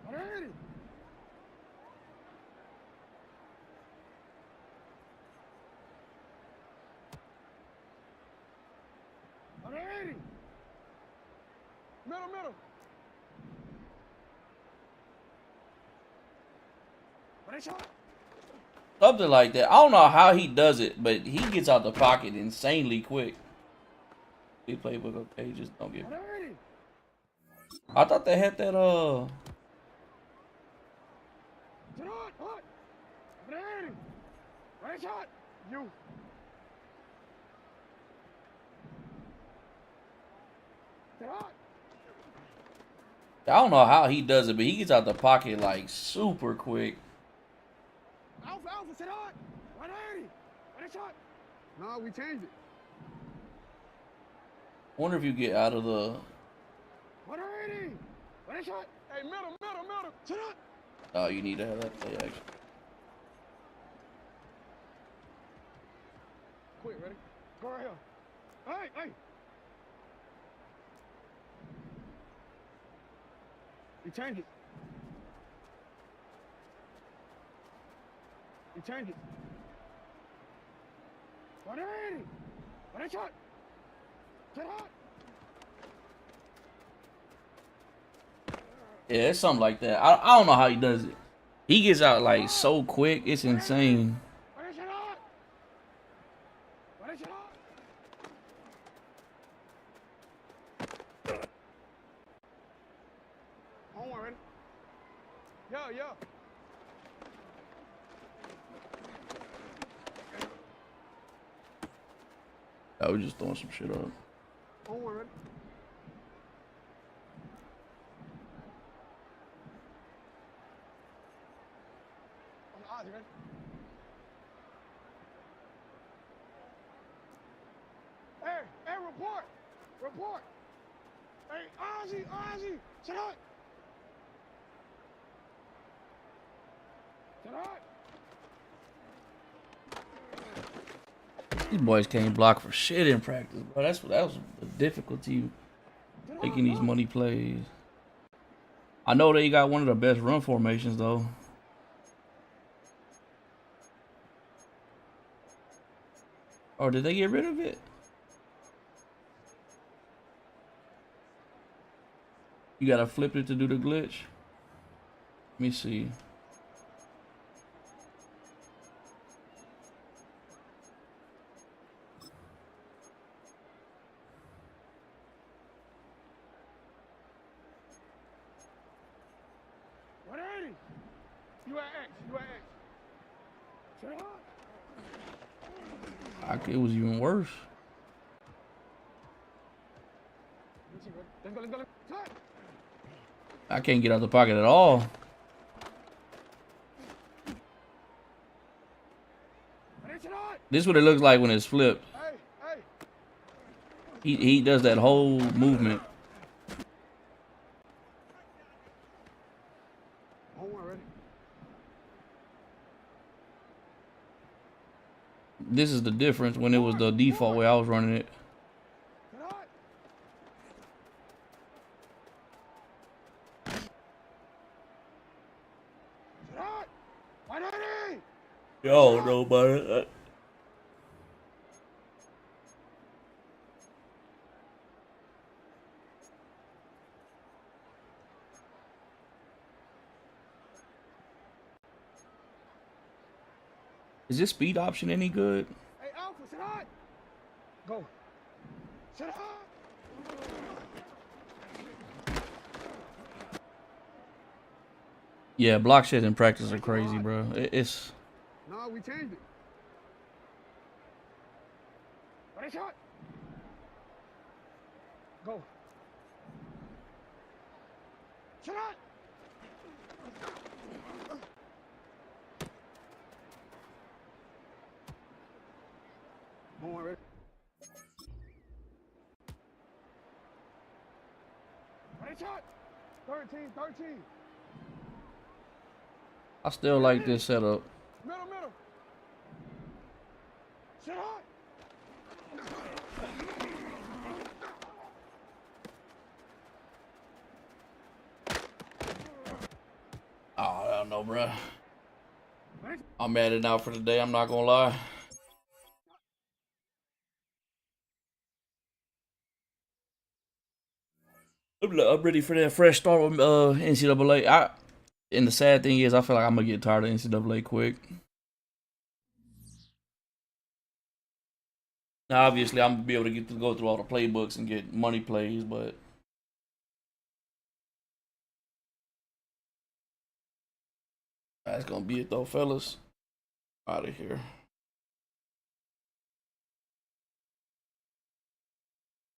F: Alrighty. Alrighty. Middle, middle. What shot?
A: Something like that. I don't know how he does it, but he gets out the pocket insanely quick. He playbook, okay, just don't get.
F: Alrighty.
A: I thought they had that
F: Sit on, hot. Alrighty. What shot? You. Sit on.
A: I don't know how he does it, but he gets out the pocket like super quick.
F: Alpha, Alpha, sit on. 180. What shot? No, we changed it.
A: Wonder if you get out of the.
F: 180. What shot? Hey, middle, middle, middle. Sit on.
A: Oh, you need to have that play action.
F: Quick, ready? Go right here. Hey, hey. You change it. You change it. 180. What shot? Sit on.
A: Yeah, it's something like that. I don't know how he does it. He gets out like so quick, it's insane.
F: What shot? What shot? Home one, ready? Yeah, yeah.
A: I was just throwing some shit up.
F: Home one, ready? On the odds, ready? Hey, hey, report! Report! Hey, Ozzy, Ozzy! Sit up! Sit up!
A: These boys can't block for shit in practice, bro. That was the difficulty making these money plays. I know they got one of the best run formations though. Or did they get rid of it? You gotta flip it to do the glitch. Let me see.
F: You at X, you at X. Shut up.
A: It was even worse.
F: Let's go. Cut.
A: I can't get out the pocket at all. This is what it looks like when it's flipped.
F: Hey, hey.
A: He does that whole movement. This is the difference when it was the default way I was running it. Yo, no, but is this speed option any good?
F: Hey, Alpha, sit hot. Go. Sit hot.
A: Yeah, block shit in practice are crazy, bro. It's.
F: No, we changed it. Ready, shot. Go. Sit hot. More ready. Ready, shot. 13.
A: I still like this setup.
F: Middle, middle. Sit hot.
A: Oh, I don't know, bro. I'm at it now for the day. I'm not gonna lie. I'm ready for that fresh start with NCAA. And the sad thing is, I feel like I'm gonna get tired of NCAA quick. Now, obviously, I'm gonna be able to go through all the playbooks and get money plays, but that's gonna be it though, fellas. Out of here.